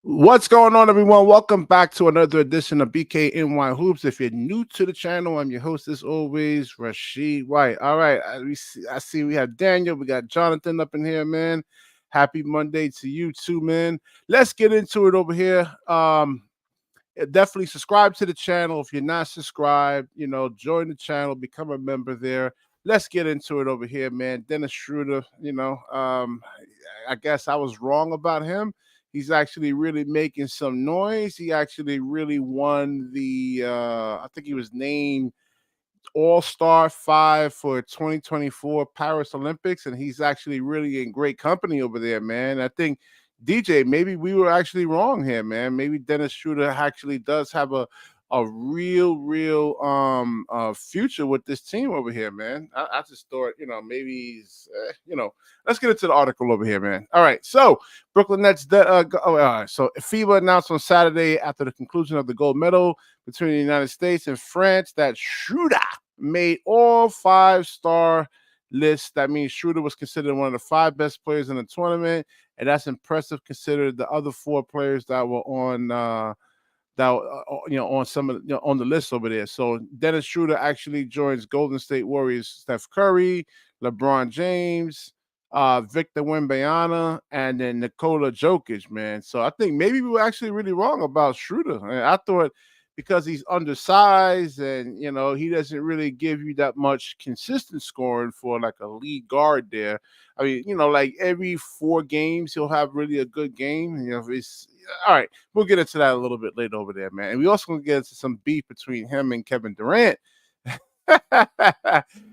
What's going on, everyone? Welcome back to another edition of BKNY Hoops. If you're new to the channel, I'm your host, as always, Rashid White. All right, I see we have Daniel, we got Jonathan up in here, man. Happy Monday to you too, man. Let's get into it over here. Definitely subscribe to the channel. If you're not subscribed, join the channel, become a member there. Let's get into it over here, man. Dennis Schroder, I guess I was wrong about him. He's actually really making some noise. He actually really won I think he was named All-Star 5 for 2024 Paris Olympics, and he's actually really in great company over there, man. I think DJ, maybe we were actually wrong here, man. Maybe Dennis Schroder actually does have a real future with this team over here, man. I just thought, maybe he's let's get into the article over here, man. All right, so Brooklyn Nets all right, so FIBA announced on Saturday after the conclusion of the gold medal between the United States and France that Schroder made all 5-star lists. That means Schroder was considered one of the 5 best players in the tournament, and that's impressive considered the other 4 players that were on on some of on the list over there. So Dennis Schroder actually joins Golden State Warriors Steph Curry, LeBron James, Victor Wembanyama, and then Nikola Jokic, man. So I think maybe we were actually really wrong about Schroder. I thought because he's undersized and he doesn't really give you that much consistent scoring for like a lead guard there. I mean, like every 4 games he'll have really a good game. If it's all right, we'll get into that a little bit later over there, man. And we also gonna get into some beef between him and Kevin Durant.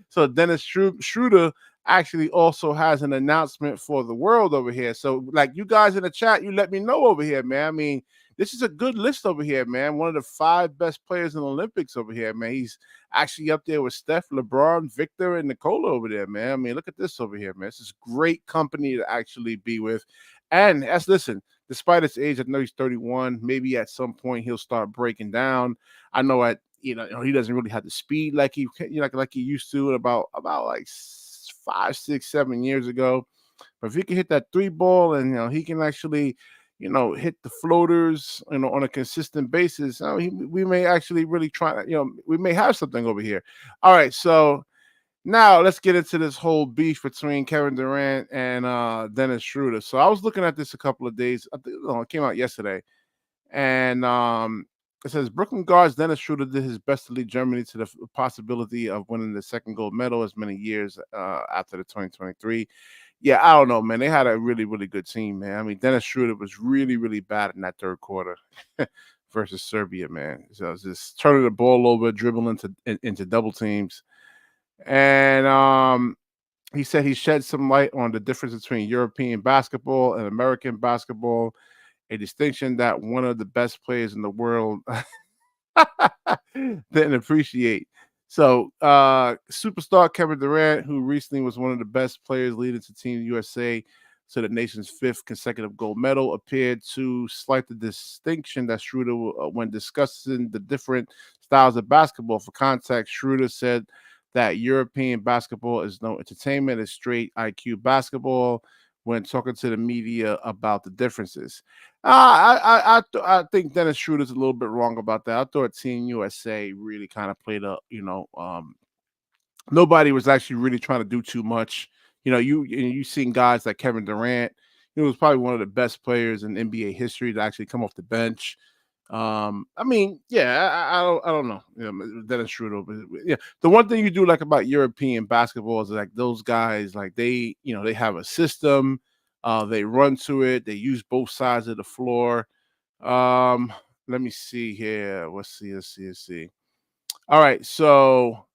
So Dennis Schroder actually also has an announcement for the world over here. So, like you guys in the chat, you let me know over here, man. I mean, this is a good list over here, man. One of the 5 best players in the Olympics over here, man. He's actually up there with Steph, LeBron, Victor, and Nikola over there, man. I mean, look at this over here, man. This is great company to actually be with. And listen, despite his age, I know he's 31. Maybe at some point he'll start breaking down. I know he doesn't really have the speed like like he used to about like 5, 6, 7 years ago. But if he can hit that 3 ball and he can actually hit the floaters on a consistent basis, we may actually really try we may have something over here. All right, so now let's get into this whole beef between Kevin Durant and Dennis Schroder. So I was looking at this a couple of days. I think it came out yesterday, and it says Brooklyn guards Dennis Schroder did his best to lead Germany to the possibility of winning the second gold medal as many years after the 2023. Yeah, I don't know, man. They had a really good team, man. I mean, Dennis Schroder was really bad in that third quarter versus Serbia, man. So it's just turning the ball over, dribbling into double teams, and he said he shed some light on the difference between European basketball and American basketball, a distinction that one of the best players in the world didn't appreciate. So, superstar Kevin Durant, who recently was one of the best players leading to Team USA to the nation's 5th consecutive gold medal, appeared to slight the distinction that Schroder, when discussing the different styles of basketball. For context, Schroder said that European basketball is no entertainment, it's straight IQ basketball when talking to the media about the differences. I think Dennis Schroeder's a little bit wrong about that. I thought Team USA really kind of played nobody was actually really trying to do too much. You seen guys like Kevin Durant. He was probably one of the best players in NBA history to actually come off the bench. I mean, yeah, I don't know. Dennis Schroeder, but yeah. The one thing you do like about European basketball is like those guys, like they have a system. They run to it. They use both sides of the floor. Um, Let me see here. Let's see. All right, so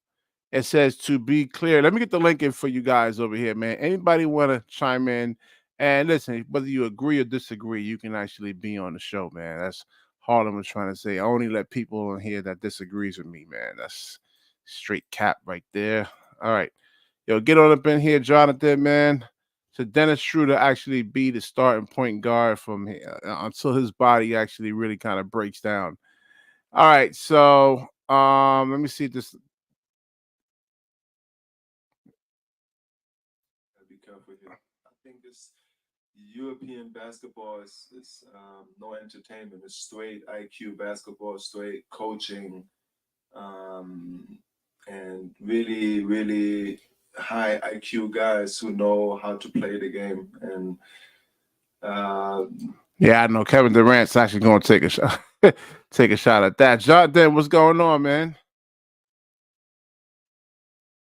it says to be clear. Let me get the link in for you guys over here, man. Anybody want to chime in? And listen, whether you agree or disagree, you can actually be on the show, man. That's Harlem was trying to say. I only let people in here that disagrees with me, man. That's straight cap right there. All right. Yo, get on up in here, Jonathan, man. So Dennis Schroeder actually be the starting point guard from here until his body actually really kind of breaks down. All right, so let me see this. Be careful here. I think this European basketball is no entertainment. It's straight IQ basketball, straight coaching, and really, really high IQ guys who know how to play the game. And uh, Yeah, I know Kevin Durant's actually going to take a shot, take a shot at that. Jonathan, what's going on, man?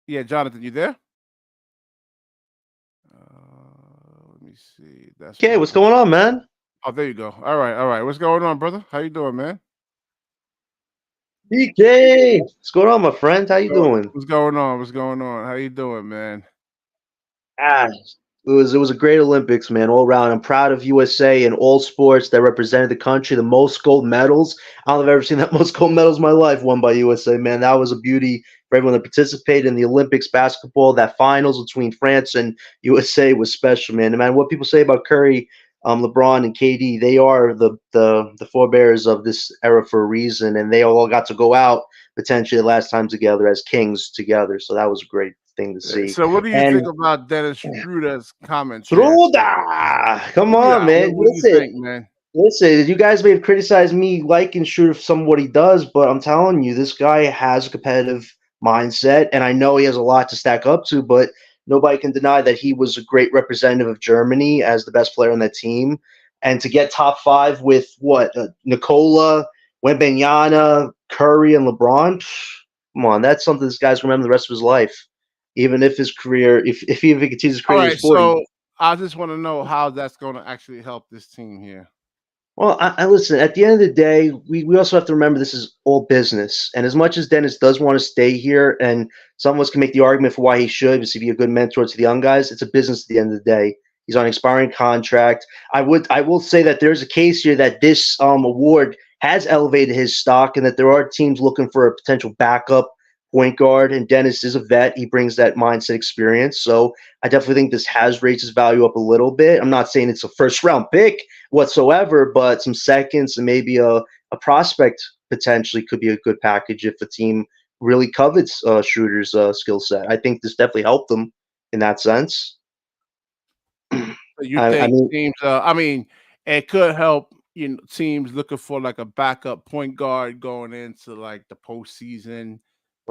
Yeah, Jonathan, you there? Let me see. That's Okay, my. what's going on, man? Oh, there you go. All right, all right. What's going on, brother? How you doing, man? BK, what's going on, my friend? How you doing? What's going on? What's going on? How you doing, man? Ah, it was a great Olympics, man, all around. I'm proud of USA in all sports that represented the country. The most gold medals. I don't think I've ever seen that most gold medals in my life won by USA, man. That was a beauty for everyone that participated in the Olympics basketball. That finals between France and USA was special, man. No matter what people say about Curry, LeBron, and KD, they are the forebears of this era for a reason, and they all got to go out potentially the last time together as kings together. So that was a great thing to see. So, what do you And think about Dennis Schroeder's comments there? Schroder, come on, Yeah, man. what do you think, man? Listen. You guys may have criticized me liking Schroeder for some of what he does, but I'm telling you, this guy has a competitive mindset, and I know he has a lot to stack up to. But nobody can deny that he was a great representative of Germany as the best player on that team, and to get top five with what Nicola, Wembanyama, Curry, and LeBron. Come on, that's something this guy's remember the rest of his life. Even if his career, if he continues his All career, right, he's 40. so I just want to know how that's going to actually help this team here. Well, I listen. At the end of the day, we also have to remember this is all business. And as much as Dennis does want to stay here, and some of us can make the argument for why he should, because he'd be a good mentor to the young guys, it's a business at the end of the day. He's on an expiring contract. I will say that there's a case here that this award has elevated his stock, and that there are teams looking for a potential backup point guard. And Dennis is a vet; he brings that mindset experience. So I definitely think this has raised his value up a little bit. I'm not saying it's a first round pick whatsoever, but some seconds and maybe a prospect potentially could be a good package if a team really covets Schroeder's skill set. I think this definitely helped them in that sense. You I think mean, teams? I mean, it could help. You know, teams looking for like a backup point guard going into like the postseason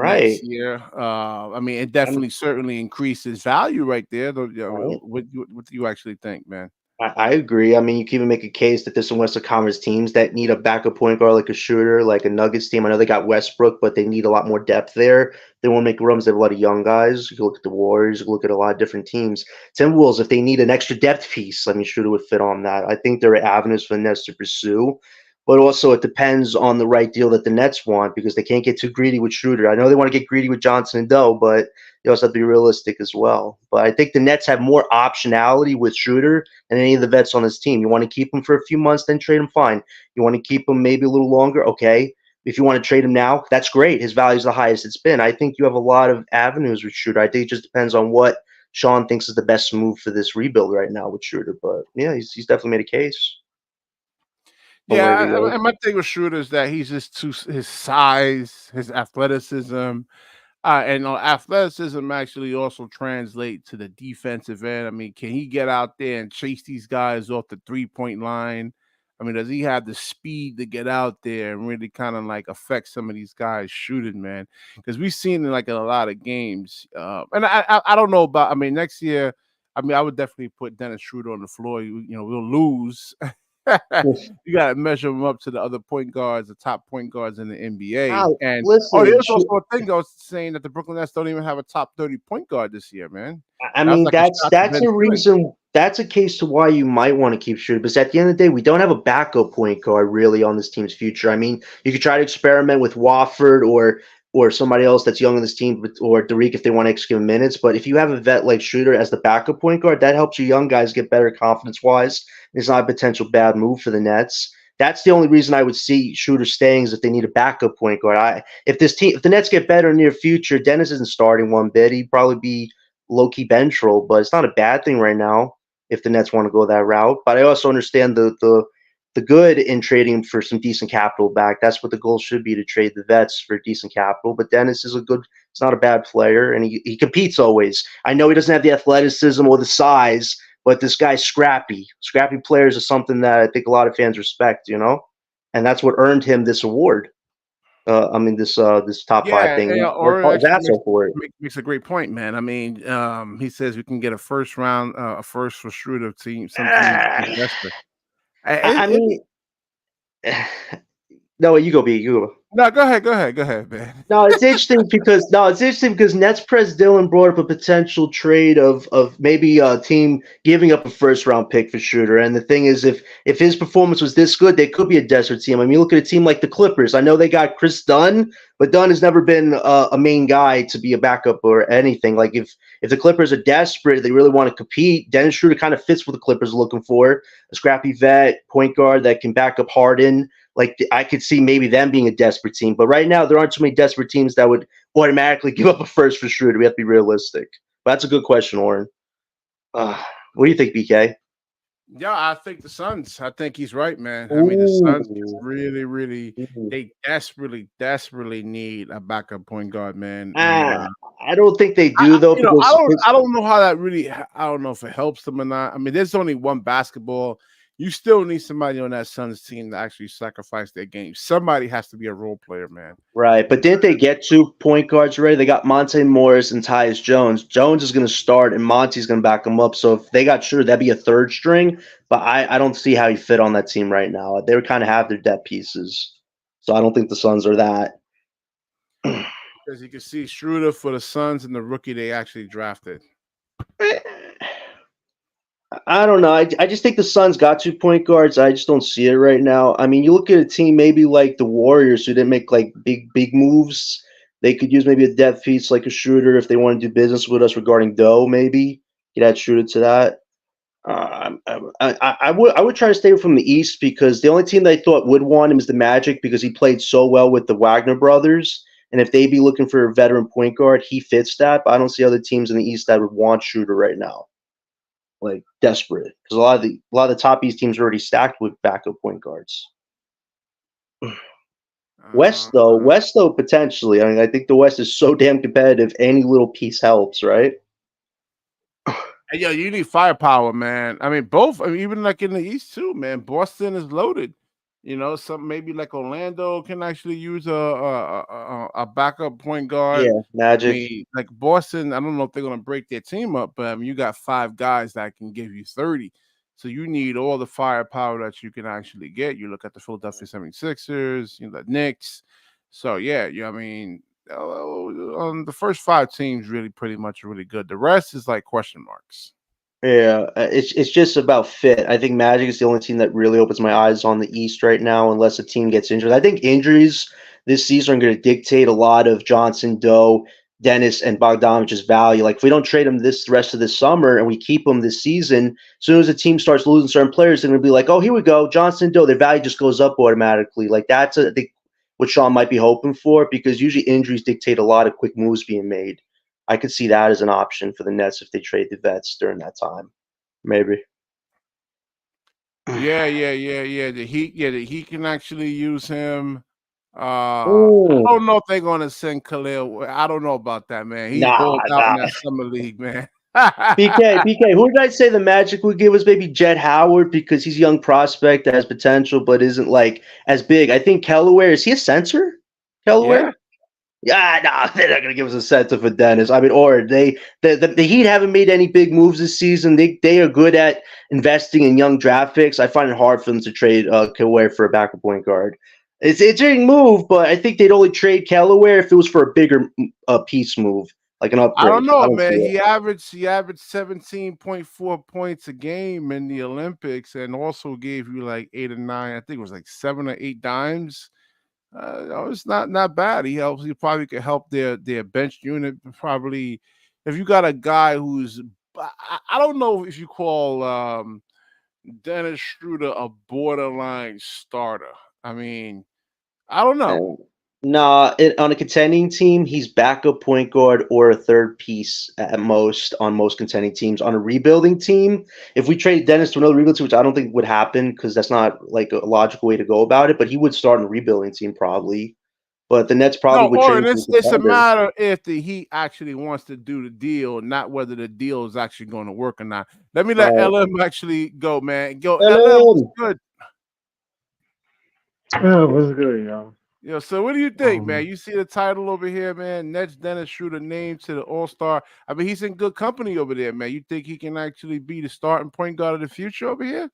next right. year. I mean, it I mean, definitely certainly increases value right there. right. What do you actually think, man? I agree. I mean, you can even make a case that there's some Western Conference teams that need a backup point guard like a shooter, like a Nuggets team. I know they got Westbrook, but they need a lot more depth there. They want to make runs. They have a lot of young guys. You can look at the Warriors. You can look at a lot of different teams. Timberwolves, if they need an extra depth piece, I mean, Shooter would fit on that. I think there are avenues for the Nets to pursue. But also, it depends on the right deal that the Nets want because they can't get too greedy with Schroeder. I know they want to get greedy with Johnson and Doe, but you also have to be realistic as well. But I think the Nets have more optionality with Schroeder than any of the vets on this team. You want to keep him for a few months, then trade him, fine. You want to keep him maybe a little longer, okay. If you want to trade him now, that's great. His value is the highest it's been. I think you have a lot of avenues with Schroeder. I think it just depends on what Sean thinks is the best move for this rebuild right now with Schroeder. But yeah, he's definitely made a case from Yeah, wherever he is. and my thing with Schroeder is that he's just too his size, his athleticism. And athleticism actually also translate to the defensive end. I mean, can he get out there and chase these guys off the 3-point line? I mean, does he have the speed to get out there and really kind of like affect some of these guys shooting, man? Because we've seen it like in a lot of games. And I don't know about. I mean, next year, I mean, I would definitely put Dennis Schroeder on the floor. You know, we'll lose. You got to measure them up to the other point guards, the top point guards in the NBA. Now, And listen, there's also a thing I was saying that the Brooklyn Nets don't even have a top 30 point guard this year, man. I That was mean, like a that's shot to that's Ben a Simmons. reason. That's a case to why you might want to keep Schroeder. Because at the end of the day, we don't have a backup point guard really on this team's future. I mean, you could try to experiment with Wofford or somebody else that's young on this team, or Derek if they want to extra minutes. But if you have a vet like Schroeder as the backup point guard, that helps your young guys get better confidence wise. It's not a potential bad move for the Nets. That's the only reason I would see Schroeder staying is if they need a backup point guard. If the Nets get better in the near future, Dennis isn't starting one bit. He'd probably be low key bench role, but it's not a bad thing right now if the Nets want to go that route. But I also understand the good in trading for some decent capital back. That's what the goal should be to trade the vets for decent capital. But Dennis is it's not a bad player, and he competes always. I know he doesn't have the athleticism or the size, but this guy's scrappy. Scrappy players is something that I think a lot of fans respect, and that's what earned him this award. This top five Yeah, thing. yeah, Worked or hard his actually ass off for it. makes a great point, man. I mean, he says we can get a first round, a first for Schroder team. Some teams are Ah, desperate. I mean, no, you go, B. You go. No, go ahead, man. It's interesting because Nets Pres Dylan brought up a potential trade of maybe a team giving up a first round pick for Shooter. And the thing is, if his performance was this good, they could be a desperate team. I mean, you look at a team like the Clippers. I know they got Chris Dunn, but Dunn has never been a main guy to be a backup or anything. Like if the Clippers are desperate, they really want to compete. Dennis Schroeder kind of fits what the Clippers are looking for: a scrappy vet, point guard that can back up Harden. Like I could see maybe them being a desperate team, but right now there aren't too many desperate teams that would automatically give up a first for Schroeder. We have to be realistic. But that's a good question, Oren. What do you think, BK? Yeah, I think the Suns. I think he's right, man. I mean, the Suns really, they desperately need a backup point guard, man. And I don't think they do though. I don't know how that really. I don't know if it helps them or not. I mean, there's only one basketball. You still need somebody on that Suns team to actually sacrifice their game. Somebody has to be a role player, man. Right, but didn't they get 2 point guards already? They got Monte Morris and Tyus Jones. Jones is going to start, and Monty's going to back him up. So if they got Schroeder, that'd be a third string. But I don't see how he fit on that team right now. They kind of have their depth pieces, so I don't think the Suns are that. Because you can see Schroeder for the Suns and the rookie they actually drafted. I don't know. I just think the Suns got 2 point guards. I just don't see it right now. I mean, you look at a team maybe like the Warriors who didn't make like big moves. They could use maybe a depth piece like a Schroeder if they want to do business with us regarding Doe. Maybe you'd add Schroeder to that. I would try to stay from the East because the only team that I thought would want him is the Magic because he played so well with the Wagner brothers. And if they be looking for a veteran point guard, he fits that. But I don't see other teams in the East that would want Schroeder right now. Like desperate because a lot of the top East teams are already stacked with backup point guards. West though potentially. I mean, I think the West is so damn competitive. Any little piece helps, right? And yo, you need firepower, man. I mean, both. I mean, even like in the East too, man. Boston is loaded. You know, some maybe like Orlando can actually use a backup point guard. Yeah, Magic. I mean, like Boston, I don't know if they're gonna break their team up, but I mean, you got 5 guys that can give you 30. So you need all the firepower that you can actually get. You look at the Philadelphia 76ers, you know, the Knicks. So yeah, I mean, the first 5 teams really pretty much really good. The rest is like question marks. Yeah, it's just about fit. I think Magic is the only team that really opens my eyes on the East right now, unless a team gets injured. I think injuries this season are going to dictate a lot of Johnson, Doe, Dennis, and Bogdanovic's value. Like if we don't trade them the rest of this summer and we keep them this season, as soon as the team starts losing certain players, they're going to be like, oh, here we go, Johnson, Doe. Their value just goes up automatically. Like that's I think what Sean might be hoping for because usually injuries dictate a lot of quick moves being made. I could see that as an option for the Nets if they trade the vets during that time. Maybe. Yeah. The Heat can actually use him. I don't know if they're gonna send Khalil. I don't know about that, man. He's balled out in that summer league, man. BK, who did I say the Magic would give us? Maybe Jett Howard because he's a young prospect that has potential but isn't like as big. I think Kellaway, is he a center? Kellaway? Yeah, no, they're not gonna give us a center for Dennis. I mean, or the Heat haven't made any big moves this season. They are good at investing in young draft picks. I find it hard for them to trade Kellaway for a backup point guard. It's a big move, but I think they'd only trade Kellaway if it was for a bigger piece move, like an upgrade. I don't know, man. He averaged 17.4 points a game in the Olympics, and also gave you like 8 or 9. I think it was like 7 or 8 dimes. It's not bad. He probably could help their bench unit. Probably, if you got a guy who's, I don't know if you call Dennis Schroeder a borderline starter. I mean, I don't know. Nah, on a contending team, he's backup point guard or a third piece at most on most contending teams. On a rebuilding team, if we trade Dennis to another rebuilding team, which I don't think would happen because that's not like a logical way to go about it, but he would start on a rebuilding team probably. But the Nets probably No, would trade or him for a it's a contender. matter if the Heat actually wants to do the deal, not whether the deal is actually going to work or not. Let me let Right. LM actually go, man. Go, LM was Ellen! good. What's good, y'all? Yo, so what do you think, man? Um, You see the title over here, man. Nets Dennis Schroder named to the All-Star. I mean, he's in good company over there, man. You think he can actually be the starting point guard of the future over here?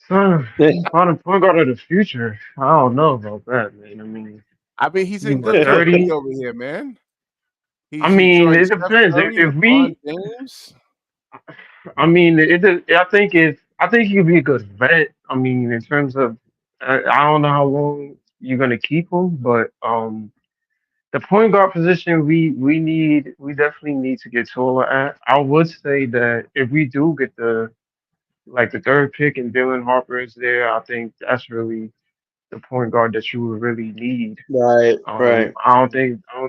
son, on the point guard of the future, I don't know about that, man. I mean, he's He's in what good company 30? over here, man. I He mean, joined it Steph depends. Curry, If LeBron we, James. I mean, I think he could be a good vet. I mean, in terms of, I don't know how long you're gonna keep him, but the point guard position, we definitely need to get taller at. I would say that if we do get the third pick and Dylan Harper is there, I think that's really the point guard that you would really need. Right, right, I don't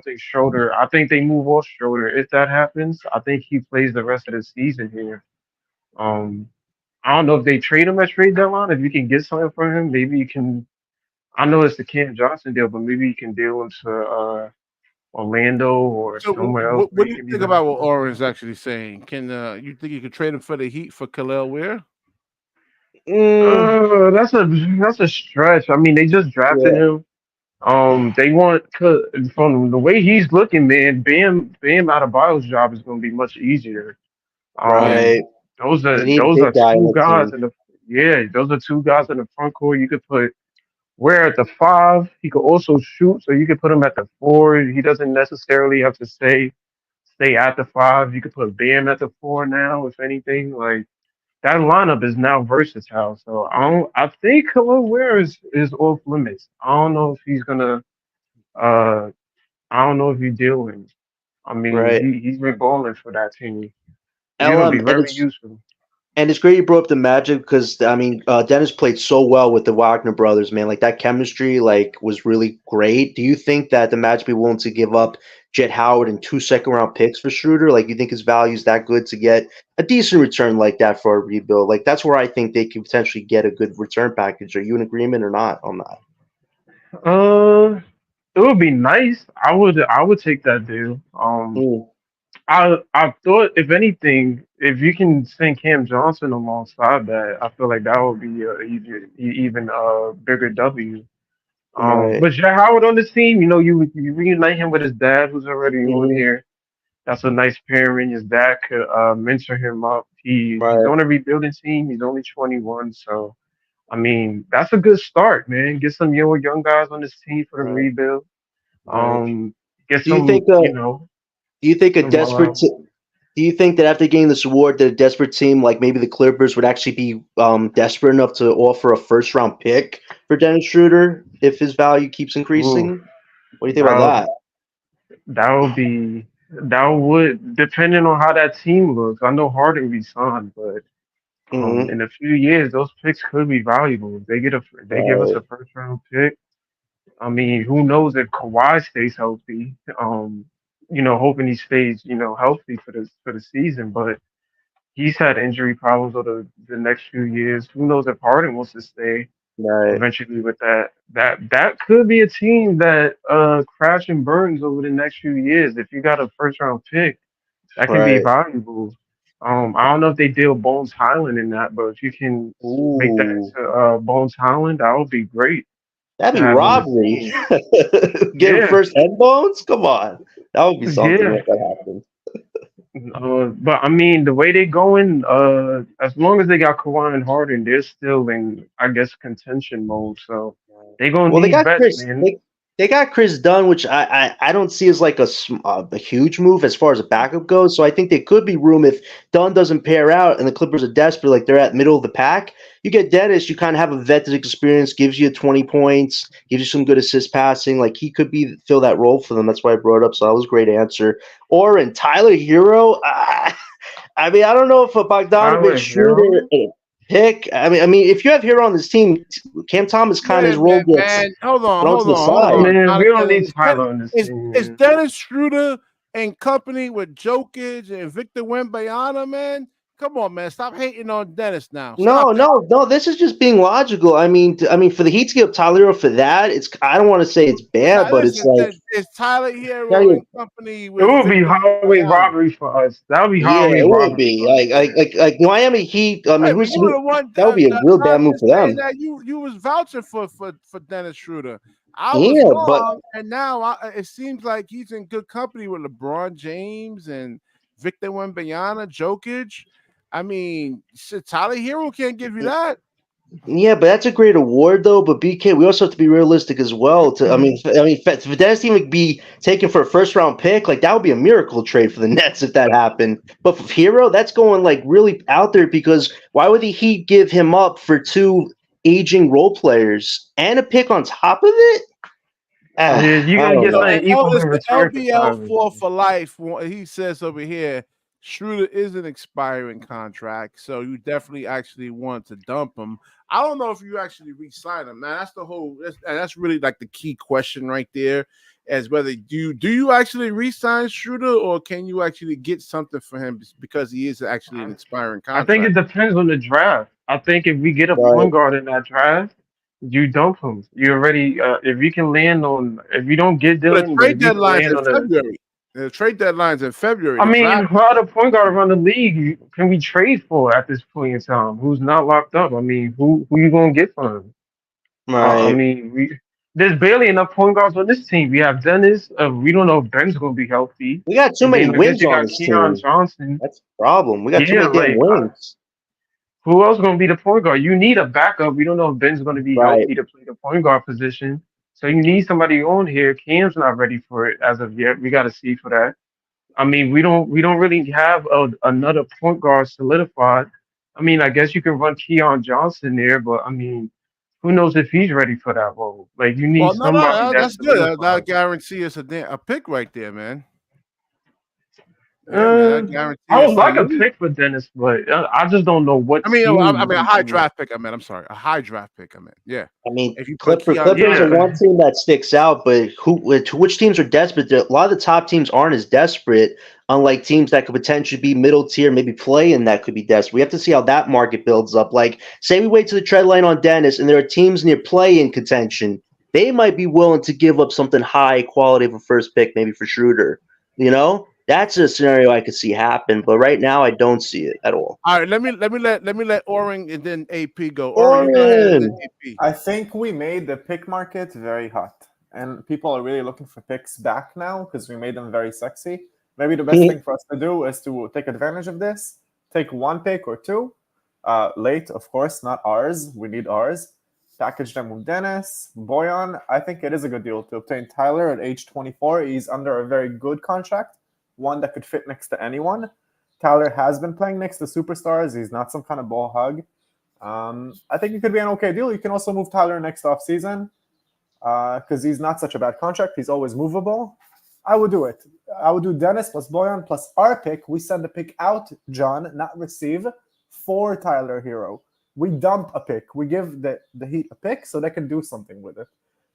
think Schroeder. I think they move off Schroeder. If that happens, I think he plays the rest of the season here. Um, I don't know if they trade him at trade deadline. If you can get something for him, maybe you can. I know it's the Cam Johnson deal, but maybe you can deal him to Orlando or So, somewhere else. what do Make you him think even. about what Oren's actually saying? Can you think you could trade him for the Heat for Khalil Weir? Mm, That's a stretch. I mean, they just drafted yeah, him. They want from the way he's looking, man. Bam out of Bio's job is going to be much easier. Um, right. They need a those big are guy on two the guys team. in the yeah. Those are two guys in the front court. You could put Ware at the five. He could also shoot, so you could put him at the four. He doesn't necessarily have to stay at the five. You could put Bam at the four now, if anything. Like that lineup is now versatile. So I think Khalil Ware is off limits. I don't know if he's gonna uh I don't know if you deal with him. I mean, Right. he's been balling for that team. He's gonna be LM, very useful. and it's great you brought up the Magic because I mean Dennis played so well with the Wagner brothers, man. Like that chemistry, like was really great. Do you think that the Magic be willing to give up Jet Howard and 2 second-round picks for Schroeder? Like you think his value is that good to get a decent return like that for a rebuild? Like that's where I think they could potentially get a good return package. Are you in agreement or not on that? Uh, it would be nice. I would take that deal. Mm, I thought if anything, if you can send Cam Johnson alongside that, I feel like that would be even bigger W. right. But Jay Howard on this team, you reunite him with his dad, who's already on Hmm. here. That's a nice pairing. His dad could mentor him up. He's Right. on a rebuilding team. He's only 21, so I mean that's a good start, man. Get some young guys on this team for the Right. rebuild. Right. Get Do you think? some, Do you think a some desperate? Do you think that after getting this award, that a desperate team like maybe the Clippers would actually be desperate enough to offer a first-round pick for Dennis Schroeder if his value keeps ooh, increasing? What do you think that about that would be that would depending on how that team looks. I know Harden resigned, but that? Hmm. in a few years those picks could be valuable. If they give us Right. a first round pick. I mean, who knows if Kawhi stays healthy? Hoping he stays, healthy for the season. But he's had injury problems over the next few years. Who knows if Harden wants to stay Right. eventually with that? That could be a team that crash and burns over the next few years. If you got a first round pick, that can be Right. valuable. I don't know if they deal Bones Highland in that, but if you can make that Ooh, into Bones Highland, that would be great that'd to be have on the robbery. team. Get him Yeah, first head bones? Come on, that would be something yeah. if that happened. But I mean, the way they going, as long as they got Kawhi and Harden, they're still in, I guess, contention mode. So they gonna Well, need vets, man. They got Chris Dunn, which I don't see as like a huge move as far as a backup goes. So I think there could be room if Dunn doesn't pair out and the Clippers are desperate, like they're at middle of the pack. You get Dennis, you kind of have a veteran experience, gives you 20 points, gives you some good assist passing. Like he could be fill that role for them. That's why I brought it up. So that was a great answer. Or in Tyler Hero, I mean, I don't know if a Bogdanovich Tyler shooter Hero. pick. I mean, if you have Hero on this team, Cam Thomas kind of Wait his a role minute, gets man. Hold on, thrown to hold the on, hold side. on, Man, we don't Jonathan. need Tyler on this team, Is man. Dennis Schroeder in company with Jokic and Victor Wembanyama, man? Come on, man. Stop hating on Dennis now. No, Stop that. no. This is just being logical. I mean, for the Heat to give Tyler Hero for that, it's I don't want to say it's bad, but it's Listen, like it's Tyler yeah, Hero and company It with would be Victor highway Wembanyama. robbery for us. That would be yeah, highway it would robbery be for us. like Miami Heat. I mean, Right, but you were the one that would be a real bad move for saying them. that you was vouching for Dennis Schroeder. I was Yeah, but wrong, and now it seems like he's in good company with LeBron James and Victor Wembanyama, Jokic. I mean, shit, Tyler Hero can't give you that. yeah, but that's a great award though. But BK, we also have to be realistic as well. For Dennis to even be taken for a first round pick, like that would be a miracle trade for the Nets if that happened. But for Hero, that's going like really out there because why would the Heat give him up for two aging role players and a pick on top of it? Yeah, you're I gonna don't get know. something equal It's in the return for LBL Tyler. 4 for life. He says over here, Schroeder is an expiring contract, so you definitely actually want to dump him. I don't know if you actually re-sign him. Now that's really like the key question right there, as whether do you actually re-sign Schroeder or can you actually get something for him because he is actually an expiring I think it contract. depends on the draft. I think if we get a Right. point guard in that draft, you dump him. You already if you can land on if you don't get But the Dylan, but trade if you can deadline's land in on a February. The trade deadline's in February. I The mean, draft. who other point guard around the league can we trade for at this point in time? Who's not locked up? I mean, who you gonna get from him? I Right. mean, there's barely enough point guards on this team. We have Dennis. We don't know if Ben's gonna be healthy, We got too and many then I guess wings you on got this Keon team. Johnson. That's the problem. We got too Yeah, many damn like wings. who else gonna be the point guard? You need a backup. We don't know if Ben's gonna be Right. healthy to play the point guard position. So you need somebody on here. Cam's not ready for it as of yet. We got to see for that. I mean, we don't really have another point guard solidified. I mean, I guess you can run Keon Johnson there, but I mean, who knows if he's ready for that role? Like you need Well, somebody that's that's good. That solidified. guarantee us a pick right there, man. Yeah, man, Uh, that guarantee I would us like a some. pick for Dennis, but I just don't know what I mean, I team mean, a he's high gonna. draft pick. I meant. I'm sorry, a high draft pick. I meant. Yeah. I mean, If you put Keon Clippers are Johnson, Yeah, one team that sticks out, but which teams are desperate? A lot of the top teams aren't as desperate, unlike teams that could potentially be middle tier, maybe play in that could be desperate. We have to see how that market builds up. Like, say we wait to the trade line on Dennis, and there are teams near play in contention. They might be willing to give up something high quality of a first pick, maybe for Schroeder. That's a scenario I could see happen, but right now I don't see it at all. all right. Let Oren and then AP go. Oren, you go ahead and then Oren. AP. I think we made the pick market very hot, and people are really looking for picks back now because we made them very sexy. Maybe the best thing for us to do is to take advantage of this, take one pick or two, late, of course, not ours. We need ours. Package them with Dennis, Boyan. I think it is a good deal to obtain Tyler at age 24. He's under a very good contract, one that could fit next to anyone. Tyler has been playing next to superstars. He's not some kind of ball hug. I think it could be an okay deal. You can also move Tyler next offseason because he's not such a bad contract. He's always movable. I would do it. I would do Dennis plus Boyan plus our pick. We send the pick out, John, not receive, for Tyler Hero. We dump a pick. We give the Heat a pick so they can do something with it.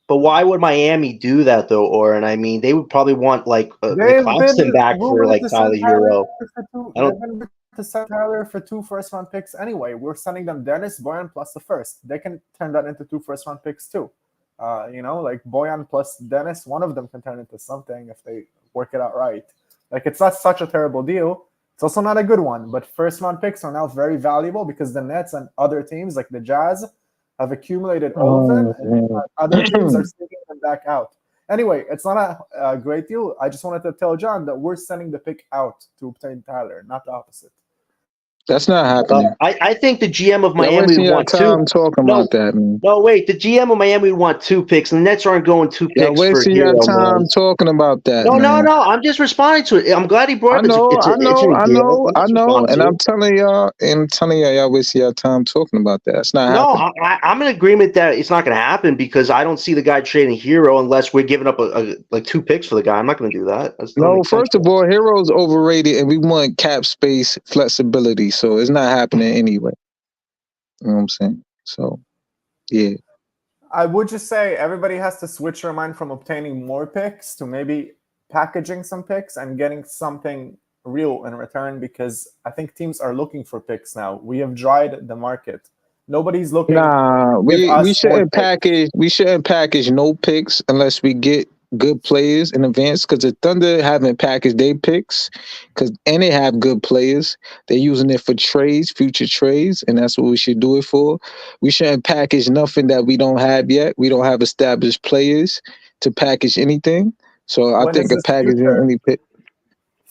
But why would Miami do that though, Oren? I mean, they would probably want like They've Claxton been back for rumored like to Tyler send Tyler Hero. for two. I They've don't. been rumored to send Tyler for 2 first-round picks anyway. We're sending them Dennis, Boyan plus the first. They can turn that into 2 first-round picks too. Like Boyan plus Dennis, one of them can turn into something if they work it out right. Like it's not such a terrible deal. It's also not a good one, but first-round picks are now very valuable because the Nets and other teams like the Jazz have accumulated all of them, and other teams are sneaking them back out. Anyway, it's not a great deal. I just wanted to tell John that we're sending the pick out to obtain Tyler, not the opposite. That's not happening. I think the GM of Y'all Miami wasting would your want time talking No, about that, man. no, wait. The GM of Miami would want 2 picks, and the Nets aren't going 2 Y'all picks for wasting your Hero, time man. talking about that, No, no, man. no. I'm just responding to it. I'm glad he brought I it up. know, It's an deal. I'm I just know, responding and to I'm it. telling y'all wasting your time talking about that. It's not No, happening. I'm in agreement that it's not going to happen because I don't see the guy trading Hero unless we're giving up like 2 picks for the guy. I'm not going to do that. That doesn't No, make sense. first of all, Hero's overrated, and we want cap space flexibility, so it's not happening anyway. You know what I'm saying? So, yeah. I would just say everybody has to switch their mind from obtaining more picks to maybe packaging some picks and getting something real in return, because I think teams are looking for picks now. We have dried the market. Nobody's looking Nah, to give we us more picks. shouldn't package no picks unless we get good players in advance. Because the Thunder haven't packaged their picks, and they have good players. They're using it for trades, future trades, and that's what we should do it for. We shouldn't package nothing that we don't have yet. We don't have established players to package anything. So I When is think a this packaging future? any pick.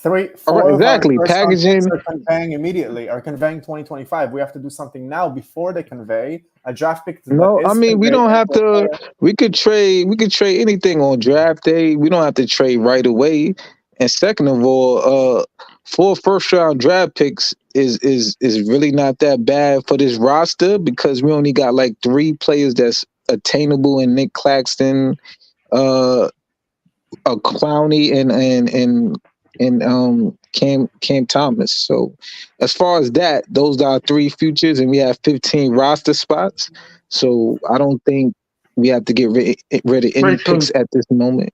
All right, 4 of our exactly. first round picks Packaging. are conveying immediately, are conveying 2025. We have to do something now before they convey. A draft pick that No, I is mean we conveyed don't have into a to. player. We could trade. We could trade anything on draft day. We don't have to trade right away. And second of all, 4 first round draft picks is really not that bad for this roster because we only got like 3 players that's attainable in Nick Claxton, a Clowney, and Cam Thomas. So as far as that, those are 3 futures, and we have 15 roster spots. So I don't think we have to get rid of any Right. picks at this moment.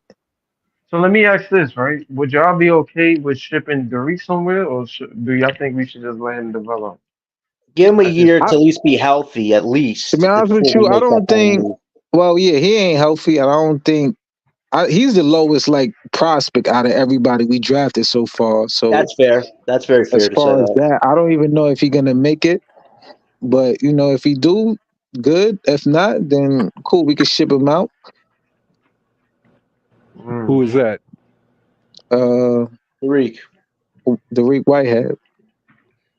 So let me ask this, right? Would y'all be okay with shipping Durant somewhere, or do y'all think we should just let him develop Give him a at this year I, to at least be healthy, at to least be honest with before we you, I make that don't kind of think. move. Well, yeah, he ain't healthy, and I don't think he's the lowest like prospect out of everybody we drafted so far. So That's fair. That's very as fair to say far as that. that, I don't even know if he's gonna make it. But if he do, good. If not, then cool. We could ship him out. Who is that? Uh, Tariq. the Rick Whitehead.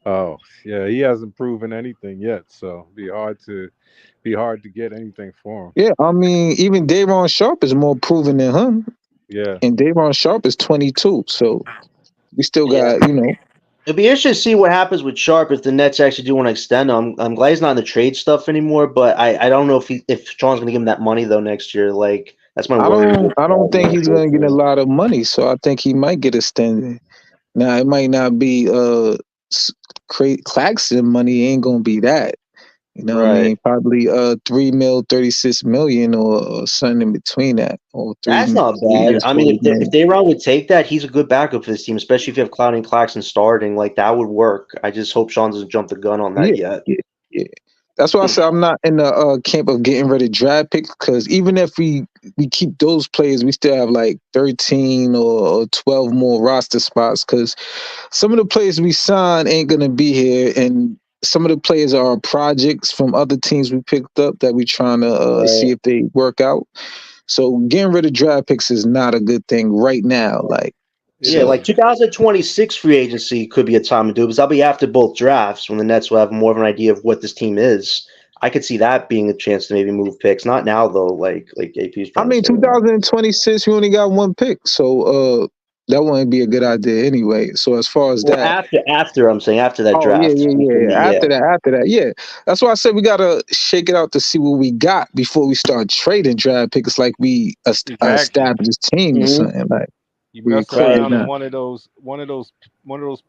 Oh, yeah, he hasn't proven anything yet, so be hard to get anything for him. Yeah, I mean, even Dayron Sharp is more proven than him, Yeah. and Dayron Sharp is 22. So we still Yeah. got It'll be interesting to see what happens with Sharp if the Nets actually do want to extend him. I'm glad he's not in the trade stuff anymore, but I don't know if Sean's gonna give him that money though next year. Like that's my worry. I don't think he's gonna get a lot of money. So I think he might get extended. Now it might not be Claxton money. It ain't gonna be that. You know what I Right. mean? Probably 3 mil, 36 million, or something in between that, or That's not bad. I mean, if Dayron would take that, he's a good backup for this team, especially if you have Cloud and Claxton starting. Like that would work. I just hope Sean doesn't jump the gun on that yet. Yeah. That's why I said I'm not in the camp of getting rid of draft picks, because even if we keep those players, we still have like 13 or 12 more roster spots, because some of the players we signed ain't gonna be here, and some of the players are projects from other teams we picked up that we trying to see if they work out. So getting rid of draft picks is not a good thing right now. Like, yeah, like 2026 free agency could be a time to do it, because that'll be after both drafts when the Nets will have more of an idea of what this team is. I could see that being a chance to maybe move picks. Not now though, like AP's I mean, 2026 we only got 1 pick, so that wouldn't be a good idea anyway. So as far as that, after I'm saying after that draft. Yeah. After that, yeah. That's why I said we gotta shake it out to see what we got before we start trading draft picks like we established team or something. Like you mess around in one of those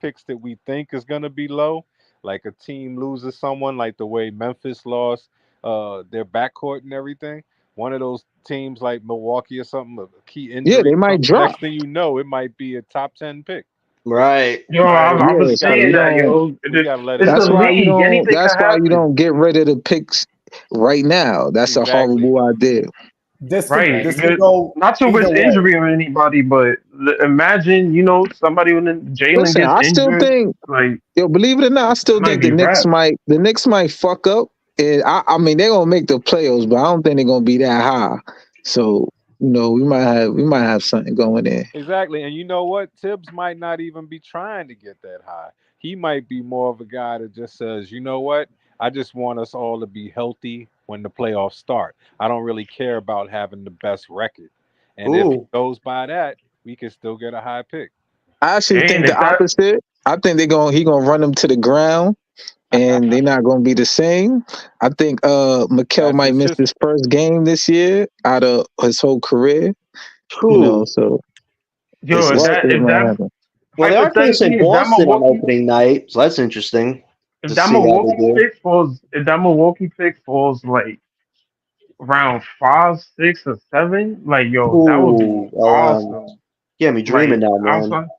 picks that we think is gonna be low, like a team loses someone, like the way Memphis lost their backcourt and everything. One of those teams like Milwaukee or something, a key injury. Yeah, they might drop. Next thing you know, it might be a top 10 pick. Right. Yo, I was saying that, yo. That's why you don't get rid of the picks right now. That's a horrible idea. This right. could go not to wish injury on anybody, but imagine, somebody when Jalen gets I still injured. think, believe it or not, I still think the Knicks might fuck up. And I mean, they're gonna make the playoffs, but I don't think they're gonna be that high. So we might have something going there. Exactly, and you know what? Tibbs might not even be trying to get that high. He might be more of a guy that just says, you know what? I just want us all to be healthy when the playoffs start. I don't really care about having the best record. And if he goes by that, we can still get a high pick. I actually think the opposite. I think he gonna run them to the ground, and they're not gonna be the same. I think Mikal might miss his first game this year out of his whole career. So well, they are playing St. Boston on opening night, so that's interesting. If that Milwaukee pick falls like round 5, 6, or 7, like that would be awesome. Yeah, me dreaming now, man.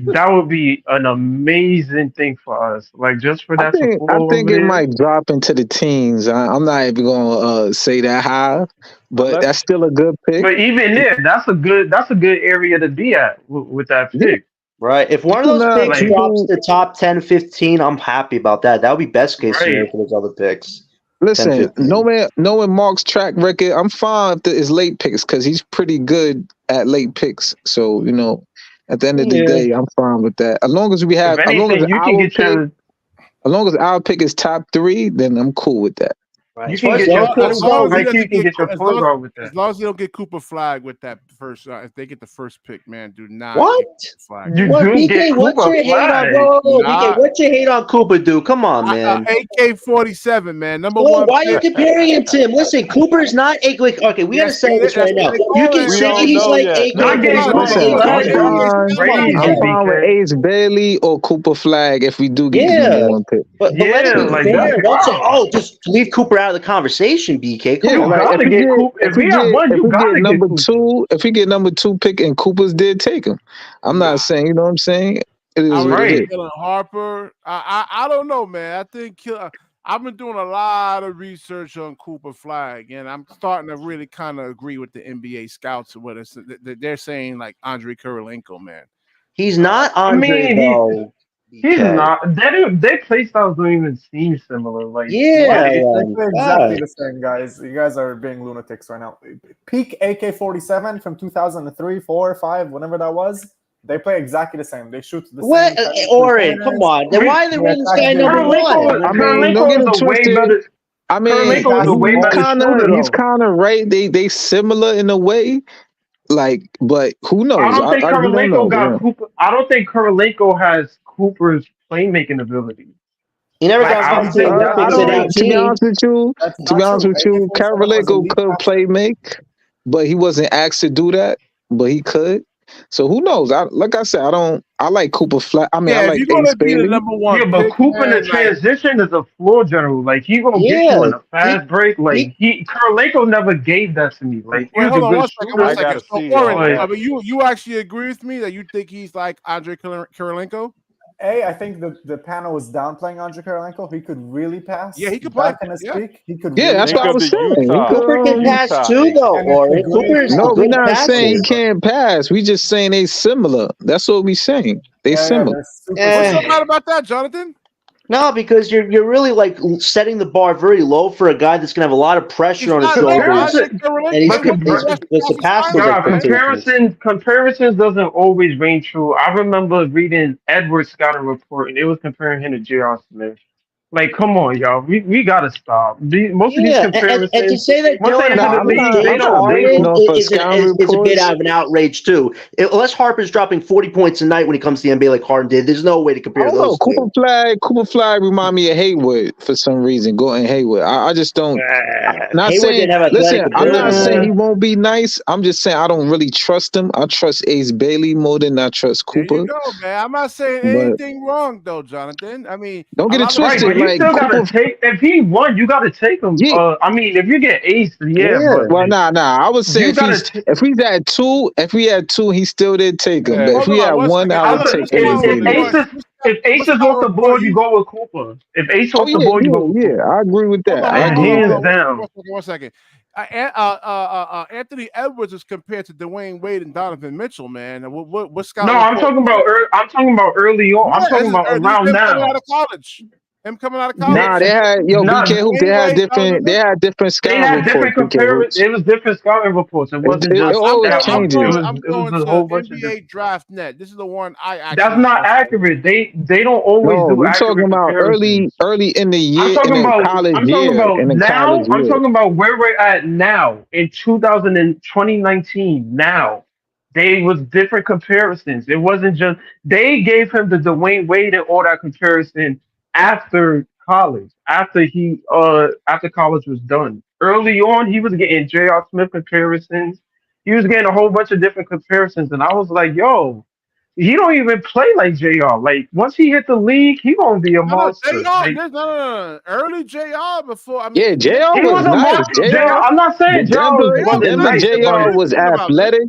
That would be an amazing thing for us. Like just for I that think support I over think it there. might drop into the teens. I'm not even gonna say that high, but Unless that's still a good pick. But even there, that's a good area to be at with that Yeah, pick. Right. If one of people those not picks Like drops people. to top 10, 15, I'm happy about that. That would be best case scenario right. for those other picks. 10, Listen, 15. knowing Mark's track record, I'm fine if his late picks because he's pretty good at late picks. So at the end of the Yeah. day, I'm fine with that. As long as If anything, you can get your as long as our pick is top 3, then I'm cool with that. Right. you As can far as get your those point picks As long go, as he like you doesn't can get, get your as point long guard with that. as long as you don't get Cooper Flagg with that first, if they get the first pick, man, do not what? get Cooper Flagg. You What, do BK? get What's Cooper your hate on? Flag. Whoa, BK, Nah, what's your hate on Cooper, dude? Come on, man. AK-47, man, number Oh, one why are you pick. comparing him to him? Listen, Cooper's not like okay. We gotta Yes, settle this that's right now. what they You call can it. we say don't he's know like yet. Not getting AK-47. Cooper Listen, Flag, I'm that's fine. crazy, I'm fine with BK. Ace Bailey or Cooper Flag if we do get the Yeah, number 1 pick. but let's Yeah, be like fair. that's Don't say, wild. just leave Cooper out of the conversation, BK. Come Yeah, You on. like gotta get Cooper. If we have one, if you we get gotta get number Cooper. 2, if we get number 2 pick and Cooper's did, take him. I'm Nah. not saying, you know what I'm saying? It is I what would it take is. Dylan Harper. I don't know, man. I think I've been doing a lot of research on Cooper Flagg, and I'm starting to really kind of agree with the NBA scouts or what they're saying, like Andre Kirilenko, man. He's not I Andre mean, though. he's BK. not. They play styles don't even seem similar. Like Yeah, They man. play exactly the same, guys. You guys are being lunatics right now. Peak AK-47 from 2003, 4, 5, whenever that was. They play exactly the same. They shoot the What, same. Oren? Come on. Then why are they rating this guy number one? I mean, don't Kirilenko get is it a way twisted. better. I mean, Kirilenko is a way better shooter, he's though. kind of right. They similar in a way, like, but who knows? I don't think we don't Kirilenko know. got Yeah. Cooper. I don't think Kirilenko has Cooper's playmaking ability. He never Like, got I don't past the think that- I Olympics at don't- To be 18. honest with you, That's not true. AK-47 was Karolinko elite could after. play make, but he wasn't asked to do that. But he could. So who knows? Like I said, I like Cooper Flat. I mean, I Yeah, if like you're gonna Ace be the Bailey. number one Yeah, but pick, Cooper in the man, like, transition is a floor general. Like he gonna get Yeah, you in a fast break. Like Kirilenko never gave that to me. Like he wait, was a hold on good one shooter. second. I gotta So, see Oren, all that. but you actually agree with me that you think he's like Andre Kirilenko? I think the panel was downplaying Andre Kirilenko. He could really pass. Yeah, he could play. Back in his Yeah. peak, he could. Yeah, really that's Think what I of was the saying. He Utah. could, Cooper can pass Utah too, Ace. though, And it's a Oren. great Cooper's a No, we're good not passer. saying he can't pass. We just saying they similar. That's what we saying. They similar. they're super What's so Eh. similar. bad about that, Jonathan? No, because you're really like setting the bar very low for a guy that's gonna have a lot of pressure on his He's not shoulders, Andre Kirilenko. and he's He went to supposed West to pass those Nah, expectations. comparisons doesn't always ring true. I remember reading Edwards' scouting report, and it was comparing him to J.R. Smith. Like, come on, y'all. We gotta stop. Most of these Yeah, and to comparisons, say that once they Dylan enter the Harper league, and they James don't. They Harden No, for is scouting a bit reports. out of an outrage too. Unless Harper's dropping 40 points a night when he comes to the NBA like Harden did, there's no way to I compare don't know. those two. Cooper Flag remind me of Haywood for some reason. Gordon Haywood. I just don't. Not Hayward saying. didn't have Listen, athletic I'm not ability. saying he won't be nice. I'm just saying I don't really trust him. I trust Ace Bailey more than I trust There Cooper. you go, man. I'm not saying But anything wrong though, Jonathan. I mean, don't get it a lot of Right, twisted. but you Like still gotta Cooper. take. If he won, you gotta take him. Yeah. I mean, if you get ace, yeah. But Well, nah. I would say you gotta. if he's at 2, if we had 2, he still did take him. Yeah. But if Hold we on, had one 1, second. I would take Ace Bailey. If Ace is off the board, you go with Cooper. If Ace Oh off the board, you go with Cooper. yeah. I agree with that. I agree with Hands that. down. One second. Anthony Edwards is compared to Dwayne Wade and Donovan Mitchell, man. What's No, I'm talking about. I'm talking about early on. I'm talking about around now. Coming out of college. Him coming out of college. Nah, they had BK Hoop. They had different. They had different They scouting had different reports. comparisons. It was different scouting reports. It wasn't It just always that one. changes. I'm It going was to a whole bunch of NBA different. Draft Net. This is the one I actually. That's not accurate. They don't always No, do we're accurate talking about comparisons. early in the year, I'm talking in the about. college I'm talking year, about in the now. college I'm year. talking about where we're at now in 2019. Now, they was different comparisons. It wasn't just they gave him the Dwayne Wade and all that comparison after college, after college was done. Early on, he was getting J.R. Smith comparisons. He was getting a whole bunch of different comparisons, and I was like, "Yo, he don't even play like J.R. Like once he hit the league, he gonna be a monster." Like, No. Early JR before. I mean, Yeah, JR he was was a nice. monster. JR, I'm not saying JR Denver wasn't nice, JR but was athletic.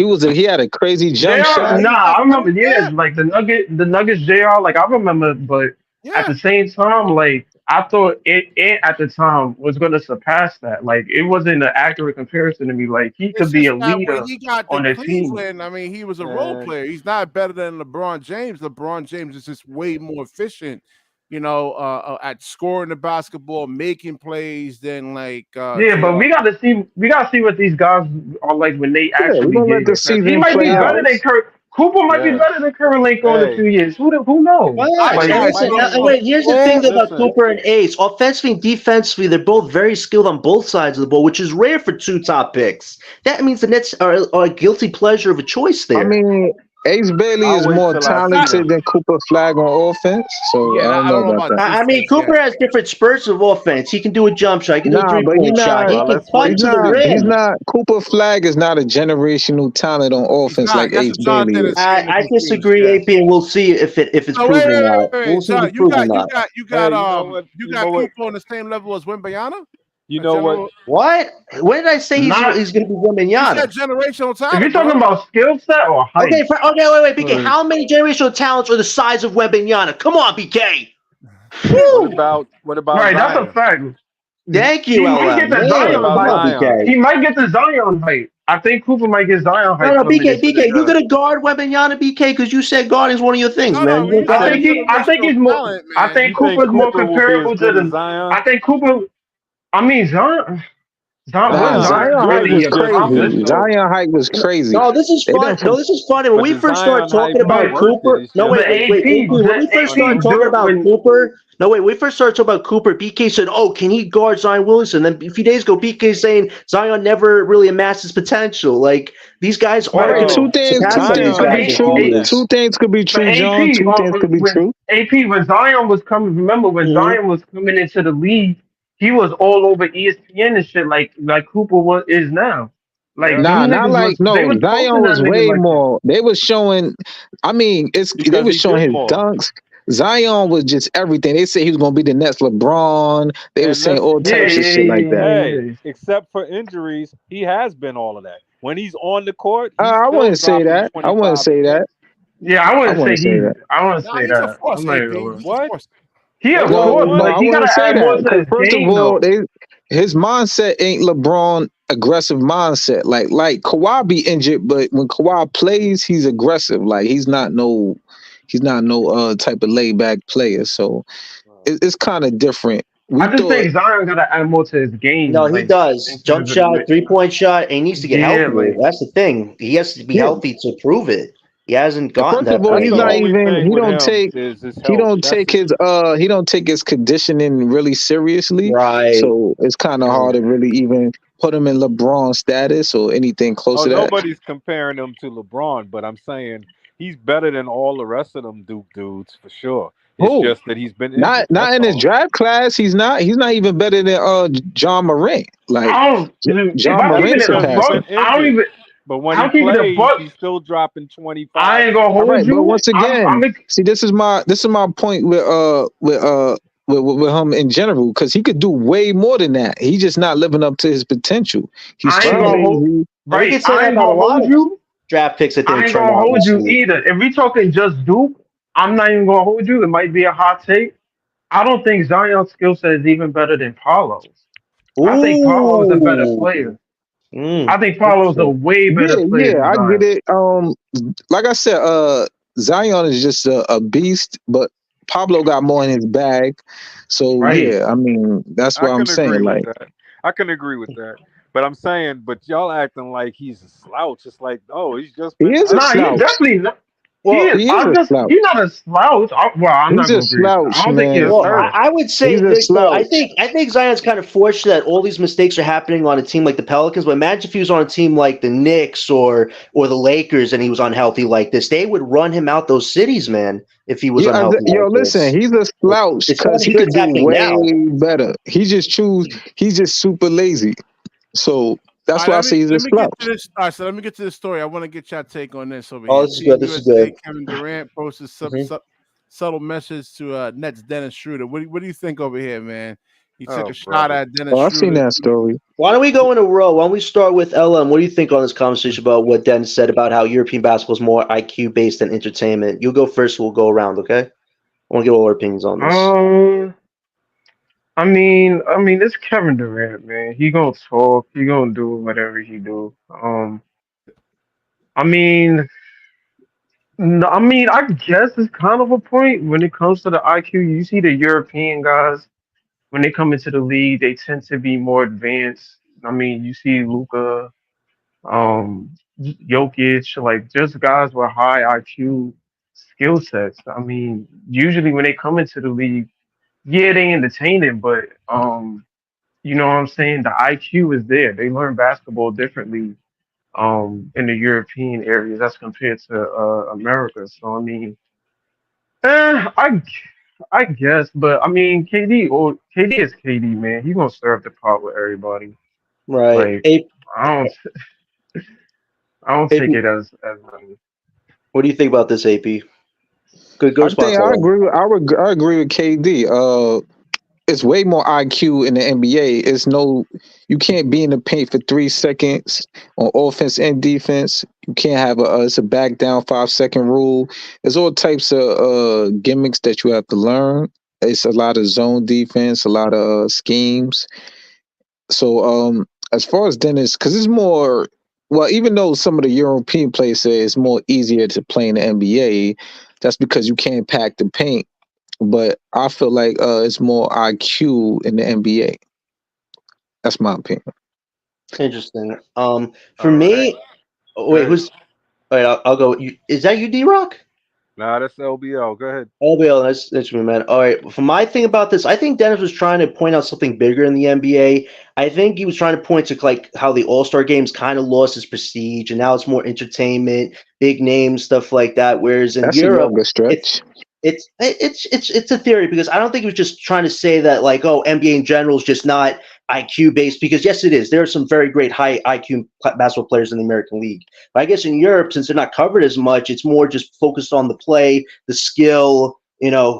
He had a crazy jump JR, shot. nah, I remember. Yeah, like the Nuggets. JR, like I remember, but at Yeah. the same time, like I thought it at the time was going to surpass that. Like it wasn't an accurate comparison to me. Like he It's could be just a that when leader he got to on the team. Cleveland, I mean, he was a role And player. He's not better than LeBron James. LeBron James is just way more efficient, at scoring the basketball, making plays than like Yeah, but JR. we gotta see what these guys are like when they Yeah, we're actually gonna let get the it. 'Cause he season might play be better out. than Kurt. Cooper might be yeah, better than Curry Lake in a hey, few years. Who knows? Well, I Like and he listen, might be. wait, here's the thing though about Listen, Cooper and Ace. Offensively and defensively, they're both very skilled on both sides of the ball, which is rare for two top picks. That means the Nets are a guilty pleasure of a choice I there. mean, Ace Bailey I'll is wait more till I see talented him. than Cooper Flagg on offense, so I I don't know don't know about about that. I mean, defense yet. Cooper has different spurts of offense. He can do a jump shot. He can do a Nah, but three-point shot. He Well, can let's cut wait to and the see. he's rim. not Cooper Flagg is not a generational talent on He's offense not. like That's Ace what Bailey Jonathan is. is saying to I confuse. disagree, Yeah. AP, and we'll see if it's So wait, proven or wait, not. wait, We'll wait, see if John, it's proven or not. Hey, you know what? you You got know what? Cooper on the same level as Wembanyama? You A know what? general, What? When did I say he's not going to be you said Wembanyama? generational if you're talent, talking bro. about skill set or height. Wait, BK. How many generational talents are the size of Wembanyama? Come on, BK. What Woo! about Right, that's a Zion? fact. Thank He you, might LL. get the What Man, Zion come about on, height. Zion? BK. He might get the Zion height. I think Cooper might get Zion height No, coming BK, into the BK, you're draft. gonna guard Wembanyama, BK, because you said guarding is one of your things, No, man. no, You when gonna you guard say him? I think generational he's more. talent, I man, think You think Cooper's more Cooper will be as comparable to good as the. Zion? I think Cooper. I mean Zion. What Nah, is Zion Zion is Zion good. height really was He's a just crazy. good competition? though. Zion height was crazy. No, this is They fun. done No, this is funny. When But we the first start Zion hype talking is about But worth it. Cooper, It's no, just but wait, AP. When we first started talking about when Cooper, no, wait, we first started talking about Cooper. BK said, "Oh, can he guard Zion Williamson?" Then a few days ago, BK saying Zion never really amassed his potential. Like these guys but are Right, going to two bro. things, surpass some of these Zion could guys be in a ain't few all true. that. years. Two things could be but true, John. AP Two things could be when true. AP when Zion was coming. Remember when Mhm. Zion was coming into the league, he was all over ESPN and shit like Cooper is now. Like Yeah. them Nah, not niggas like they no. was Zion posting that was nigga way like that. more. They was showing. I mean, they Because was he showing did his more. dunks. Zion was just everything. They said he was gonna be the next LeBron. They was And saying let's all Yeah, types of shit like that. hey, except for injuries, he has been all of that. When he's on the court, he's I still wouldn't say dropping that. I wouldn't 25 say that. points. yeah. I wouldn't say that. I wouldn't Nah, say he's a that. force, I'm not AP. even gonna. He's a What? force. He a They He's won No, force, no, one. but I he wouldn't gotta say add more that. to Because his first of game all, though. his mindset ain't LeBron aggressive mindset. Like Kawhi be injured, but when Kawhi plays, he's aggressive. Like he's not no type of laid back player. So it's kind of different. We I just thought, think Zion gotta add more to his No, game, he like does. in Jump terms of shot, 3-point shot, and he needs to get yeah, healthier. like That's the thing. He has to be yeah. healthy to prove it. He hasn't gotten First of that all, point That's he's the not yet. only even. thing with him is his He health. don't That's take it. his conditioning really seriously. Right. So it's kind of hard to really even put him in LeBron status or anything close Oh, to that. nobody's comparing him to LeBron, but I'm saying he's better than all the rest of them Duke dudes for sure. It's Who? just that he's been Not injured. not That's in his all. draft class. He's not. He's not even better than John Morant. Like I don't. If John I keep Morant it in Because a he's surpassed been him. buck, I don't injured. even. But when he I'll keep it a plays, buck. he's still dropping I 25 ain't gonna All hold right, but you. once again, see, this is my point with him in general, because he could do way more than that. He's just not living up to his potential. He's I too ain't Right. gonna hold. lazy. And we Right, can say I that ain't about a gonna lot hold of you. draft picks that I didn't ain't turn gonna out hold you recently. either. If we talking just Duke, I'm not even gonna hold you. It might be a hot take. I don't think Zion's skill set is even better than Paolo's. I think Paolo's a better player. Ooh. I think Paolo's a Interesting. way better Yeah, player yeah, than I get Zion. it. Like I said, Zion is just a beast, but Pablo got more in his bag. So Right. yeah, I mean that's I what I'm can agree saying. with Like that. I can agree with that. But I'm saying, but y'all acting like he's a slouch. It's like, oh, he's just he been is a hurt. Nah, he's slouch. definitely not. He Well, is. He is a slouch. He's not a slouch. Well, I'm He's not a gonna agree with that. I slouch, don't think he's man. just Well, hurt. I would He's say a this though. I slouch. think Zion's kind of fortunate that all these mistakes are happening on a team like the Pelicans. But imagine if he was on a team like the Knicks or the Lakers and he was unhealthy like this. They would run him out those cities, man, if he was Yeah, unhealthy yo, like listen, this. he's a slouch It's not because a he good could do attacking way now. better. He's just super lazy. So All that's right, why I say he's a let me get to slouch. this. All right, so let me get to this story. I want to get your take on this over Oh, here. this is Team good. This is USA good. Kevin Durant posted Mhm. subtle message to Nets Dennis Schroder. What do you think over here, man? He took Oh, a shot brother. at Dennis Oh, I've seen Schroeder. that story. Why don't we go in a row? Why don't we start with LM? What do you think on this conversation about what Dennis said about how European basketball is more IQ based than entertainment? You go first. We'll go around. Okay. I want to get all our opinions on this. I mean, it's Kevin Durant, man. He gonna talk. He gonna do whatever he do. I mean, no, I guess it's kind of a point when it comes to the IQ. You see the European guys when they come into the league, they tend to be more advanced. I mean, you see Luca, Jokic, like just guys with high IQ skill sets. I mean, usually when they come into the league, yeah, they entertaining, but you know what I'm saying? The IQ is there. They learn basketball differently in the European areas as compared to America. So I mean, I guess, but I mean, KD is KD, man. He gonna serve the pot with everybody. Right. Like I don't I don't take AP, it as what do you think about this, AP? Good I think response, I LM. agree. I agree with KD. It's way more IQ in the NBA. It's no, you can't be in the paint for 3 seconds on offense and defense. You can't have it's a back down 5 second rule. There's all types of gimmicks that you have to learn. It's a lot of zone defense, a lot of schemes. So as far as Dennis, because it's more, well, even though some of the European players say it's more easier to play in the NBA, that's because you can't pack the paint. But I feel like it's more IQ in the NBA. That's my opinion. Interesting. For All right. me, oh, Go wait, ahead. who's? All right, I'll go. Is that you, D-Rock? Nah, that's LBL. Go ahead. LBL, that's me, man. All right. For my thing about this, I think Dennis was trying to point out something bigger in the NBA. I think he was trying to point to like how the All-Star games kind of lost its prestige, and now it's more entertainment, big names, stuff like that. Whereas in That's a Europe, younger it's stretch. it's a theory because I don't think he was just trying to say that like, oh, NBA in general is just not IQ based, because yes it is. There are some very great high IQ basketball players in the American League, but I guess in Europe, since they're not covered as much, it's more just focused on the play, the skill,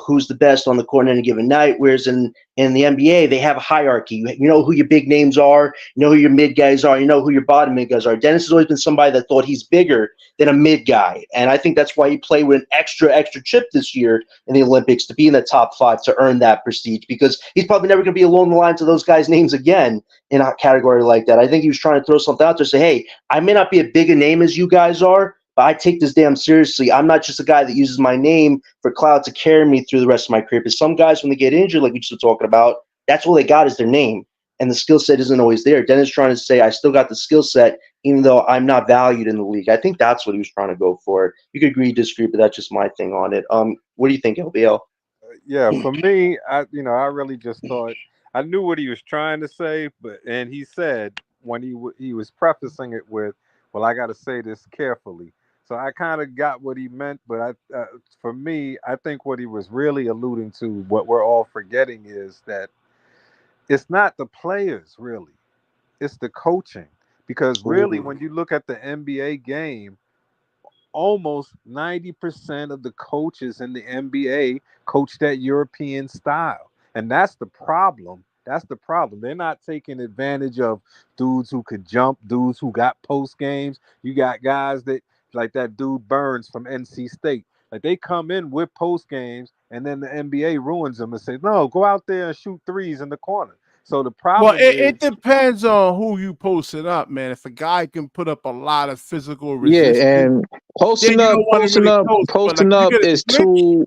who's the best on the court on any given night. Whereas in the NBA, they have a hierarchy. You know who your big names are, you know who your mid guys are, you know who your bottom mid guys are. Dennis has always been somebody that thought he's bigger than a mid guy, and I think that's why he played with an extra chip this year in the Olympics to be in the top 5 to earn that prestige, because he's probably never going to be along the lines of those guys' names again in a category like that. I think he was trying to throw something out there, say, hey, I may not be a big a name as you guys are, but I take this damn seriously. I'm not just a guy that uses my name for clout to carry me through the rest of my career. Because some guys, when they get injured, like we just were talking about, that's all they got is their name, and the skill set isn't always there. Dennis trying to say, I still got the skill set, even though I'm not valued in the league. I think that's what he was trying to go for. You could agree, disagree, but that's just my thing on it. What do you think, LBL? Yeah, for me, I really just thought I knew what he was trying to say, and he said when he was prefacing it with, "Well, I got to say this carefully." So I kind of got what he meant, but for me, I think what he was really alluding to, what we're all forgetting, is that it's not the players really, it's the coaching. Because really, when you look at the NBA game, almost 90% of the coaches in the NBA coach that European style. And that's the problem. That's the problem. They're not taking advantage of dudes who could jump, dudes who got post games. You got guys that, like that dude Burns from NC State. Like they come in with post games, and then the NBA ruins them and say, no, go out there and shoot threes in the corner. So the Well, problem is, it depends on who you posting up, man. If a guy can put up a lot of physical Yeah, resistance, and then you don't want to really post. But like posting you up get a is switch, too.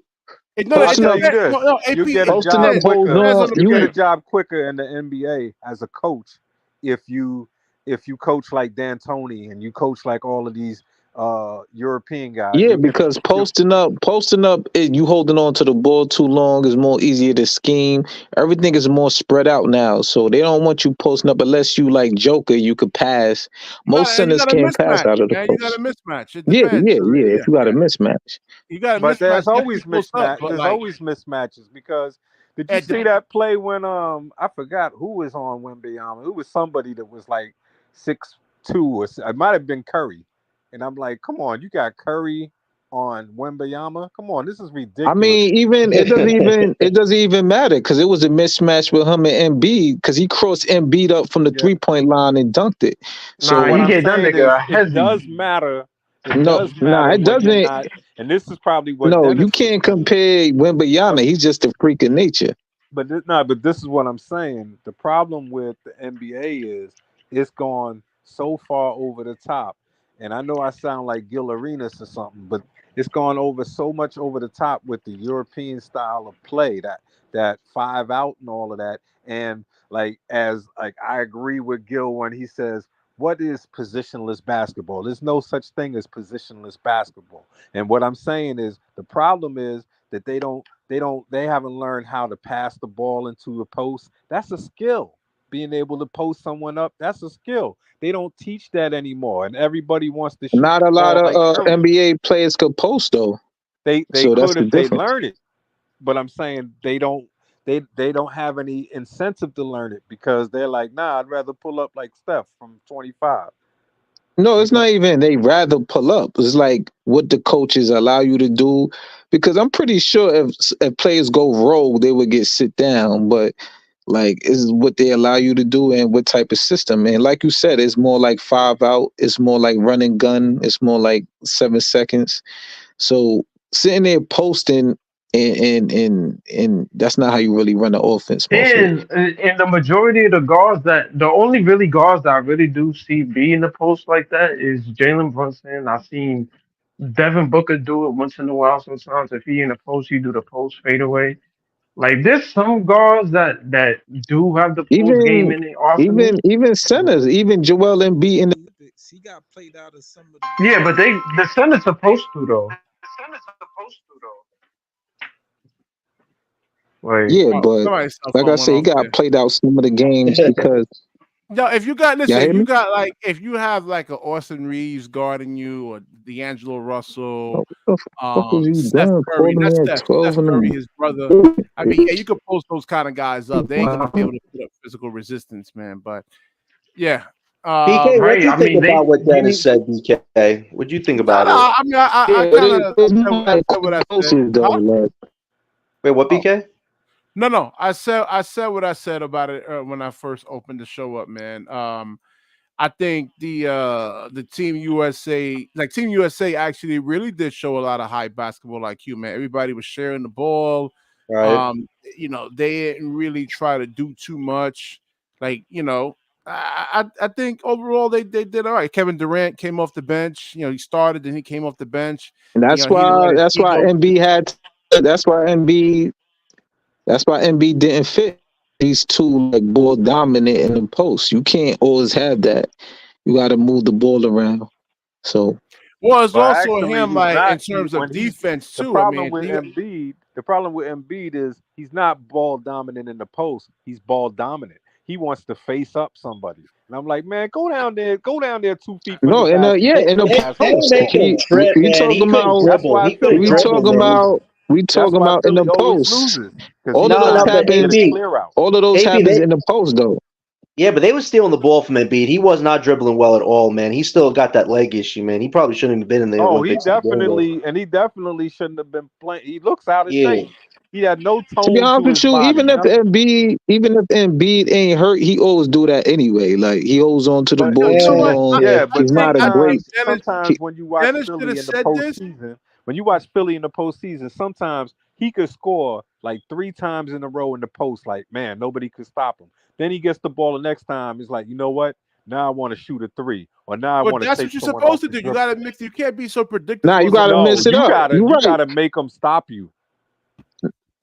I it Posting tell up, you depends. this, No, you AP, get a posting up job it holds quicker. depends on on the You get a you. player. job quicker in the NBA as a coach if you coach like D'Antoni and you coach like all of these European guys. Yeah, You if because you posting up, you holding on to the ball too long is more easier to scheme. Everything is more spread out now, so they don't want you posting up unless you like Joker. You could pass. Most You centers got a can't pass mismatch, out of the man. You got a post. mismatch. It Yeah, depends. So yeah. If yeah, you got a yeah. mismatch, You got a but mismatch. there's Yes, you always post up, mismatch. but There's like always mismatches because did you at see the, that play when I forgot who was on Wembyama? It was somebody that was like 6'2" or it might have been Curry, and I'm like, come on, you got Curry on Wembayama. Come on, this is ridiculous. I mean, even it doesn't even matter because it was a mismatch with him and Embiid because he crossed Embiid up from the 3-point line and dunked it. So Nah, what he I'm gave that saying nigga a is, it hezzy. does matter. It no, does matter it when you're doesn't. not. And this is probably what No, you Dennis. can't compare Wembayama. He's just a freak of nature. But but this is what I'm saying. The problem with the NBA is it's gone so far over the top. And I know I sound like Gil Arenas or something, but it's gone over so much over the top with the European style of play, that 5 out and all of that. And like I agree with Gil when he says, what is positionless basketball? There's no such thing as positionless basketball. And what I'm saying is the problem is that they haven't learned how to pass the ball into the post. That's a skill. Being able to post someone up, that's a skill. They don't teach that anymore, and everybody wants to shoot Not the a lot ball of like Curry. NBA players could post though. They So that's could the if they difference. learn it, but I'm saying they don't. They don't have any incentive to learn it because they're like, nah, I'd rather pull up like Steph from 25. No, it's Because not even they rather pull up. It's like what the coaches allow you to do. Because I'm pretty sure if players go rogue, they would get sit down. But like is what they allow you to do and what type of system. And like you said, it's more like 5 out. It's more like run and gun. It's more like 7 seconds. So sitting there posting and that's not how you really run the offense, mostly. And the majority of the guards the only really guards that I really do see be in the post like that is Jalen Brunson. I've seen Devin Booker do it once in a while sometimes. If he in the post, he do the post fadeaway. Like there's some guards that do have the post game Even in their arsenal. even centers, even Joel Embiid in the Olympics, he got played out of some of the Yeah, best. but the center's supposed to though. Like Yeah, Oh, but somebody's cell like I phone went said, he off got there. played out some of the games because No, if you got y'all listen, hear if you me? got like if you have like a Austin Reeves guarding you or D'Angelo Russell, What the fuck is you Steph doing? Curry, Calling not me at Steph 12 in the Curry, morning. his brother. I mean, yeah, you could post those kind of guys up. They ain't gonna be able to put up physical resistance, man. But yeah, BK, what right. do you I think mean about what you Dennis need said, BK? What do you think no, about no. it? I mean, I Yeah, but kind of it's more like said what I said. doses though. Huh? Like, Wait, what, Oh, BK? no. I said what I said about it when I first opened the show up, man. I think the Team USA, like Team USA, actually really did show a lot of high basketball IQ, man. Everybody was sharing the ball. Right. They didn't really try to do too much. Like, I think overall they did all right. Kevin Durant came off the bench. He started and he came off the bench. and that's He didn't let why his that's why ego. MB had that's why MB didn't fit. He's too like ball dominant in the post. You can't always have that. You got to move the ball around. So Well, it's But also actually, him he's like in not. terms of When he's defense the too. I problem mean, with Embiid, the problem with Embiid is he's not ball dominant in the post. He's ball dominant. He wants to face up somebody, and I'm like, man, go down there 2 feet from the no, and basket, yeah, get in your the They, ass they up. would post. make him trip, We man. He talking couldn't about That's dribble. why He couldn't Philly we dribble, always talking man. loses. about we That's talking why about in Philly the always post. loses because All he's of No, those not no, but good at happens. the AB, clear out. All of those AB, happens in the post though. yeah, but they were stealing the ball from Embiid. He was not dribbling well at all, man. He still got that leg issue, man. He probably shouldn't have been in the Oh, Olympics to begin with. he definitely shouldn't have been playing. He looks out of Yeah. shape. He had no To be tone honest to with his you, body. Nothing. Even if Embiid ain't hurt, he always do that anyway. Like he holds on to the But ball You know too what? long. yeah, I but He's think not a I great. think Dennis He, sometimes when you watch Dennis should Philly have in the said this. postseason, when you watch Philly in the postseason, sometimes he could score like 3 times in a row in the post. Like, man, nobody could stop him. Then he gets the ball the next time. He's like, you know what? Now I want to shoot a 3, or now I But want to that's take what you're someone supposed off to the do. You dribble. got to mix. You can't be so nah, predictable you as a gotta No, mix it you up. gotta You you right. gotta make them stop you.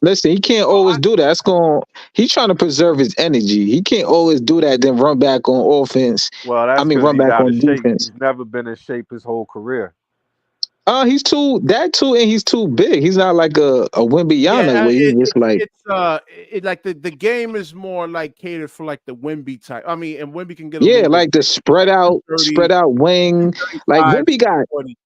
Listen, he can't always do that. That's going. He's trying to preserve his energy. He can't always do that. Then run back on offense. Well, I that's mean, because run he's back out of on shape. defense. He's never been in shape his whole career. He's and he's too big. He's not like a Wembyana yeah. where he's just like It's like the game is more like catered for like the Wemby type. I mean, and Wemby can get a yeah, little bit like the bigger, like spread out wing. Like 235, Wemby got 240.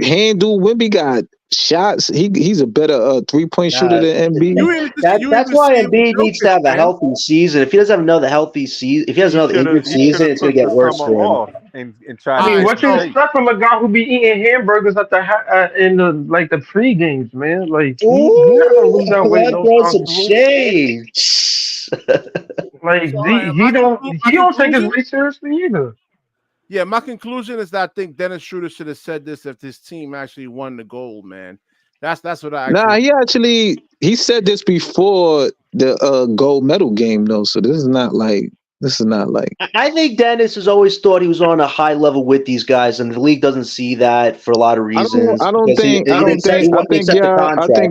handle. Wemby got shots. He's a better 3-point shooter than Embiid. That's why Embiid needs to have a healthy season. If he doesn't have another healthy season, if he has another injured season, it's going to get worse for him. Off and try I mean, to what you expect from a guy who be eating hamburgers at the in the like the pre games, man? Like he not gonna lose that weight no throw time some soon. shade. Like he don't take his weight seriously either. Yeah, my conclusion is that I think Dennis Schroder should have said this if his team actually won the gold, man. That's what I actually. He said this before the gold medal game though, so this is not like. I think Dennis has always thought he was on a high level with these guys, and the league doesn't see that for a lot of reasons. I think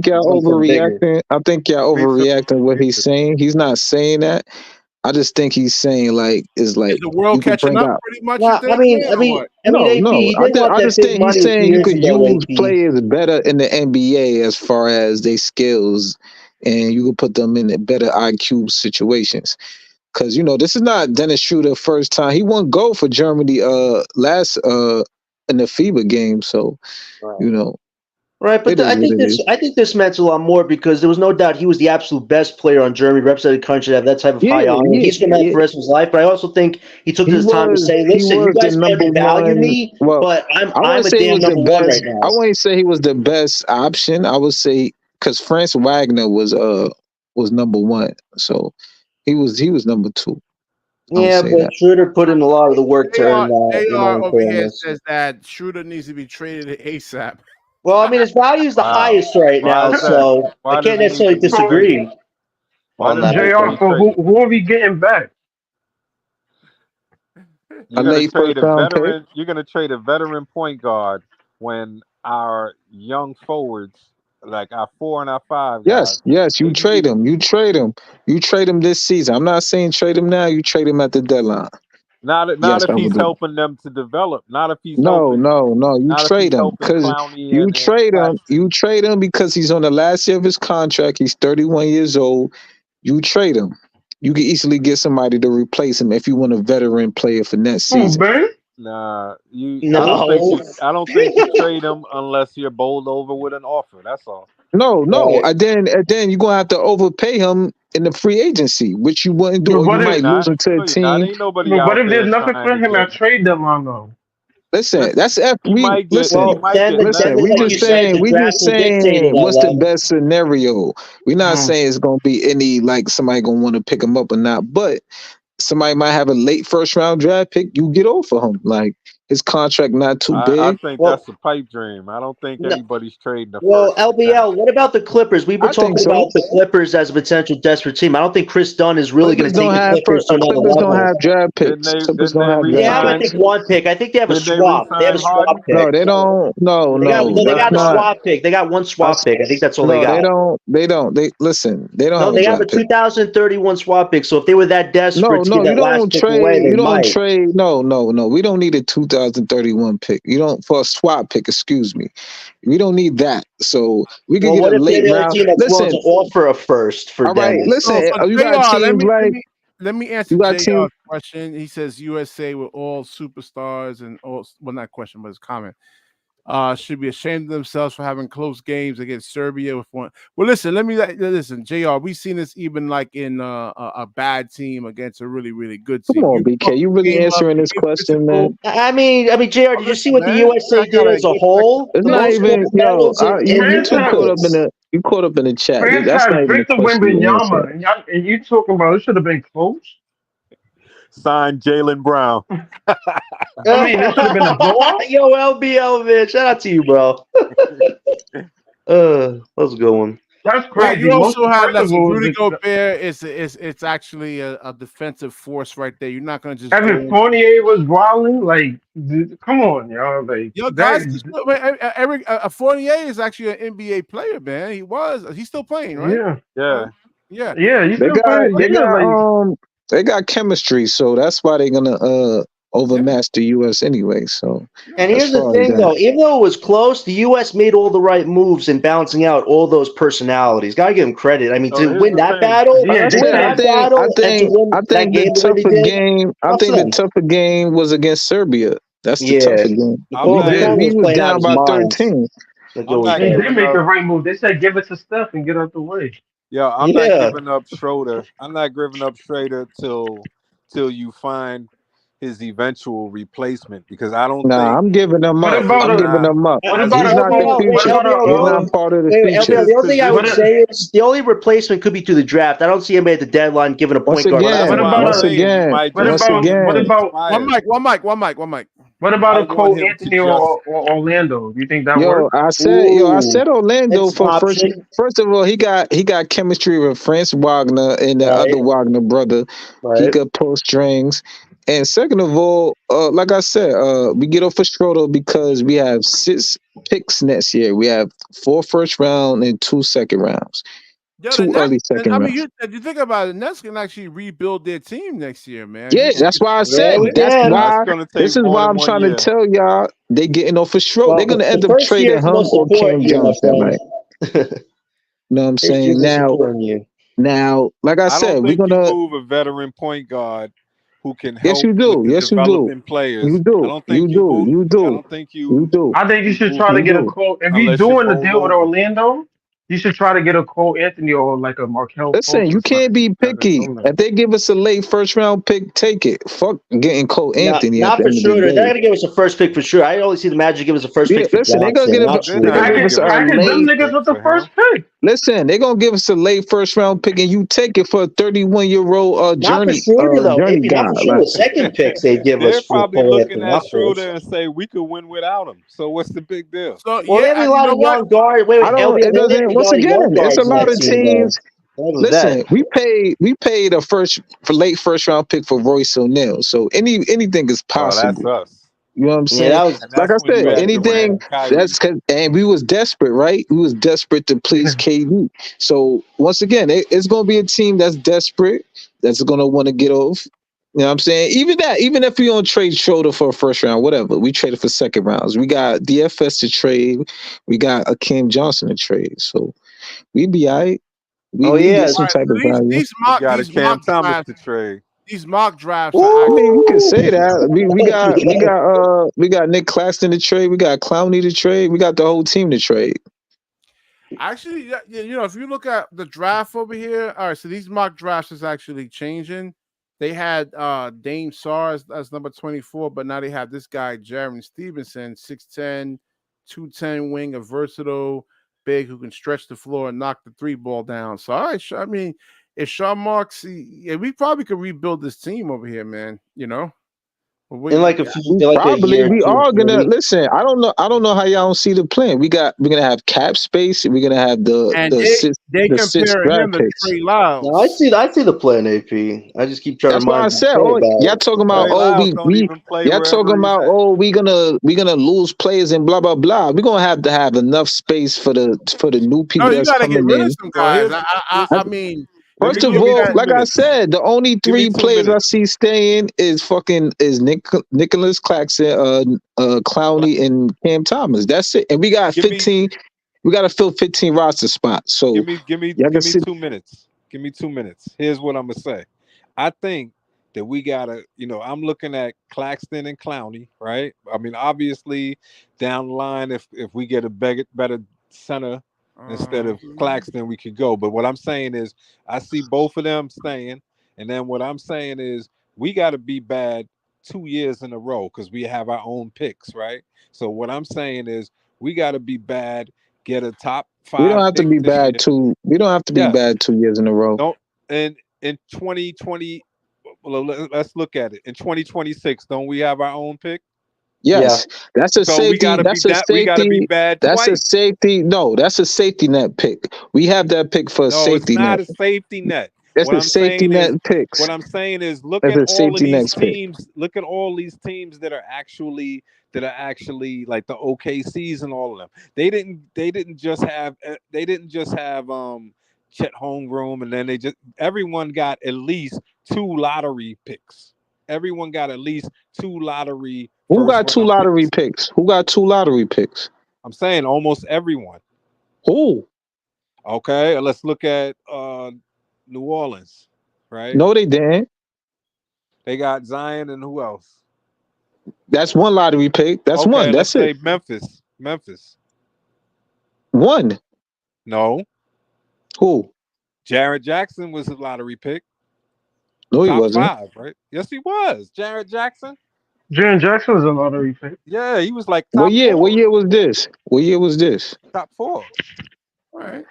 y'all overreacting. I think y'all overreacting what he's saying. He's not saying that. I just think he's saying is the world catching up pretty much. Yeah, I mean, I just think he's saying you could use players better in the NBA as far as their skills, and you could put them in better IQ situations. Because this is not Dennis Schroder first time. He won gold for Germany last in the FIBA game. So right. But I think this meant a lot more because there was no doubt he was the absolute best player on Germany, represented the country to have that type of high honor. He's going to have for the rest of his life. But I also think he took his time to say, "Listen, you guys can't value me, but I'm a damn number one right now." I wouldn't say he was the best option. I would say because Franz Wagner was number one. So. He was number two. Yeah, but Schroder put in a lot of the work to earn that. AR over here says that Schroder needs to be traded ASAP. Well, I mean, his value is the highest right now, so I can't necessarily disagree. JR, for who are we getting back? You're going to trade a veteran point guard when our young forwards. Like our 4 and our 5 guys. Yes, you trade him. You trade him this season. I'm not saying trade him now. You trade him at the deadline. Not if he's helping them to develop. Not if he's no. You trade him because you trade him because he's on the last year of his contract. He's 31 years old. You trade him. You can easily get somebody to replace him if you want a veteran player for next season. Nah, I don't think you trade him unless you're bowled over with an offer. That's all. No. And then you're gonna have to overpay him in the free agency, which you wouldn't do. You might lose him to a team. But if there's nothing for him at trade deadline though. Listen, that's we just saying what's the best scenario. We're not saying it's gonna be any somebody gonna want to pick him up or not, but somebody might have a late first round draft pick. You get off of him. His contract not too big. I think that's a pipe dream. I don't think anybody's trading the first. LBL, what about the Clippers? We were talking about the Clippers as a potential desperate team. I don't think Chris Dunn is really going to take the Clippers to another level. Clippers don't have draft picks. They have, I think, one pick. I think they have a swap. They have a swap pick. No, they don't. No. They got a swap pick. They got one swap pick. I think that's all they got. They don't. They don't. They have a 2031 swap pick. So if they were that desperate to get that last pick away, they might. Trade. No. We don't need a 2031 pick. You don't for a swap pick. Excuse me. We don't need that. So we can get a late round. Listen, to offer a first for. All right. Listen, you got teams Let me answer JR's question. He says USA with all superstars and all. Well, not question, but his comment. Should be ashamed of themselves for having close games against Serbia with one. Well, listen, JR. We've seen this even in a bad team against a really, really good team. Come on, BK. You really answering this question, man? I mean, JR. Did you see what the USA did as a whole? It's not even. You caught up in the chat. That's not even Victor Wembanyama, and you talking about it should have been close. Signed Jaylen Brown. I mean, it should have been a blowout. Yo, LBL, man. Shout out to you, bro. Let's go on. That's crazy. You also have Rudy Gobert. It's actually a defensive force right there. You're not gonna just. Evan Fournier was wilding. Come on, y'all. Guys, Eric Fournier is actually an NBA player, man. He's still playing, right? Yeah. They got chemistry, so that's why they're gonna overmatch the U.S. anyway. So, and here's the thing, though: even though it was close, the U.S. made all the right moves in balancing out all those personalities. Gotta give them credit. I mean, to win that battle, I think the tougher game was against Serbia That's the Yeah. tougher game. The I'm call, not the call We was was playing out down his by mind. 13. Like, I'm yo, not They did giving make the up. right move. They said give it to Steph and get out the way. Yeah, I'm not yeah. giving up Schroeder. I'm not giving up Schroeder till you find his eventual replacement because I don't Nah, think I'm giving them What up. about I'm a giving nah. them up. what Actually, about He's a not the LBL, quote? wait, What future. about LBL, He's not part of the wait, future. LBL. The only thing I would what say is the only replacement could be through the draft. I don't see anybody at the deadline giving a Once point guard. Well, that's what again, why I'm about once a saying we again, might what just once want about him what to again. about retire. One mic. what We about a might want quote him to Anthony just. or Orlando? Do you think that Yo, works? I Ooh, said Orlando it's an for first. option, First of all, he got chemistry with Franz Wagner and the right? other Wagner brother. He Right. could pull strings. And second of all, like I said, we get off for Schroeder because we have 6 picks next year. We have 4 first round and 2 second rounds, Yo, the 2 Nets. early second I mean, rounds. if you think about it, the Nets can actually rebuild their team next year, man. Yeah, that's why I Yeah, said we that's can. Nah, it's why. gonna take This is more why than I'm 1 trying to year. tell y'all they getting off for Schroeder. They're Well, gonna end the up first year trading is the him most or important Cam year, my Johnson. friend. Like, you know what I'm First year is saying? the most important year. Now, like I I don't said, we're think you gonna. move a veteran point guard who can Yes, help you with do. the Yes, you do. developing players. You I do. don't You think you do. move. You I do. don't think You do. I think you should move try to You get a do. quote. If you're unless you're doing the Bo deal with Mogul. Orlando, you should try to get a Cole Anthony or like a Markel Listen, Fultz you or can't something. be As a picky. donor. If they give us a late first round pick, take it. Fuck getting Cole Anthony at Not the for end of the Schroeder. They're day. not gonna give us a first pick for sure. I only see the Magic give us a first Yeah, pick for listen, they're gonna Johnson, give not They're not give Schroeder. gonna us give a us a Package them late. first niggas pick with the for first him. pick. Listen, they're gonna give us a late first round pick, and you take it for a 31-year-old Not for Schroeder though. journey AP, not guy. for Schroeder. Like, The second picks they give us They're for probably Cole looking Anthony, at not Schroeder first. and say we could win without him. So what's the big deal? So Well, yeah, they have a you lot know of what? young guards. Wait, I don't. LBL, It they only have doesn't. a Once lot of young again, it's a guards in lot that of team though. teams. What was Listen, that? we paid a late first round pick for Royce O'Neal. So anything is Well, that's possible. us, You know what I'm Yeah, saying? that was and Like that's I when you said, add Durant anything and Kyrie. and we was desperate, right? We was desperate to please KD. So once again, it's gonna be a team that's desperate, that's gonna want to get off. You know what I'm saying? Even if we don't trade Schroeder for a first round, whatever, we traded for second rounds. We got DFS to trade, we got a Cam Johnson to trade. So we be all right. We yeah. get All some right, type so of value. We got a Cam Thomas to trade. these mock drafts are I Ooh. mean, you can say that. We got Nick Claxton to trade. We got Clowney to trade. We got the whole team to trade. actually, you know, if you look at the draft over here, all right, so these mock drafts is actually changing. They had Dame Sars as number 24, but now they have this guy, Jaron Stevenson, 6'10, 210 wing, a versatile big who can stretch the floor and knock the 3 ball down. So, all right, I mean, if Sean Marks, yeah, we probably could rebuild this team over here, man. You know, In like a Probably year or we two, are gonna maybe. listen. I don't know how y'all don't see the plan. We're gonna have cap space. We're gonna have and they the six comparing draft him to picks. Trey No, I Lyles. see the plan, AP. I just keep trying to That's why I remind said, you oh, about y'all it. talking about, Trey Lyles don't even play y'all talking wherever he's about, at. we gonna lose players and blah blah blah. We're gonna have enough space for the new people No, you that's got to get coming rid of in. some Well, guys. here's I listen. mean, Let First me of give me all, 2 like I minutes. said, the only Give me 3 2 players I minutes. see staying is Nicholas Claxton, Clowney, and Cam Thomas. That's it. And we got Give me 15. We got to fill 15 roster spots. So y'all can give me see. 2 minutes. Give me 2 minutes. Here's what I'm gonna say. I think that we gotta, I'm looking at Claxton and Clowney, right? I mean, obviously, down the line, if we get a better center instead of Claxton, we could go. But what I'm saying is, I see both of them staying, and then what I'm saying is, we got to be bad 2 years in a row because we have our own picks, right? So what I'm saying is, we got to be bad, get a top We don't 5 have to pick be this bad year. two. We don't have to be Yes. bad 2 years in a row. Don't and in 2020. Well, let's look at it. In 2026, don't we have our own pick? Yeah. Yes, that's a So we safety. gotta be That's a that. We gotta be safety. bad That's a twice. safety. No, that's a safety net pick. We have that pick for a No, it's safety net. not a safety net. That's What a I'm safety saying net is, picks. look That's at a all of safety these net pick. teams. Look at all these teams that are actually like the OKCs and all of them. They didn't just have Chet Holmgren, and then everyone got at least 2 lottery picks. Everyone got at least 2 lottery Who first got 2 round lottery picks. picks? Who got 2 lottery picks? I'm saying almost everyone. Who? Okay, let's look at New Orleans, right? No, they didn't. They got Zion and who else? That's one lottery pick. That's Okay, one. let's That's it. say Memphis. One. No, Who? Jared Jackson was a lottery pick. No, he Top wasn't. 5, right? Yes, he was. Jared Jackson. Jaren Jackson was a lottery pick. Yeah, he was like What top year? 4. What year was this? What year was this? Top 4. All right.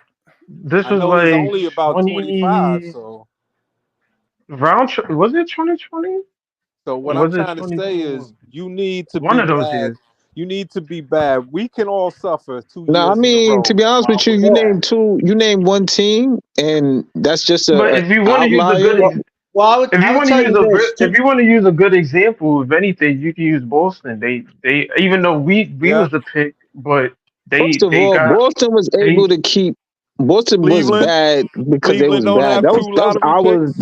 This I was know he's like only about 25. 20 So was it 2020? what Or I'm was it trying to say 2021? is, you need to One be of those bad. years. You need to be bad. We can all suffer 2 No, I years in a mean, row to be honest while with you, we're you Yeah. name two. You name one team, and that's just But a if you want to use a outlier. good, Well, I would if you want to tell use you this. if you want to use a good example of anything, you can use Boston. They even though we Yeah. was the pick, but First of they all, got Boston was they able to keep. Boston was Cleveland. bad because they Cleveland was don't bad. have 2 lottery picks.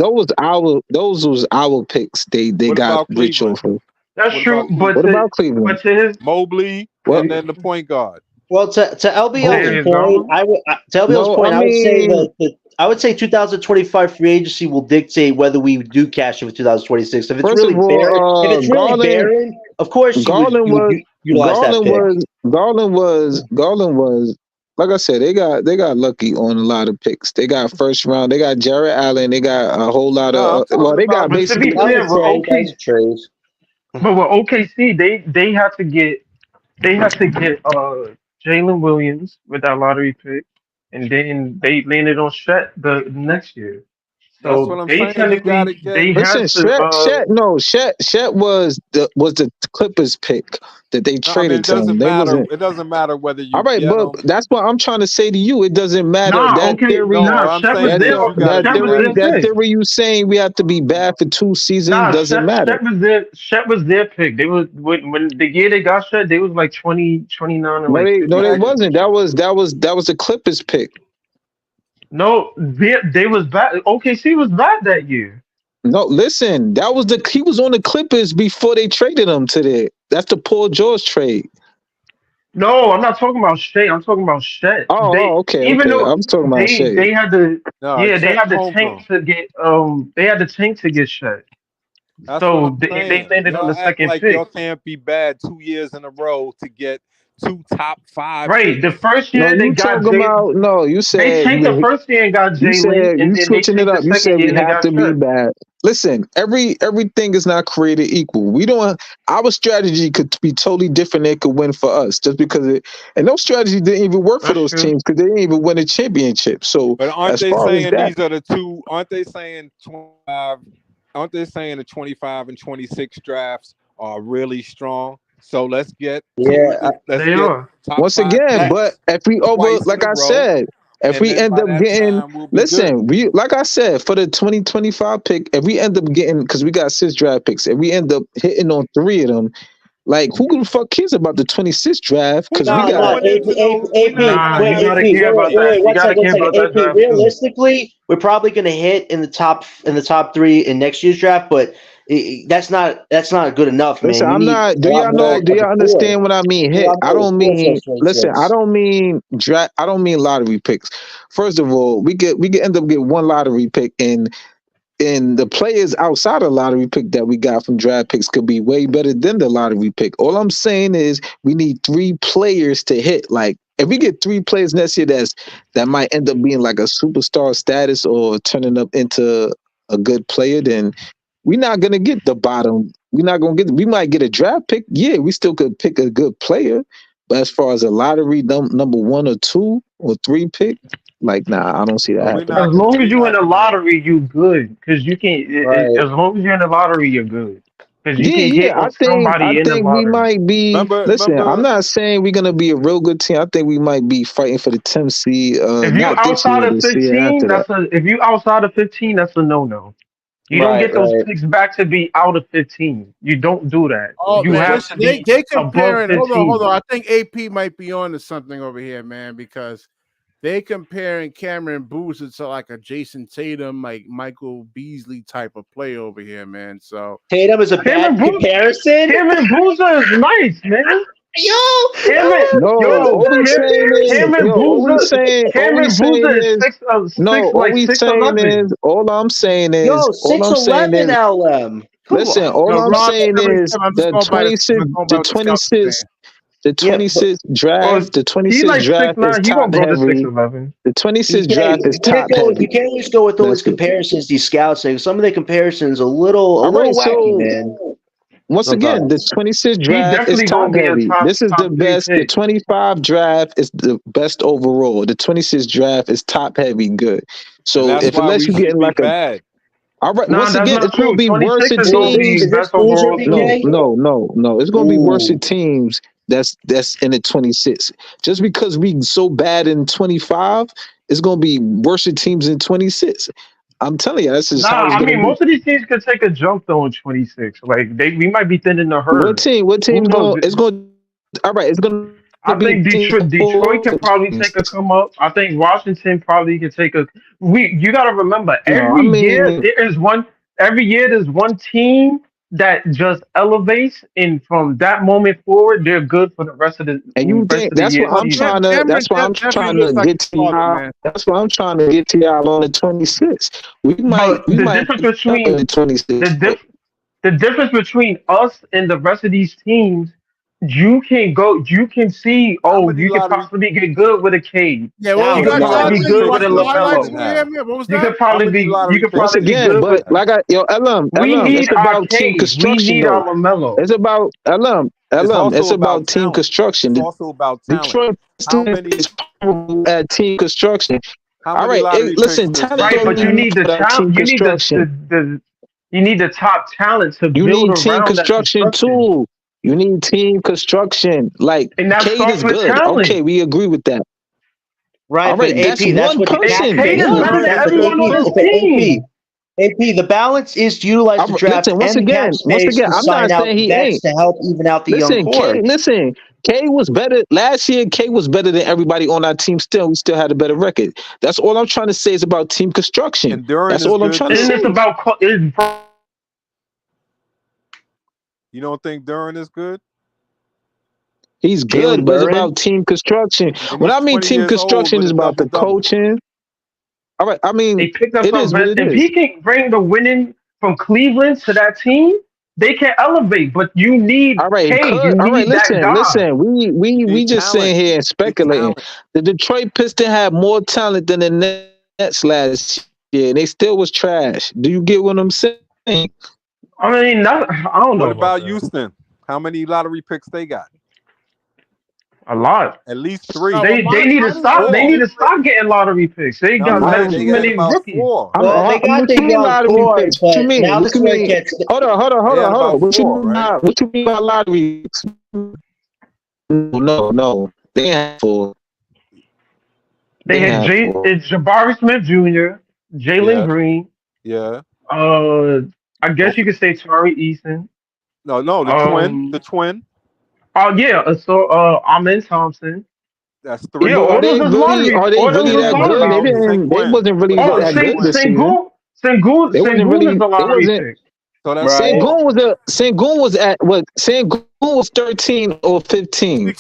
Those was our picks. They What got about rich Cleveland? off of. that's What true. about Cleveland? What about Cleveland? To his Mobley, What? and then the point guard. Well, to LBL's Darius point, Garland. to LBL's No, point, I I would say mean, I would say 2025 free agency will dictate whether we do cash in for 2026. If it's first really of barren, all, of course Garland you would utilize that pick. Garland was. Like I said, they got lucky on a lot of picks. They got first round. They got Jared Allen. They got a whole lot No, I'm of. talking They about. got But to be basically. That fair, was a trade. That was a trade. but with OKC, they had to get Jalen Williams with that lottery pick, and then they landed on Shet the next year. That's what So I'm they saying. You gotta technically get. they Listen, had to Shet was the Clippers pick that they No, I mean, traded it to them. doesn't They matter. wasn't It doesn't matter whether all you right, get but them. that's what I'm trying to say to you. It doesn't matter. That theory, No, what I'm Shet was saying there. is you gotta Shet get was that. their that pick. theory you saying we have to be bad for 2 seasons doesn't matter. Shet was their pick. They was when the year they got Shet, they was like 20, 29, and No, like they 50 something. wasn't. That was the Clippers pick. No, they was bad. OKC was bad that year. No, listen, he was on the Clippers before they traded him to there. That's the Paul George trade. No, I'm not talking about Shea. I'm talking about Shet. Okay, Even okay. though I was talking about Shea. they had the No, they Chet had the Holmgren. tank to get Shet. That's what So I'm they saying. landed on Y'all the act second like pick. y'all can't be bad 2 years in a row to get 2 top 5 Right. The picks. first No, year they you got talking about you they said tanked the first year and got you Jalen, said and you then they switching it tanked the up. You second said year we and they have got to be Shet. bad. Listen, everything is not created equal. We don't. Our strategy could be totally different. It could win for us just because and those strategies didn't even work for That's those true. teams because they didn't even win a championship. So But aren't as they far as saying that, these are the two? Aren't they saying 25? Aren't they saying the 25 and 26 drafts are really strong? So let's get Yeah, They are. top once 5 again, picks but if we twice in like a I row, said, if and we then end by up that getting, time we'll be good. listen, like I said, for the 2025 pick, if we end up getting, because we got 6 draft picks, if we end up hitting on 3 of them, like who the fuck cares about the 26th draft? Because we We're not no, got. going into those. We're not Nah, gonna you have gotta any. care about that. You One gotta care second. about that AP, draft too. realistically, we're probably going to hit in the top 3 in next year's draft, but that's not good enough, Listen, man. You I'm need not. a Do lot y'all more know? than Do y'all understand what I mean? Hit. I don't mean. Listen, I 26. don't mean draft. I don't mean lottery picks. First of all, we could end up getting 1 lottery pick, and the players outside of lottery pick that we got from draft picks could be way better than the lottery pick. All I'm saying is we need 3 players to hit. Like if we get 3 players next year, that might end up being like a superstar status or turning up into a good player, then we're not gonna get the bottom. We're not gonna get. We might get a draft pick. Yeah, we still could pick a good player. But as far as a lottery number 1 or 2 or 3 pick, like I don't see that But we're happening. not. As long We're as you're in not the gonna. lottery, you good. Because you can't. As long as you're in the lottery, you're good. Because you can hit Yeah. on I somebody in the think we lottery. might be. Listen, I'm Remember. not saying we're gonna be a real good team. I think we might be fighting for the 10th seed. If you Not this outside year, of this year 15, after that. if you outside of 15, that's a no. You don't get those picks back to be out of 15. You don't do that. Oh You man, have listen, to be they above comparing. 15. Hold on. I think AP might be on to something over here, man, because they comparing Cameron Boozer to like a Jason Tatum, like Michael Beasley type of play over here, man. So Tatum is a bad comparison. Cameron Boozer is nice, man. Cameron Boozer is 6'11". All I'm saying is 6'11" LM. Listen, all No, I'm Ron, saying is I'm just the going by 26, I'm going by the what the scouts are 26, saying. the Yeah, 26 Well, draft, the he 26 like draft is 6'9". He top gonna go to heavy. 6'11". The 26 draft is you can't top go. heavy. You can't always go with all That's these it. comparisons. These scouts say some of the comparisons a All right, little wacky, so man. once again, the 26 He's draft is definitely top gonna be a heavy. This is the top 3 best. The pick. 25 draft is the best overall. The 26 draft is top heavy good. And So that's if why unless we you're should getting be like a bad. all right, Nah, once that's again, not it's gonna true. be worse 26 at is gonna Is teams. be this best Boozer overall No, team. BK? no. It's gonna be worse Ooh. at teams that's in the 26. Just because we so bad in 25, it's gonna be worse at teams in 26. I'm telling you, that's just how Nah, it's I gonna mean be. most of these teams could take a jump though in 26. Like we might be thinning the What herd. team? What Who team's knows? going? It's going. All right, it's gonna I be think teams. Detroit can probably take a come up. I think Washington probably can take a. You got to remember No, I mean, every year there's one team that just elevates, and from that moment forward, they're good for the and you think the that's year what I'm season. trying to. Cameron That's why I'm definitely trying to looks like get a to starter, y'all. man. That's why I'm trying to get to y'all on the 26. We might But the difference be stuck in the between 26. the diff, the difference between us and the rest of these teams, you can see, How oh, many you could lottery possibly get good with a Cade. Yeah, Now, You what was could that, lottery probably be Jonathan? You good picks with a watched the does highlights Houston LaMelo. over have? here, man? What was You could that? How probably many be you lottery could picks Once probably does be again, good Houston with. but have? like We LM, it's need our about team Cade. We construction need our though. LaMelo. It's about It's It's also about about team talent. construction. It's The also about talent. Detroit How Pistons many is horrible at team construction. how All many right, lottery picks listen, does talent Right, don't but Houston mean you have? need nothing the without talent. team You need construction. you need the top talent to You build need team around that construction construction, too. You need team construction. Like and that Cade starts is with good. talent. Okay, we agree with that. All right, but right, that's AP, that's one what the And cap person. Cade space is One is. better than But person. everyone on AP, this but team. AP, the balance is to utilize the draft Listen, and the cap once space again, to I'm sign not out saying he vets ain't. to help even out the young Listen, core. K was better last year. K was better than everybody on our team. Still, we still had a better record. That's all I'm trying to say is about team construction. And Durant That's is all I'm good trying to And too. say. it's about You don't think Durant is good? He's good, Jalen but it's Duren. about team construction. And When he's I mean 20 team years old construction, with is a about double the double. coaching. All right, I mean they picked up it is some what vets. it If is. he can bring the winning from Cleveland to that team, they can elevate. But you need All right, he Cade. could. You All right, need that guy. listen. You We need just talent. sitting here and You need speculating. talent. The Detroit Pistons had more talent than the Nets last year, and they still was trash. Do you get what I'm saying? I mean, I don't know What about about that. Houston? How many lottery picks they got? A lot. At least 3. No, well, They need to mine is stop. They need to 4. stop getting lottery picks. They No, got Flagg, too they got many about rookies. 4. Well, they got What the you mean young lottery core, picks? What you but mean? now What this you is where it mean? gets. They had Hold about on. What you 4, mean right? what you mean by lottery picks? No. They ain't have four. They They ain't had have four. It's Jabari Smith Jr., Jalen Yeah, Green. yeah. I guess you could say Tari Eason. No, the twin. The Um, twin. oh yeah, Amin Thompson. That's Yeah, 3. But all those is lottery. are they All those really is And that what good? lottery about picks. They Sengun? wasn't really What Oh, about that good Sengun? this season. They wasn't Sengun is really. a They lottery wasn't. pick. So that's Right. 4. Sengun was 13 or 15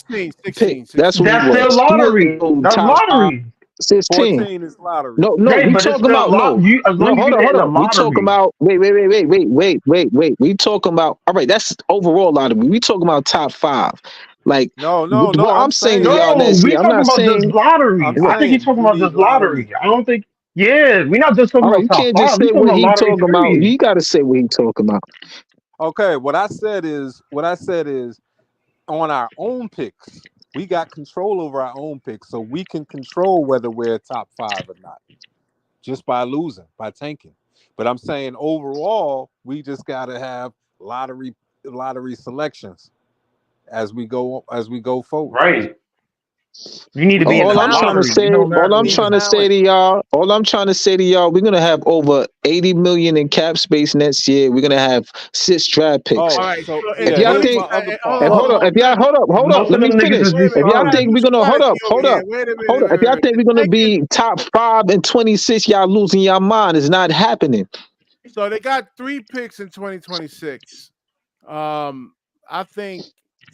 pick. 16. That's what he That's still was. He lottery. was That's top lottery. 16. 14 is lottery. No, Right, we but it's talking still about lot. As long as hold you on, get in the We talking lottery. about wait. We talking about all right. That's overall lottery. We talking about top 5. Like No. what I'm I'm saying to saying, y'all No, next we year. I'm talking not about just saying lottery. I'm I think he's saying talking you about need just lottery. lottery. I don't think. Yeah, we're not just talking all right. about You top can't just five. We say talking what about he lottery. talking about. Period. You got to say what he talking about. Okay, what I said is on our own picks, we got control over our own picks, so we can control whether we're top 5 or not, just by tanking. But I'm saying overall, we just gotta have lottery selections as we go forward. Right. You need to We be need in the All I'm trying to talent. lottery. say, It don't We all I'm matter. need trying to say talent. to y'all, we're gonna have over 80 million in cap space next year. We're gonna have 6 draft picks. All Oh, right, so so in If yeah, y'all here's 20, my think, other hold part. and on, hold on. hold up, Most of let me them niggas finish. is Wait a minute, If we y'all got a think returning. new we're gonna strategy over here. Wait a minute, hold up. If y'all think we're gonna be top 5 and 26, y'all losing your mind. It's not happening. So they got 3 picks in 2026. I think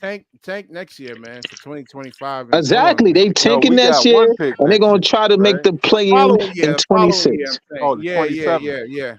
tank next year, man, for 2025 and on, Exactly. man. They No, tanking we next got year, 1 pick and they're next gonna year, try to make right? the play in The following year, I'm 26. saying. Oh, the Yeah. 27. Yeah.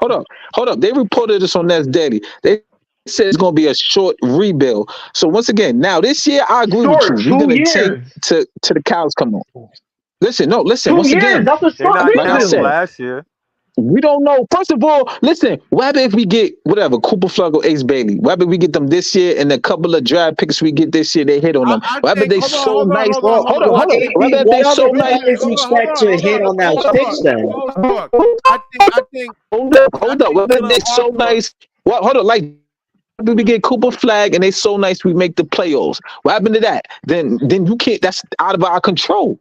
Hold up. They reported this on Nets Daily. They said it's going to be a short rebuild. So once again, now this year I agree Short, with you. We're 2 going to tank years. to the cows come on. Listen. 2 Once years. again, That's a They're short not like I young said, rebuild. last year. we don't know. First of all, listen, what happens if we get whatever, Cooper Flagg or Ace Bailey? What happens if we get them this year and a couple of draft picks we get this year, they hit on them? I What happens if think. they Hold so on. nice? Well, Hold on. AP, What happens if what they so other nice? players you expect to hit on those picks then? Look, I think. Hold up. What happens if they so nice? What? Hold on. Like, if we get Cooper Flagg and they so nice we make the playoffs. What happened to that? Then you can't. That's out of our control.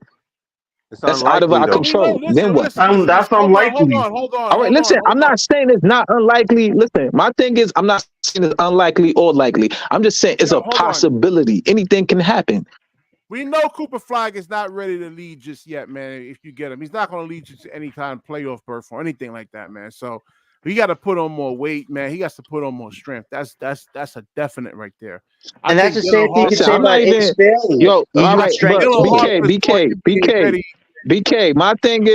It's That's out of unlikely our though. control. Then what? That's unlikely. Hold on. All right, listen, I'm not saying it's not unlikely. Listen, my thing is, I'm not saying it's unlikely or likely. I'm just saying it's a Hold on. possibility. Anything can happen. We know Cooper Flagg is not ready to lead just yet, man. If you get him, he's not going to lead you to any kind of playoff berth or anything like that, man. So he got to put on more weight, man. He got to put on more strength. That's a definite right there. And that's the same thing you can say I'm not about Ace even- Bailey. Yo, He's all got right, strength but too. BK. My thing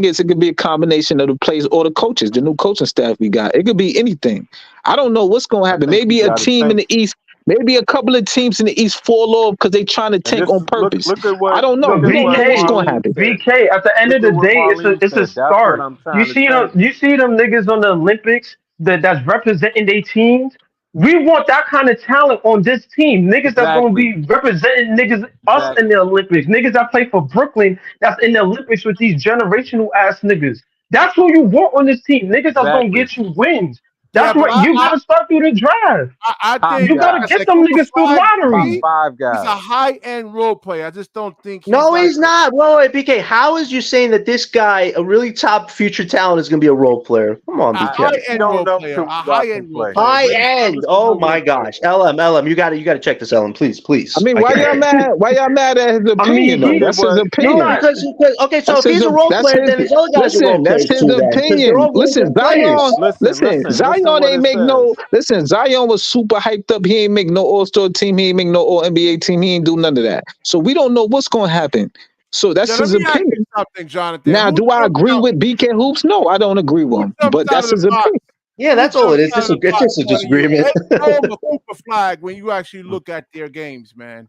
is, it could be a combination of the players or the coaches, the new coaching staff we got. It could be anything. I don't know what's going to happen. think Maybe you a gotta team in tank. the East, maybe a couple of teams in the East fall off because they trying to And tank this on is- purpose. Look at what. I don't know. But We don't know what's going to Marlene happen. said. BK, at the end of the Look at what day, Marlene it's a said. That's what start. I'm trying You to see say. them, you see them niggas on the Olympics that's representing their teams. We want that kind of talent on this team. Niggas that's gonna Exactly. be representing us in the Olympics. Niggas that play for Brooklyn that's in the Olympics with these generational ass niggas. That's who you want on this team. Niggas that's gonna Exactly. get you wins. That's Yeah, what but you gotta start through the draft. I Top think You gotta guy. get them Cooper niggas through Flagg, lottery. Top 5 he's guys. a high-end role player. I just don't think he's No, like he's not. Wait, BK. How is you saying that this guy, a really top future talent, is going to be a role player? Come on, a BK. high-end don't role know player? till A we watch him high-end role play. player. High But he's end. not a Oh superstar my role player. gosh. LM, you gotta check this, LM. Please. I mean, why can't- y'all mad? Why y'all mad at his opinion though? he- That's his was- opinion. No, Because okay, so That's if he's a role that's player, then his other guys are role that's players his too. Then, because they're opinion. all really Listen, good players. Zion, Zion what ain't it make says. no. Listen, Zion was super hyped up. He ain't make no All-Star team. He ain't make no All NBA team. He ain't do none of that. So we don't know what's gonna happen. So that's Yeah, let his me ask you opinion. something, Jonathan. Now, Who do I jumps agree out? with BK Hoops? No, I don't agree with Who him. jumps But out that's of the his box? opinion. Yeah, Who that's all it is. jumps out of the It's box just a more than you? disagreement. Edgecombe or Cooper Flagg when you actually look at their games, man?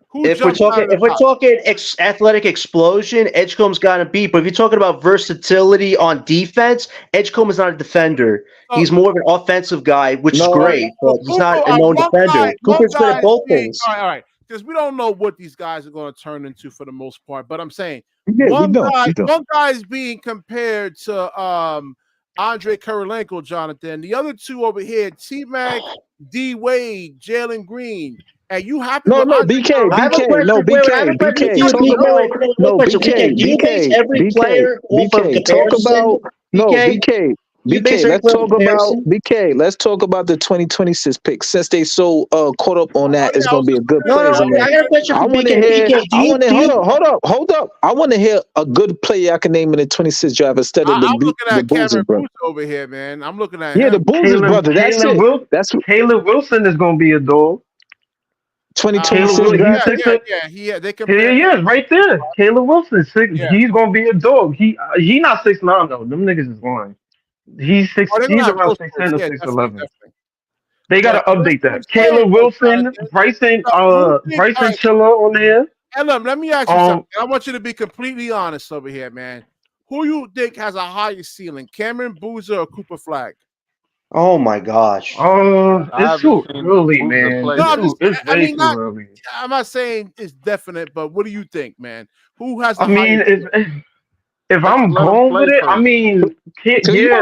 Who If we're jumps out of the box? talking athletic explosion, Edgecombe's got to beat. But if you're talking about versatility on defense, Edgecombe is not a defender. He's more of an offensive guy, which is great, but he's not a known defender. Cooper's good at both things. All right. Because we don't know what these guys are going to turn into for the most part. But I'm saying Yeah, we don't. one guy is being compared to Andre Kirilenko, Jonathan. The other two over here, T-Mac, D Wade, Jalen Green. And you happy No, with no, Andre BK, Kirilenko? I have a BK, question. no, Wait, I have a BK, question BK. for you, Talk BK. about Wait, no, question. BK, Do you base BK, every player off of BK. Talk comparison? about no, BK? BK. You base BK, every let's player on talk about comparison? BK. Let's talk about the 2026 pick. Since they so caught up on that, it's I gonna was be a just good gonna players No, in there. I got a question I for want to BK. hear. BK, I want to hold up. I want to hear a good player I can name in the 26 draft instead of I'm looking the at Bulls, Cameron bro. Booth over here, man. I'm looking at Yeah, the him. Bulls' brother. That's it. That's Caleb Wilson is gonna be a dog. 2026 Caleb, draft pick. They Here compare. he is, right there. Caleb Wilson, Yeah. he's gonna be a dog. He not 6'9" though. Them niggas is lying. He's six. Oh, they're gonna He's have around close 6'10" or yeah, 6'11. definitely. They gotta Yeah, update that's what I'm that. saying, Caleb though, Wilson, Jonathan. Bryson, So, who think- all Bryson right, Tiller on there. Ellen, let me ask you something. I want you to be completely honest over here, man. Who you think has a higher ceiling, Cameron Boozer or Cooper Flagg? Oh my gosh. It's too early, man. It's way too early. I'm not saying it's definite, but what do you think, man? Who has the I mean, higher if I'm going with it, I mean, yeah,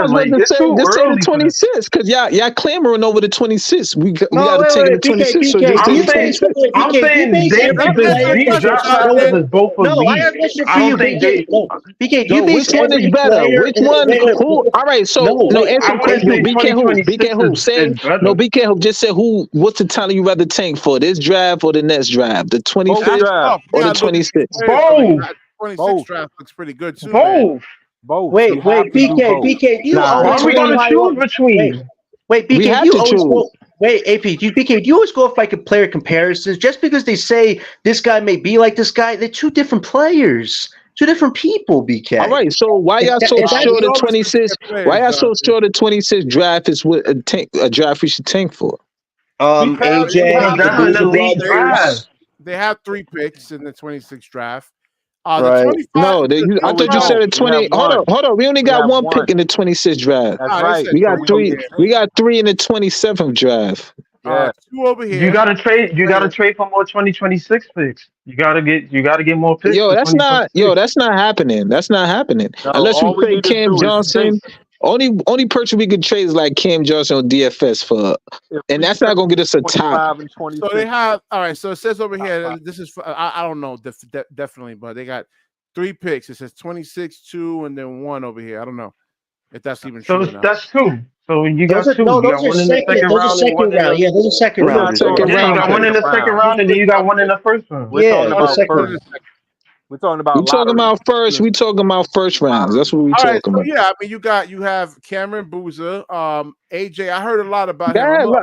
like it's too just say the early. 26 because y'all clamoring over the 26. We got to take it to 26. So BK, just I'm say saying, 26. I'm saying these draft classes is both elite. No, I have a question for I you, don't think BK. they. BK, do you base which one every is better? player Which in- one? wait, Who? All right. So wait, answer I the wouldn't question. say BK who? 2026 BK who? Say is better. no. BK who? Just say who? What's the talent you rather tank for? This draft or the next draft? The 25th or the 26th? Both. 26 draft looks pretty good too. Both. Both. Wait, BK, you always Why we go gonna high choose on- between? Wait, We BK, have you to always choose. go. Wait, AP, BK, do you always go off like a player comparisons just because they say this guy may be like this guy? They're two different players. Two different people, BK. All right, so why y'all so sure the 26? Why y'all so sure the 26 draft is what a draft we should tank for? AJ, that's an elite draft. They have 3 picks in the 26th draft. Right. The 25, No, I thought you said the 20. Hold on. We only got one pick in the 26th draft. That's right. We got 3. We got 3 in the 27th draft. Yeah. 2 over here. You gotta trade. You gotta trade for more 2026 picks. You gotta get more picks. That's not happening. That's not happening. No, Unless we all we trade need to Cam do is Johnson. Only person we could trade is like Cam Johnson on DFS for, and that's not gonna get us a top. And So they have So it says over here. This is I don't know definitely, but they got 3 picks. It says 26, 2, and then 1 over here. I don't know if that's even true. So that's 2. So you got those 2. No, you got those are one in the second round. Those are second round. Yeah, those are second round. Second Yeah, you round. got one in the second round, and then you got one in the first round. We're talking about second first. round. We're talking about. We talking about first. We talking about first rounds. That's what we All right, talking about. yeah, I mean you have Cameron Boozer, AJ. I heard a lot about Yeah, him.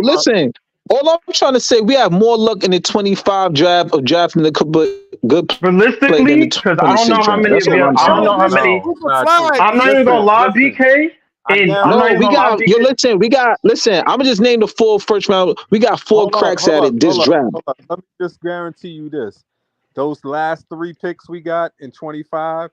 listen. All I'm trying to say, we have more luck in the 25 draft of drafting a couple good Realistically, because I don't know how many of you. I don't know how many. I'm not even gonna lie, BK. Listen. I'm gonna just name the 4 first round. We got 4 cracks at it this draft. Let me just guarantee you this: those last 3 picks we got in 25,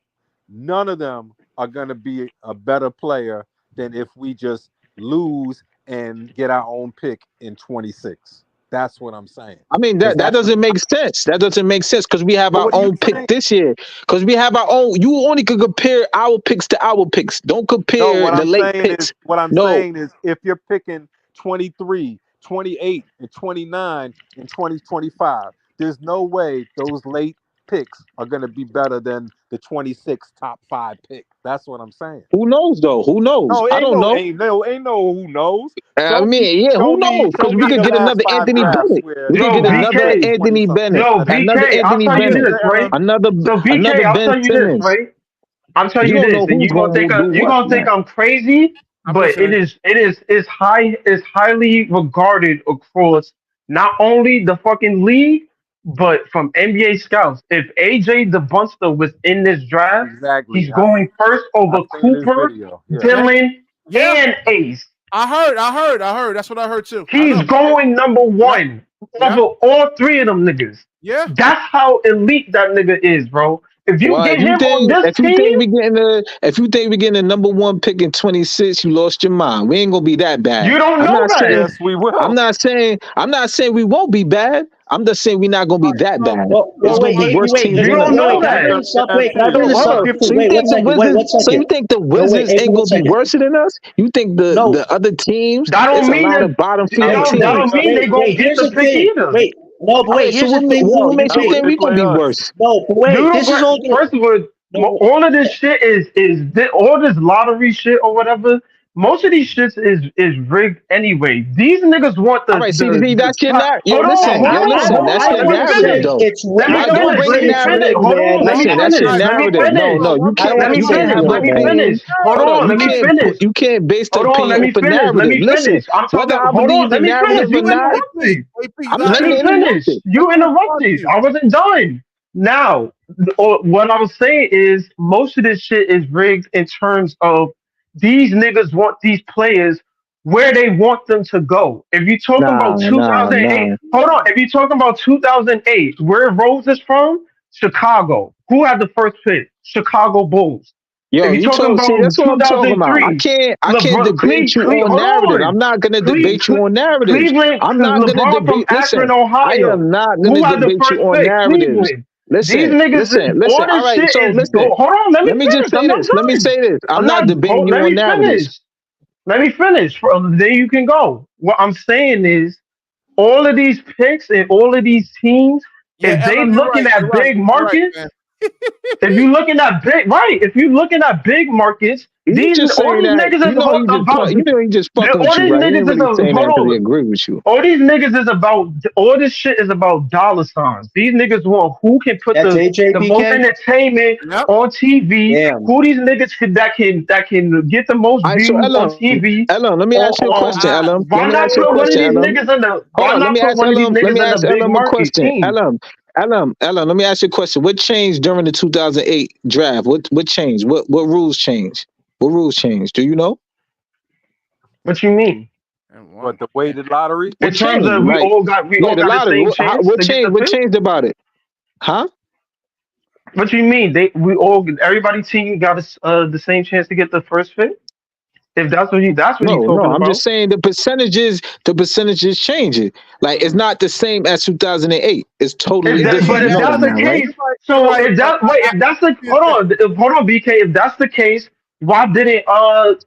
none of them are gonna be a better player than if we just lose and get our own pick in 26. That's what I'm saying. I mean, that doesn't make sense. That doesn't make sense because we have our own pick this year. Because we have our own. You only could compare our picks to our picks. Don't compare the late picks. What I'm saying is if you're picking 23, 28, and 29 in 2025, there's no way those late picks are going to be better than the 26 top 5 pick. That's what I'm saying. Who knows though? Who knows? No, I don't know. Ain't no who knows. Who knows? Because we could get another Anthony Bennett. We could get another Anthony Bennett. Another Anthony Bennett. Another Ben Simmons. Right? I'm telling you this, and you're gonna think I'm crazy, but it's highly regarded across not only the fucking league, but from NBA scouts. If AJ DeBunster was in this draft, he's going first over Cooper, Dylan, and Ace. I heard. That's what I heard too. He's going number 1 over all 3 of them niggas. Yeah. That's how elite that nigga is, bro. If you get him on this team, if you think we getting the number 1 pick in 26, you lost your mind. We ain't gonna be that bad. You don't know that. Yes, we will. I'm not saying we won't be bad. I'm just saying we're not gonna be that bad. It's gonna be worse teams. You don't know that. So you think the Wizards ain't gonna be worse than us? You think the other teams? That don't mean a lot of bottom feeding teams. That don't mean they gonna get the pick either. Here's the thing. What makes you think we gonna be worse? This is all. First of all of this shit is all this lottery shit or whatever. Most of these shits is rigged anyway. These niggas want the. All right, that's your narrative. That's your narrative, though. Let me finish. Hold on, let me finish. You can't base the opinion off a narrative. Let me finish. Whether I believe the narrative or not. Let me finish. You interrupted. I wasn't done. Now, what I was saying is most of this shit is rigged in terms of these niggas want these players where they want them to go. If you're talking about 2008, hold on. If you're talking about 2008, where Rose is from, Chicago. Who had the first pick? Chicago Bulls. Yo, if you're talking about that's what I'm talking about. I can't debate you on narrative. I'm not gonna debate you on narrative. I'm not gonna debate. Listen, I am not gonna debate you on narratives. Listen. All right, so listen. Hold on, let me just say this. Let me say this. I'm not debating you on narratives. Let me finish. Then you can go. What I'm saying is, all of these picks and all of these teams, if they looking at big markets, if you're looking at big markets, these niggas is about. You just fucking with you, right? I agree with you. All these niggas is about. All this shit is about dollar signs. These niggas want who can put the most entertainment on TV. Damn. Who these niggas that can get the most views on TV. Ellen, let me ask you a question. Ellen, why not put one of these niggas in the? Why not put one of these niggas in the big market team? Alan, let me ask you a question. What changed during the 2008 draft? What changed? What rules changed? What rules changed? Do you know? What you mean? And What one. the weighted lottery? In What terms changed? of we Like, all got the the lottery. same chance What to get changed? the What pick? changed about it? Huh? What you mean? Everybody team got the same chance to get the first pick? If that's what you No. talking I'm just about. saying the percentages changing. Like it's not the same as 2008. It's totally different. But You if know that that's the now, right? case, so if that wait, if that's the hold on, BK. If that's the case, why didn't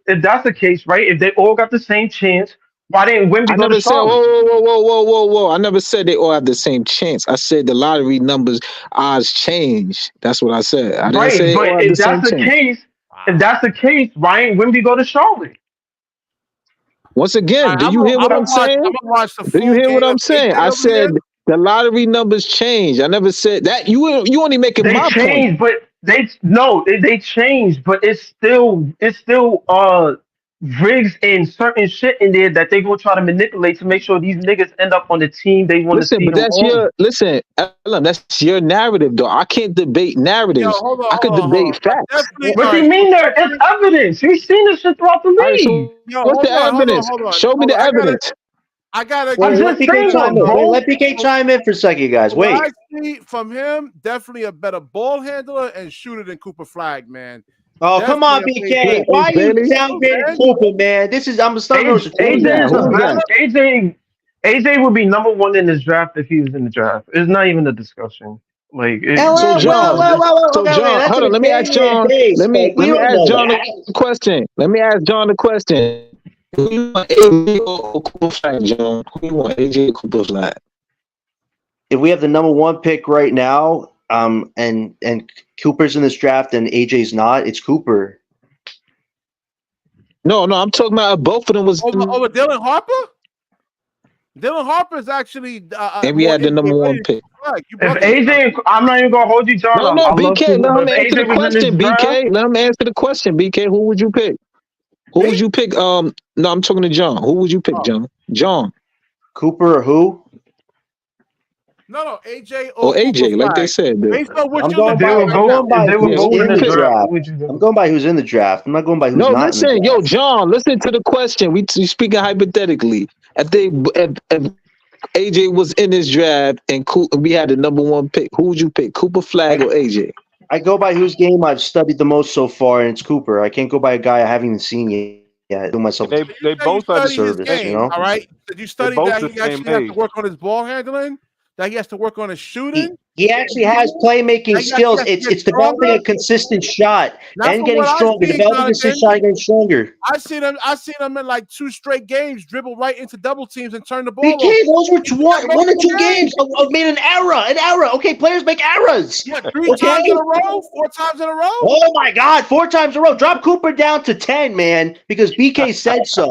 if that's the case, right? If they all got the same chance, why didn't I Wimby go to never said Charlotte? whoa. I never said they all have the same chance. I said the lottery numbers odds change. That's what I said. I didn't say Right, they all but have the if same that's the chance. case, why ain't Wimby go to Charlotte? Once again, do I'm you gonna hear what I'm saying? watch the Do you full hear game what of I'm saying? AJ I over here. said the lottery numbers change. I never said that. You only making They my point. changed, but they changed, but it's still rigs and certain shit in there that they gonna try to manipulate to make sure these niggas end up on the team they want to Listen, see but them on. Ellen, that's your narrative, though. I can't debate Yo, narratives. hold on, I could hold on, hold on. debate facts. Definitely, What all do right. you mean So there? It's evidence. We've seen this shit throughout the All right, league. so yo, what's the evidence? hold on. Show me the evidence. I gotta Wait, agree. I'm let just BK saying chime though, in. Wait, bro. let BK chime in for a second, guys. What Wait. I see from him, definitely a better ball handler and shooter than Cooper Flagg, man. Oh, come on, Definitely BK. Ace Why are you Bailey? downgrading Cooper, man? I'm starting to notice a Who's change that? in Who's tone. that? AJ would be number one in this draft if he was in the draft. It's not even a discussion. Like So John, That's hold an on. Let me ask opinion John. base, but we Let me don't ask know John that. a question. Let me ask John a question. Who you want, AJ or Cooper Flag, John? Who you want, AJ or Cooper Flag? If we have the number one pick right now, and Cooper's in this draft and AJ's not, it's Cooper. No, I'm talking about both of them was. over Dylan Harper. Dylan Harper is actually And we more had the number NBA one rated pick. than Flagg. You if bugging. AJ, I'm not even gonna hold you, John. No, I love BK, Cooper, let but him if answer the AJ was in this question. draft, BK, let him answer the question. BK, who would you pick? Who Me? would you pick? No, I'm talking to John. Who would you pick, Oh. John? John Cooper or who? No, AJ or or Cooper AJ, like they Flag. said. Based on what I'm you're going looking by at right now. if they were who's both in in the the draft, draft. what would you do? I'm going by who's in the draft. I'm not going by who's No, not in the listen, draft. John, listen to the question. We speaking hypothetically. If AJ was in this draft and we had the number one pick, who would you pick, Cooper Flag or AJ? I go by whose game I've studied the most so far, and it's Cooper. I can't go by a guy I haven't even seen yet. Do myself They You both are the study his service, game, you know? all right? Did you they're study both that the he same actually has to age. work on his ball handling? That he has to work on his shooting? He actually has playmaking That he skills. actually has to get It's developing stronger? a consistent shot Not and from getting what I've stronger. seen, Developing a consistent Jonathan. shot and getting stronger. I seen him in like 2 straight games dribble right into double teams and turn the ball BK, over. those were He did that one or multiple two games of made an error. Okay, players make errors. What, 3 Okay? times in a row? 4 times in a row? Oh my God, 4 times in a row. Drop Cooper down to 10, man, because BK said so.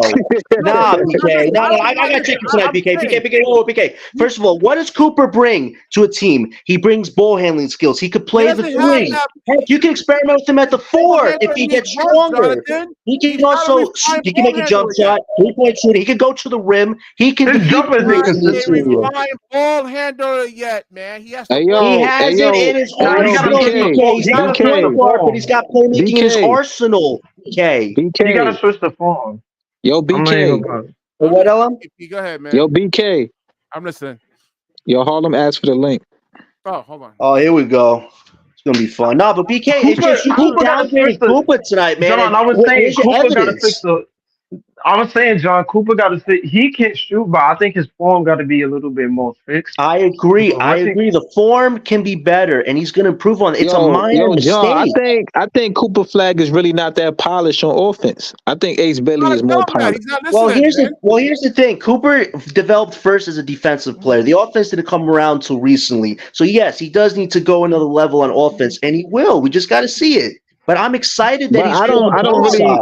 Nah, BK. No, I got chicken tonight, BK. BK. First of all, what does Cooper bring to a team? He brings ball handling skills. He could play the 3. Heck, you can experiment with him at the 4 if he gets stronger. He can also he can make a jump shot, 3-point shooting. He can go to the rim. He can His defeat jumper is players in the inconsistent. interior. Ball handler yet, man. He has to Hey, work. yo, He has it in his Nah, he gotta arsenal, switch the BK. form. He's He not gotta a switch the point guard, but he's got playmaking in his BK. arsenal, BK. He gotta BK. switch the form. Yo, I'm not even BK. gonna- What, Ellen? Go ahead, man. Yo, BK. I'm listening. Yo, Harlem asked for the link. Oh, hold on. Oh, here we go. It's gonna be fun. No, but BK, it's just you keep Cooper gotta switch downgrading the. Cooper tonight, man. John, I was saying Where's your Cooper gotta evidence? fix the. I was saying John Cooper gotta fit. He can't shoot, but I think his form gotta be a little bit more fixed. I agree. But once he- The form can be better, and he's gonna improve on it. It's a minor John, mistake. I think Cooper Flag is really not that polished on offense. I think Ace Bailey is more polished. He's not Well, listening. here's the thing. Cooper developed first as a defensive player. The offense didn't come around till recently. So yes, he does need to go another level on offense, and he will. We just got to see it. But I'm excited that But he's I don't really. side.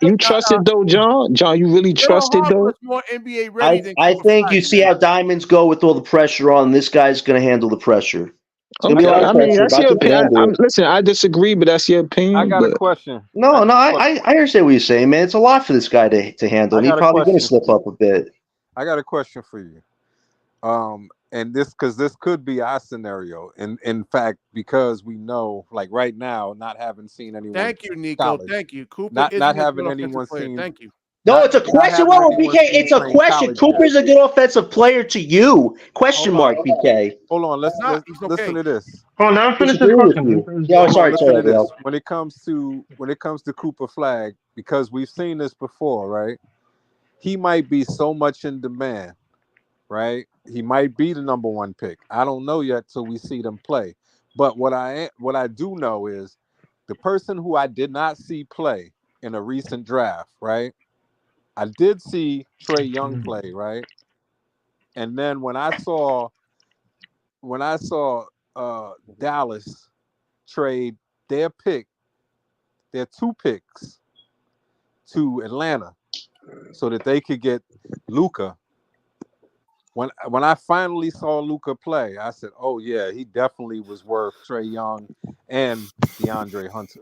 You trust it though, John. John, you really trust it though. More NBA ready than I Cooper think Flag, you see how diamonds go with all the pressure on. This guy's going to handle the pressure. It's going to be a lot of pressure. That's your opinion. Listen, I disagree, but that's your opinion. I got a question. No, I understand what you're saying, man. It's a lot for this guy to handle, and he's probably going to slip up a bit. I got a question for you. and this could be our scenario. And in fact, because we know, like right now, not having seen anyone. Thank you, Nico. college, Thank you. Cooper not is not a good having offensive anyone player. seen. Thank you. No, it's a question. having Whoa, anyone BK, seen it's a playing question. college Cooper's yet. a good offensive player to you? Question Hold on, mark, BK. hold on. Let's Not. He's listen okay. to this. Hold on, let me finish this Disagree with question. you. Yeah, Hold on, sorry, listen to Bill. this. When it comes to Cooper Flagg, because we've seen this before, right? He might be so much in demand, right? He might be the number one pick. I don't know yet till we see them play. But what I do know is the person who I did not see play in a recent draft, right? I did see Trey Young play, right? And then when I saw Dallas trade their two picks to Atlanta so that they could get Luka. When I finally saw Luka play, I said, "Oh yeah, he definitely was worth Trey Young and DeAndre Hunter."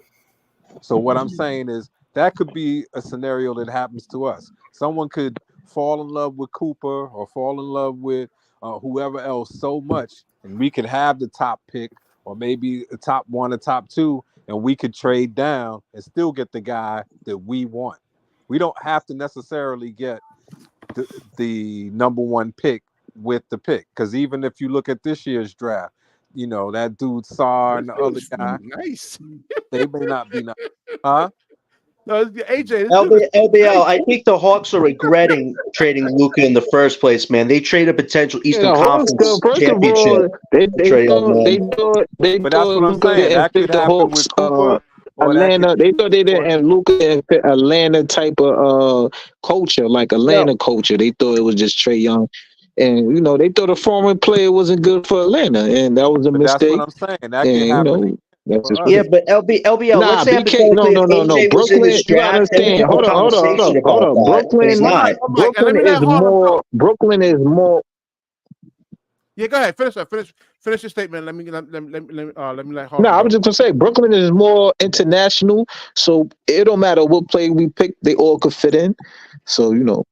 So what I'm saying is that could be a scenario that happens to us. Someone could fall in love with Cooper or fall in love with whoever else so much, and we could have the top pick or maybe a top one or top two, and we could trade down and still get the guy that we want. We don't have to necessarily get the number one pick with the pick, because even if you look at this year's draft, you know that dude Sarr and the other guy, Nice. they may not be nice. Huh? No, AJ. This dude is LBL, I think the Hawks are regretting trading Luka in the first place, man. They traded a potential Eastern Conference First of championship. all, they Trey Young, thought But that's what I'm Luka saying. didn't That fit could the happen Hawks. with Cooper. Or Atlanta, they thought they didn't, and Luka didn't fit Atlanta type of culture, like Atlanta culture. They thought it was just Trey Young, and you know they thought a former player wasn't good for Atlanta, and that was a But that's mistake. what I'm saying. That And could you happen know that's just for us. Yeah, but LBL, Nah, let's say BK, hypothetically if no. AJ was in Brooklyn, this you gotta draft, then we understand. could have a conversation about that. But he's Brooklyn, not. and let me let Harlem go. Brooklyn is more. Yeah, go ahead. Finish your statement. Let me let let Harlem No, I go. was just gonna say Brooklyn is more international, so it don't matter what play we pick, they all could fit in. So you know,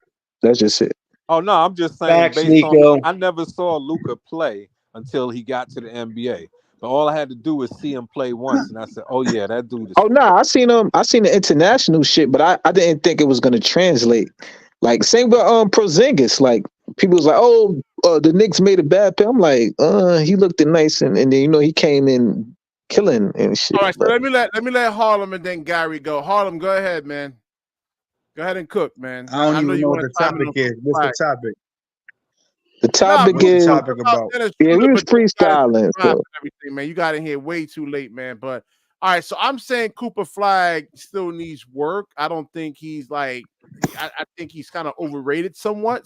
that's just it. Oh no, I'm just saying Facts, based Nico. on I never saw Luka play until he got to the NBA. But all I had to do was see him play once, and I said, "Oh yeah, that dude is." Oh no, I seen the international shit, but I didn't think it was gonna translate. Like same with Porzingis. Like people was like, oh, the Knicks made a bad pick. I'm like, he looked nice, and then you know he came in killing and shit. All right, so But let me let Harlem and then Gary go. Harlem, go ahead, man. Go ahead and cook, man. I don't even know what wanna the chime in topic on is. What's the Flag. topic? the topic What's the is, topic about? yeah, we was freestyling. So Everything, man. You got in here way too late, man. But all right, so I'm saying Cooper Flagg still needs work. I don't think he's like. I think he's kind of overrated somewhat.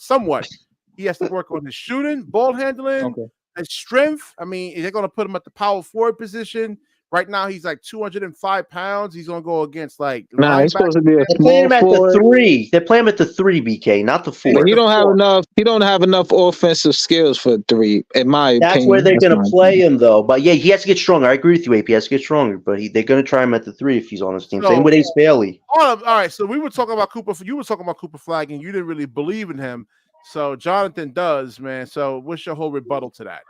He has to work on his shooting, ball handling, and strength. I mean, they're going to put him at the power forward position. Right now, he's like 205 pounds. He's going to go against like nah, he's supposed to be a They're playing him small at the forward. three. They're playing him at the three, BK, not the four. And he don't have enough. He don't have enough offensive skills for three, in my opinion. That's where they're That's going my to play opinion. him, though. But yeah, he has to get stronger. I agree with you, AP. He has to get stronger. But they're going to try him at the three if he's on his team. Same with Ace Bailey. All right, so we were talking about Cooper. You were talking about Cooper Flagg, and you didn't really believe in him. So Jonathan does, man. So what's your whole rebuttal to that?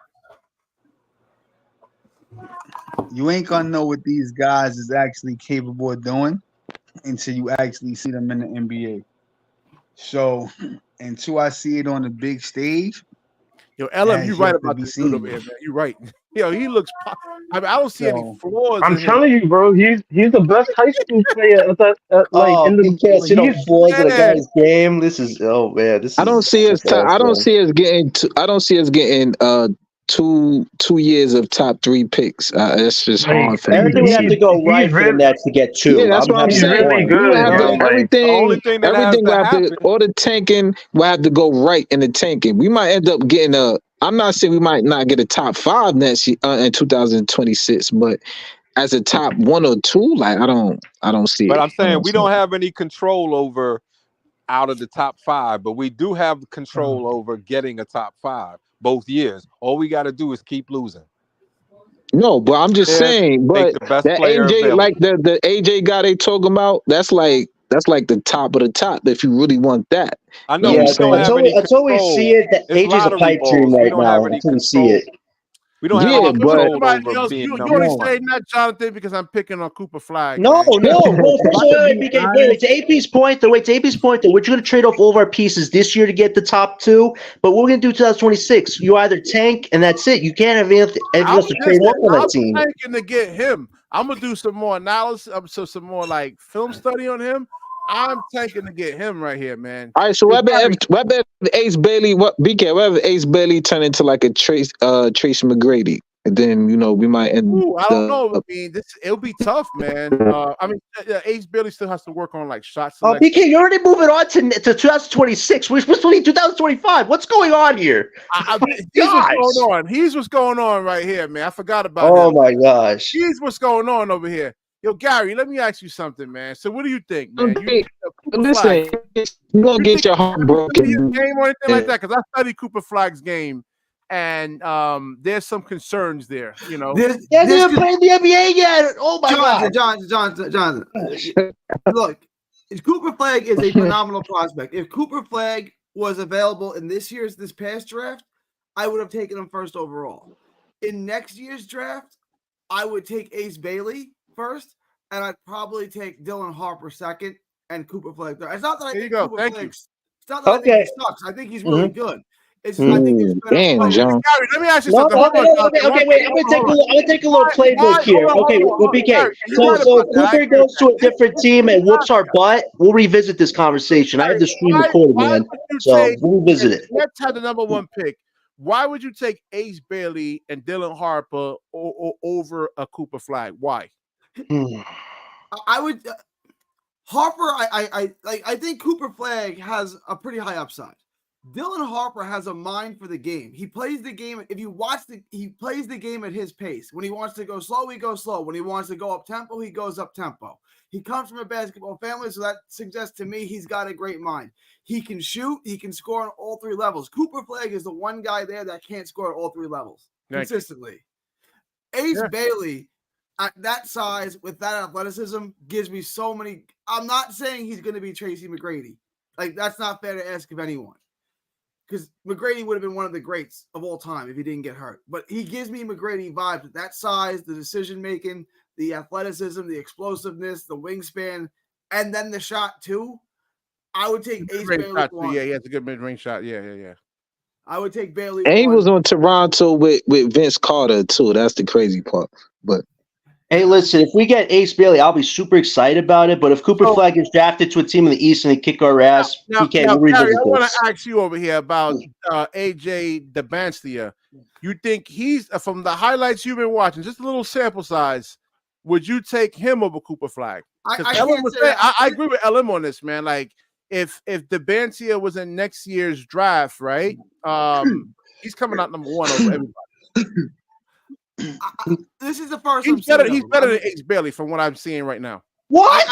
You ain't gonna know what these guys is actually capable of doing until you actually see them in the NBA. So until I see it on the big stage, Yo, LM, you right about this dude over here, man. You right. Yo, he looks. I don't see any flaws. I'm in telling you, bro. He's the best high school player at that. You can't see no flaws in a guy's game. This is I don't see us. I don't see us getting. I don't see us getting 2 years of top 3 picks. It's just hard for me. Everything would have to go right for the Nets to get 2. Yeah, that's what I'm saying. Really good, we would have to, everything will have to, all the tanking will have to go right in the tanking. We might end up getting I'm not saying we might not get a top 5 next year, in 2026, but as a top 1 or 2, like I don't see it. But I'm saying we don't have any control over out of the top 5, but we do have control over getting a top 5 both years. All we got to do is keep losing. No, but I'm just saying, but the best that player AJ, available. like the AJ guy they talking about, that's like that's like the top of the top if you really want that. I know Yeah, we don't have any until we control. see it, that It's AJ's a lottery pipe dream balls. We right don't now. have any Until we see control. it. We don't have Yeah, any but control Somebody over else, being you number only one. saying that, Jonathan, because I'm picking on Cooper Flagg. No, man. First of all, wait, to AP's point, though, we're just going to trade off all of our pieces this year to get the top two. But what we're going to do 2026, you either tank and that's it. You can't have anything else to trade off on that team. I'm tanking to get him. I'm gonna do some more analysis, so some more like film study on him. I'm tanking to get him right here, man. All right, so what about Ace Bailey? What if Ace Bailey turn into like a Tracy McGrady, and then we might end. I don't know. I mean, it'll be tough, man. I mean, Ace Bailey still has to work on like shots. BK, you're already moving on to 2026. We're supposed to be 2025. What's going on here? Here's what's going on right here, man. I forgot about him. Oh my gosh. Here's what's going on over here. Yo, Gary, let me ask you something, man. So what do you think, man? Listen, you're going to get your heart broken. Game or anything like that? Because I studied Cooper Flagg's game, and there's some concerns there, They haven't played the NBA yet. Oh, my God. Jonathan. Look, Cooper Flagg is a phenomenal prospect. If Cooper Flagg was available in this past draft, I would have taken him first overall. In next year's draft, I would take Ace Bailey first, and I'd probably take Dylan Harper second and Cooper Flagg third. It's not that I think Cooper Flagg. It's not that I think he sucks. I think he's really good. I think it's damn, John. Gary, let me ask you something. Okay, wait. I'm gonna take a little playbook here. Okay, BK. So Cooper goes to a different team and whoops our butt. We'll revisit this conversation. I have the screen recorded, man. So we'll revisit it. Let's have the number one pick. Why would you take Ace Bailey and Dylan Harper over a Cooper Flagg? Why? I would Harper. I think Cooper Flagg has a pretty high upside. Dylan Harper has a mind for the game. He plays the game. If you watch he plays the game at his pace. When he wants to go slow, he goes slow. When he wants to go up tempo, he goes up tempo. He comes from a basketball family, so that suggests to me he's got a great mind. He can shoot. He can score on all three levels. Cooper Flagg is the one guy there that can't score at all three levels consistently. Ace Bailey, at that size, with that athleticism, gives me so many. I'm not saying he's going to be Tracy McGrady. Like, that's not fair to ask of anyone. Because McGrady would have been one of the greats of all time if he didn't get hurt. But he gives me McGrady vibes with that size, the decision-making, the athleticism, the explosiveness, the wingspan, and then the shot, too. I would take Ace Bailey one. Yeah, he has a good mid-range shot. Yeah. I would take Bailey and one. he was on Toronto with Vince Carter, too. That's the crazy part. But hey, listen, if we get Ace Bailey, I'll be super excited about it. But if Cooper Flagg gets drafted to a team in the East and they kick our ass, we'll revisit Gary, I want this. to ask you over here about AJ Dabanstia. You think he's, from the highlights you've been watching, just a little sample size, would you take him over Cooper Flagg? I agree with LM on this, man. Like, if Dabanstia was in next year's draft, right? He's coming out number one over everybody. This is the first. He's better than Ace Bailey from what I'm seeing right now. What?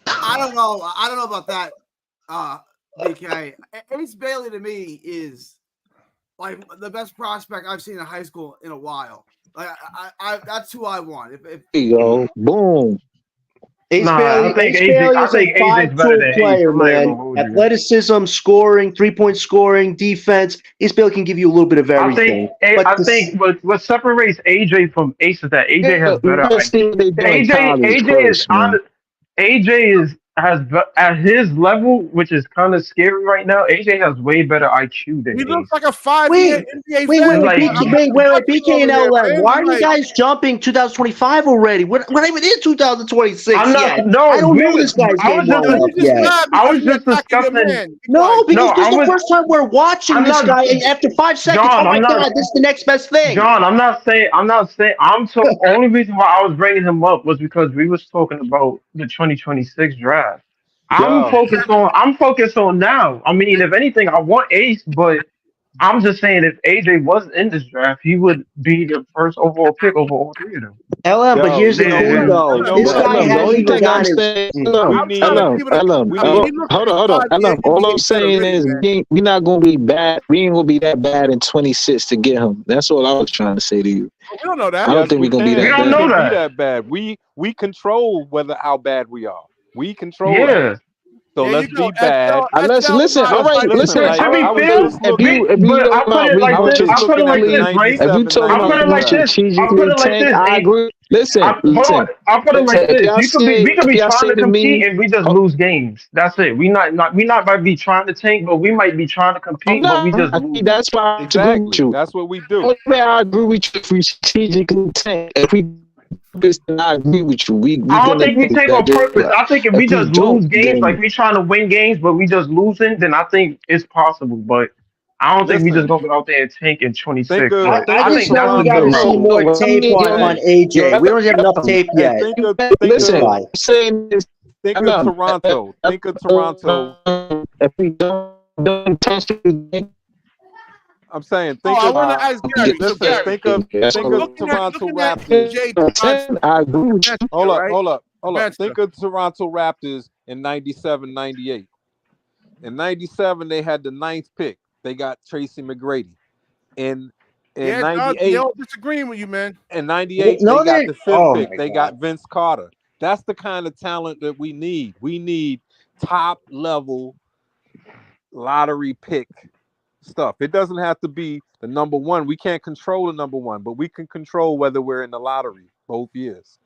I don't know. I don't know about that. BK. Ace Bailey to me is like the best prospect I've seen in high school in a while. Like that's who I want. If there you go, boom. Ace Bailey is a 5-tool player, man. Athleticism, scoring, 3-point scoring, defense. Ace Bailey can give you a little bit of everything. I think what separates AJ from Ace is that AJ has better. AJ has at his level, which is kind of scary right now. AJ has way better IQ than he Ace. looks like a 5-year NBA Wait, BK and LM. Why are you guys jumping 2025 already? We're not even in 2026 yet. I don't know this guy's game well yet. I was just discussing. No, because this is the first time we're watching this guy, and after 5 seconds, oh my God, this is the next best thing. John, I'm not saying. Only reason why I was bringing him up was because we was talking about the 2026 draft. I'm focused on now. I mean, if anything, I want Ace, but I'm just saying if AJ wasn't in this draft, he would be the first overall pick over all three of them. LM, but here's the thing, though. This guy hasn't even got his. Hold on. All I'm saying is we're not going to be bad. We ain't going to be that bad in 26 to get him. That's all I was trying to say to you. We don't know that. I don't think we're going to be that bad. We don't know that bad. We control how bad we are. We control that. Yeah. So There let's you go. be bad. Listen. All right, Listen, listen. like, To be I was fair, just looking. If you but I talking put about it like I was this. just I put it looking like at the this, right? if you talking I about put it we like this. I put strategically it like tank, this. I agree. Listen. Hold on. I put it like If this. y'all We could if be y'all trying say to to compete me, and we just oh, lose games. That's it. We not might be trying to tank, but we might be trying to compete, but we just lose. that's why I agree with Exactly. you. That's what we do. Only way I agree with you if we strategically tank. If we do this, then I agree with you. We I don't gonna think we do take that. on purpose. I think if we If we just don't, lose games, like then we trying to win games, but we just losing, then I think it's possible. But I don't think we just Listen, gonna go out there and tank in think 26. of But think I I of just think know that's we the got good to Toronto. see route. more I tape mean, on Hey, AJ. We don't have enough tape hey, yet. think This listen. of guy. I'm saying this. think I'm of not. Toronto. Think of Toronto. If we don't intentionally I'm saying Oh, think I of want to ask Gary. So listen, Gary, think of looking at Toronto Raptors. AJ I agree with you. Hold up, right? hold up, hold up. Venture. Think of Toronto Raptors in 97, 98. In 97, they had the ninth pick. They got Tracy McGrady. In Yeah, John, they 98, all disagreeing with you, man. in 98, they No, got they. the fifth Oh pick. my They God. got Vince Carter. That's the kind of talent that we need. We need top level lottery pick stuff. It doesn't have to be the number one. We can't control the number one, but we can control whether we're in the lottery both years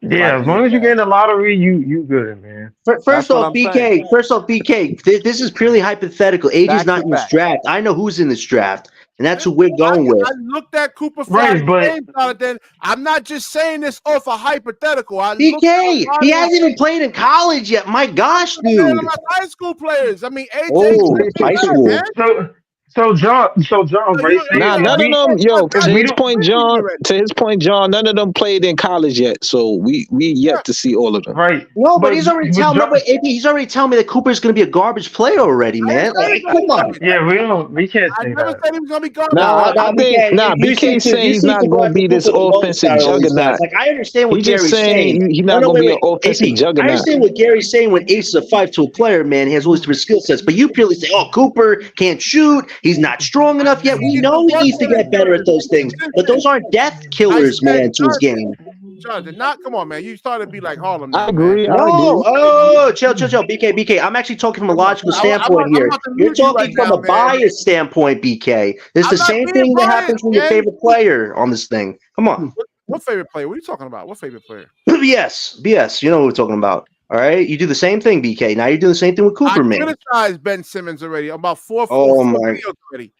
by Yeah, as being long as you get in bad. the lottery, you good, man. First That's what off, I'm saying. BK. First off, BK. This is purely hypothetical. AJ's Back not to in this back. draft. I know who's in this draft, and that's who we're I, going with. I looked at Cooper Right, Flagg's but game, Jonathan. I'm not just saying this off a hypothetical. I looked at a BK. lot He of hasn't even played in college yet. My gosh, I'm saying dude. about high school players. I mean, AJ Oh, checked high it out, man. school. so John, So right? you Say Nah, know, none of AJ them. is Yo, not to that if we his don't, point, disagreeing with you John. already. To his point, John. None of them played in college yet, so we Yeah. yet to see all of them. right, No, but he's already but telling me. John, Wait, he's already telling me that Cooper's going to be a garbage player already, I didn't man. say he was Like, gonna come be on. garbage. yeah, we can't I say never that. said he was gonna be garbage. Nah, I think you seem BK saying you he's seem to not going want to be Cooper this the most offensive out of all these guys. juggernaut. Like, I understand what He's just Gary's saying. saying he's No, not no, going to wait, be an wait. offensive AP, I juggernaut. understand what Gary's saying when Ace is a 5 player, man. He has all these different skill sets. But you purely say, oh, Cooper can't shoot. He's not strong enough yet. We He needs to know he work needs to on his get better at game. those things. But Listen, those aren't death I killers, said, man, to his game. Jonathan, not come on, man. You started to be like Harlem I now, man. agree. I agree. No, oh, chill. BK. I'm actually talking from a Come on, logical I'm standpoint here. about to You're mute you right talking from now, a man. biased standpoint, BK. It's I'm the not same being thing that biased, happens when your man. favorite player on this thing. Come on. What favorite player? What are you talking about? What favorite player? BS. You know what we're talking about. All right. You do the same thing, BK. Now you're doing the same thing with I Cooper, man. criticized Ben Simmons already. About four Oh my, videos already.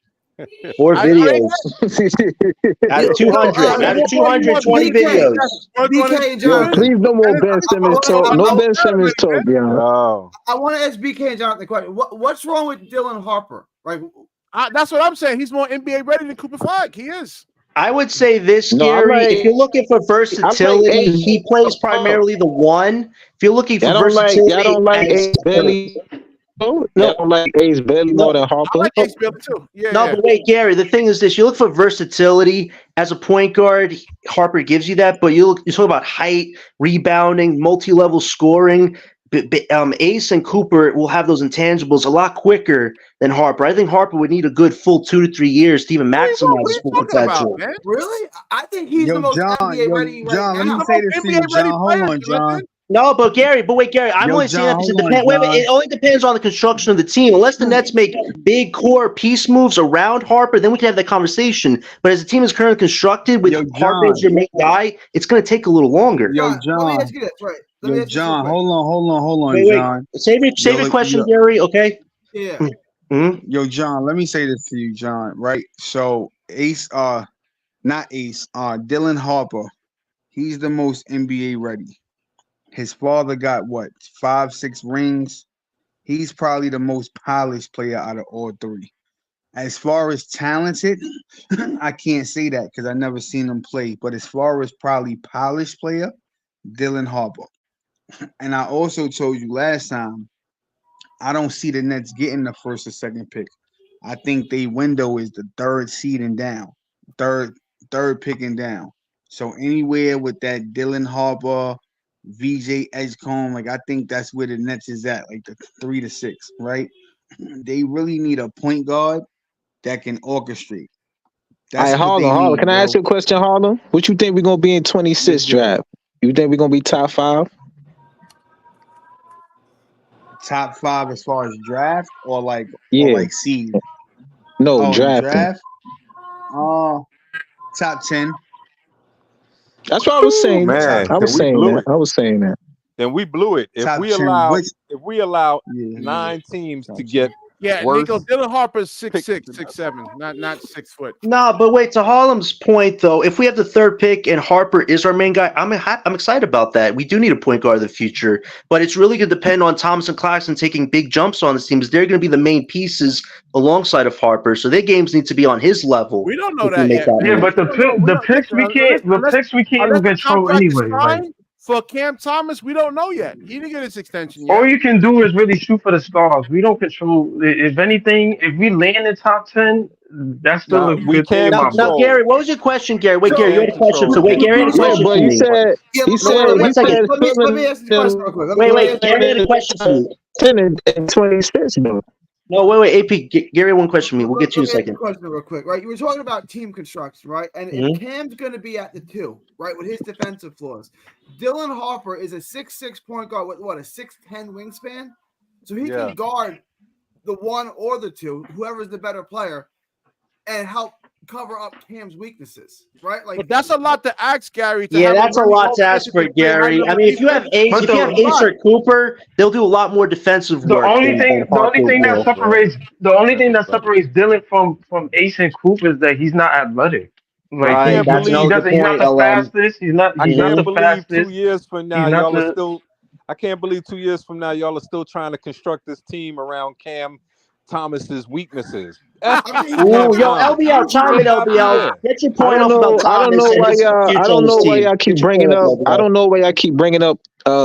4 I videos out of 200. Out of 220 videos. BK and Yo, Jonathan. please no more Ben Simmons talk. No Ben Simmons talk, yo. Oh, I want to ask BK and Jonathan the question. What's wrong with Dylan Harper? Like, That's what I'm saying. He's more NBA ready than Cooper Flagg. He is. I would say this, No, I'm Gary. like, If you're looking for versatility, Ace. he plays primarily the one. If you're looking for Y'all don't versatility, like as Ace Bailey. Y'all no, don't like Ace Bailey more than I Harper. like Ace Bailey too. no, but wait, Gary. The thing is this: you look for versatility as a point guard. Harper gives you that, but you talk about height, rebounding, multi-level scoring. Ace and Cooper will have those intangibles a lot quicker than Harper. I think Harper would need a good full 2 to 3 years to even maximize his full potential. Man? really? I think he's Yo, the most John, NBA ready right John, let me now. say this to you, John. Hold on, John. No, but Gary, I'm Yo, only saying that John, because it hold on, depends. Wait, John. it only depends on the construction of the team. Unless the Nets make big core piece moves around Harper, then we can have that conversation. But as the team is currently constructed with Yo, Harper as John. your main guy, it's going to take a little longer. Yo, Let me John. ask you this, right? Let me Yo, ask you this real John, quick. hold on, Wait. John. Save your question, Yo, Gary. Okay. Yeah. Mm-hmm. yo, John, let me say this to you, John, right? So Ace, not Ace, Dylan Harper, he's the most NBA ready. His father got what, 5, 6 rings? He's probably the most polished player out of all three. As far as talented, I can't say that because I never seen him play. But as far as probably polished player, Dylan Harper. And I also told you last time, I don't see the Nets getting the first or second pick. I think their window is the third seed and down, third pick and down. So anywhere with that Dylan Harper, VJ Edgecombe, like I think that's where the Nets is at, like the 3 to 6, right? They really need a point guard that can orchestrate. All That's right, what they Harlem. need, Can I ask bro. you a question, Harlem? What you think we're gonna be in 26 Yes, sir. draft? You think we're gonna be top 5? top 5 as far as draft or like seed? No, Oh, drafting. draft. Top 10. That's what I was saying. Man, I was we saying blew that. it. I was saying that. Then we blew it. If Top we 10 allow which- if we allow Yeah. 9 teams Top to 10. get Yeah, worse, Nico, Dylan Harper's 6'6", pick- 6'7", not 6 foot. No, but wait, to Harlem's point though, if we have the 3rd pick and Harper is our main guy, I'm excited about that. We do need a point guard of the future, but it's really going to depend on Thomas and Claxton taking big jumps on this team, because they're going to be the main pieces alongside of Harper. So their games need to be on his level. We don't know if we that make yet. that Yeah, move. but the picks we can't Unless even the control contract is anyway. Like, signed for Cam Thomas, we don't know yet. He didn't get his extension yet. all you can do is really shoot for the stars. We don't control. If anything, if we land in top 10, that's still a we good thing. can't in my Now, book. control. Gary, what was your question, Gary? Wait, So- Gary, you had a question. So wait, Gary had a Yeah, question but for he me. said Yeah, he but said wait, he one second. said let me ask you the question real quick. Let me Wait, Gary had a question for me. 10 and 26 though. No, wait, AP, Gary, one question for me. We'll get to you in a Let me ask you second. a question real quick, right? You were talking about team construction, right? And if Cam's going to be at the 2, right, with his defensive flaws, Dylan Harper is a 6'6" point guard with what, a 6'10" wingspan, so he Yeah. can guard the 1 or the 2, whoever's the better player, and help cover up Cam's weaknesses, right? Like, But that's a lot to ask, Gary. To Yeah, have that's a really lot to ask for offensively play high Gary. I level mean, if you have defense, Ace, But if you have the- Ace or Cooper, they'll do a lot more defensive The work. only than thing Harper that will. separates Dylan from Ace and Coop is that he's not athletic. Like Right, can't that's believe- another good he's not point, the LM. fastest. He's not I the can't believe fastest. 2 years from now He's not y'all are the- still. I can't believe 2 years from now y'all are still trying to construct this team around Cam Thomas's weaknesses. Ooh, yo, LBL, chime in, LBL. Get your I point don't off know. about I don't Thomas know and why his y'all. future I on don't this know why team. y'all keep Get your bringing point up. off, I LBL. don't know why y'all keep bringing up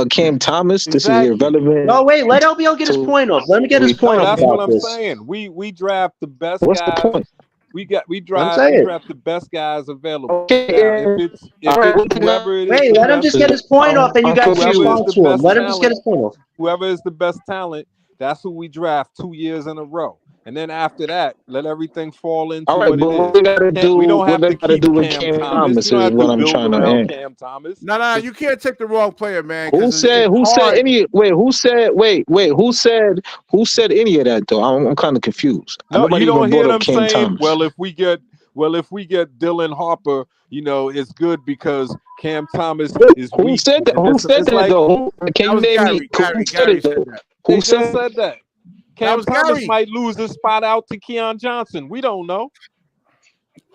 Cam Thomas. This is Exactly. irrelevant. No, wait, let LBL get his point off. Let me get his point No, off that's what about I'm this. saying. We draft the best What's the guys. point? We draft the best guys available. Okay, Now, if it's whoever it is, Wait, the let him best- just get his point off, and you got to whoever is respond the to him. best Let him just get his point off. whoever is the best talent, that's who we draft 2 years in a row. And then after that, let everything fall into All right, what but it what is. we gotta do, We don't what have they to gotta keep do with Cam Cam Thomas. Thomas You don't is have what to I'm build trying to around add. Cam Thomas. No, you can't take the wrong player, man. Who 'cause said? it's Who said hard. any? Wait, who said? Wait, who said? Who said any of that though? I'm kind of confused. No, Nobody you don't even hear brought up them Cam saying, Thomas. well, if we get Dylan Harper, it's good because Cam Thomas is Who weak. said that? And Who this- said it's that like, though? Can That you was name me? Gary. Who said Gary it though? said that. They Who just said? said that. Cam was Thomas Gary. might lose his spot out to Keon Johnson. We don't know.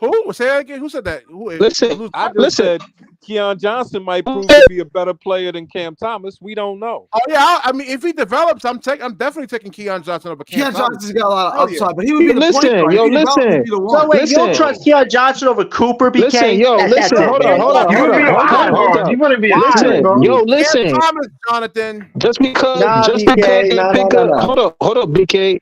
Who? Say that again. Who said that? Listen, I just listen. said Keon Johnson might prove to be a better player than Cam Thomas. We don't know. Oh yeah, I mean, if he develops, I'm definitely taking Keon Johnson over Cam Keon Thomas. Johnson's got a lot of Hell yeah. upside, but he would be the Listen, point guard. yo, If he developed, listen. he'd be the So one. wait, you don't Listen. trust Keon Johnson over Cooper, BK? Listen, yo, That's listen. it, Hold man. on. You would be a wild card. You wouldn't be a Listen, shooting guard. yo, Cam listen. Thomas, Jonathan. Just because Nah, just BK, because they nah, pick nah, up nah. hold up, BK.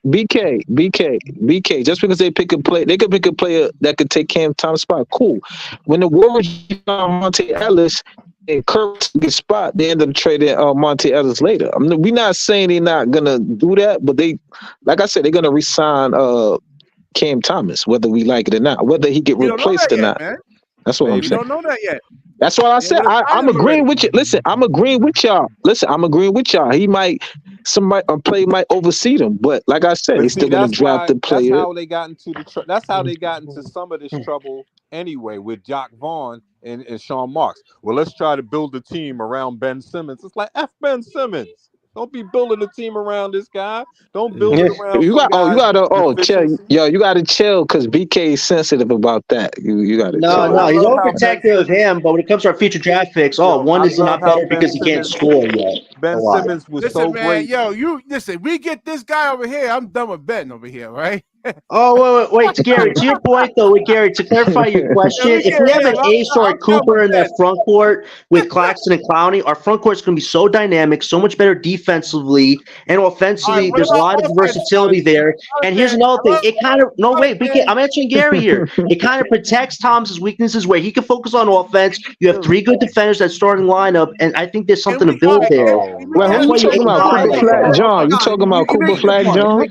Just because they pick a play, they could pick a player that could take Cam Thomas' spot. Cool. When the Warriors found Monte Ellis and Kirk get spot, they ended up trading Monte Ellis later. We're not saying they're not gonna do that, but they, like I said, they're gonna resign Cam Thomas, whether we like it or not, whether he get We don't know replaced that or yet, not. man. That's what I'm We saying. don't know that yet. That's what I said. would've signed I'm him agreeing already. with you. Listen, I'm agreeing with y'all. He might, somebody a player might oversee them, but like I said, But they're see, still gonna that's draft the That's player. how they got into that's how they got into some of this trouble anyway with Jock Vaughn and Sean Marks. Well, let's try to build a team around Ben Simmons. It's like F Ben Simmons. Don't be building a team around this guy. Don't build it around You some gotta chill. deficiency. Yo, you gotta chill because BK is sensitive about that. You gotta No, chill. no, he's love how overprotective of him, but when it comes to our future draft picks, one I is not love how better because he can't Simmons- score yet. Ben A lot. Simmons was Listen, so man, great. yo, you listen. We get this guy over here. I'm done with betting over here, right? Oh, wait, Gary, to your point, though, Gary, to clarify your question, if we have an Ace or a Cooper in that front court with Claxton and Clowney, our front court is going to be so dynamic, so much better defensively and offensively. All right, what There's a about lot of offense, versatility there. And here's another thing. It kind of, no, wait, BK, I'm answering Gary here. It kind of protects Thomas's weaknesses where he can focus on offense. You have three good defenders that starting lineup, and I think there's something to build there. Well, who That's you why you talking aim about? high Cooper like Flag that. John? You talking about Cooper Flag John?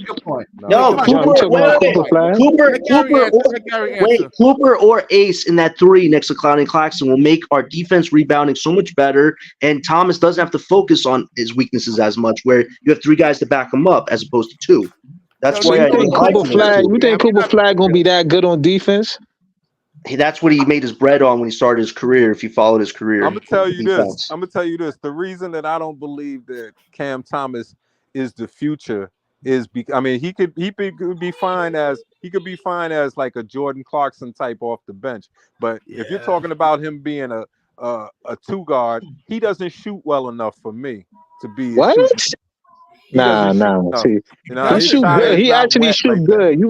No, Come on, John, you Cooper. talking about Cooper Flag? Let Gary answer. Cooper or Ace in that 3 next to Clowney Claxton will make our defense rebounding so much better, and Thomas doesn't have to focus on his weaknesses as much, where you have 3 guys to back him up as opposed to 2. That's So why you I think think Cooper Flag? You think Cooper not- Flag gonna be that good on defense? that's what he made his bread on when he started his career. If you followed his career, I'm gonna tell you this. defense. I'm gonna tell you this. The reason that I don't believe that Cam Thomas is the future is because, I mean, he could be fine as like a Jordan Clarkson type off the bench. But if you're talking about him being a 2 guard, he doesn't shoot well enough for me to be a What? shooter. Nah. See, You know, he his shoot shot good. is He not actually wet shoot like that. good.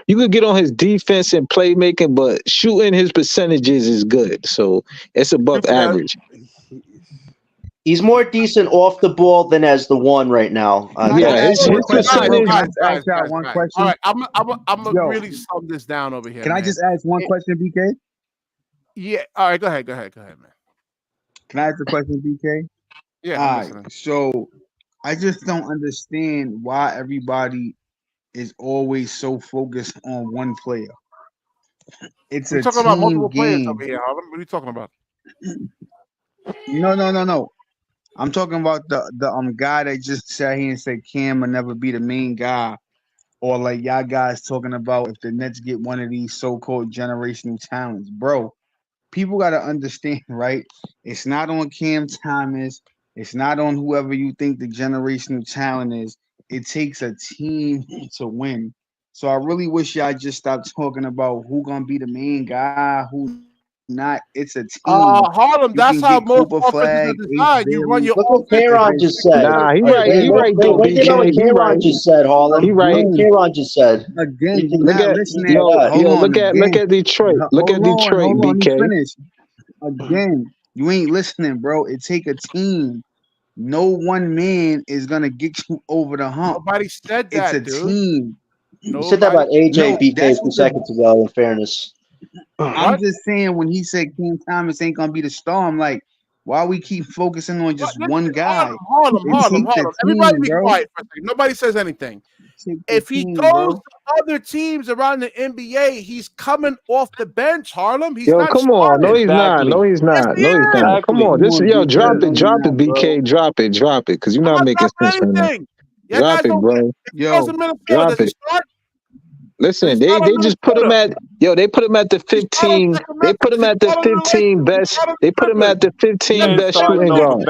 You could get on his defense and playmaking, but shooting his percentages is good. So it's above average. He's more decent off the ball than as the 1 right now. Yeah, his percentage. Can I just ask y'all one question? All right, I'm gonna Yo. really sum this down over here. Can I man. just ask one question, BK? Yeah. All right. Go ahead, man. Can I ask a question, BK? Yeah. All I'm right. listening. So I just don't understand why everybody is always so focused on one player. It's We're a talking about multiple team players game. over here, Harlem. What are you talking about? No. I'm talking about the guy that just sat here and said Cam will never be the main guy, or like y'all guys talking about if the Nets get one of these so-called generational talents, bro. People got to understand, right? It's not on Cam Thomas. It's not on whoever you think the generational talent is. It takes a team to win. So I really wish y'all just stopped talking about who gonna be the main guy, who not. It's a team. Harlem, You that's can how get most Cooper offenses Flag, are designed. You run your Look what offense. Kieran just said. Nah, he right though, Wait, hear what BK. He Kieran right. just said, Harlem. He right. What Kieran just said. Again, you're Look not at listening. yo, Hold on, look at again. Detroit. Look at Detroit, Hold on, let me BK. finish. Again, you ain't listening, bro. It take a team. No one man is gonna get you over the hump. Nobody said It's that, a dude. team. You said that about AJ No, BK that's 2 what seconds ago, in fairness. I'm just saying when he said Cam Thomas ain't gonna be the star, I'm like, why we keep focusing on just one guy? Harlem. It takes a Everybody team, be bro. quiet for a second. Nobody says anything. If he team, goes bro. to other teams around the NBA, he's coming off the bench, Harlem. He's Yo, not come on. No, starting. he's not. No, he's not. No, he's not. Come on. This yo, drop it, BK. Drop it. Because you're not making sense right now. Anything. Y'all Drop guys it, don't bro. If he goes to Minnesota, Drop does he it. start? Listen, they just put him at they put him at the 15. They put him at the 15 best. They put him at the 15 best shooting guard.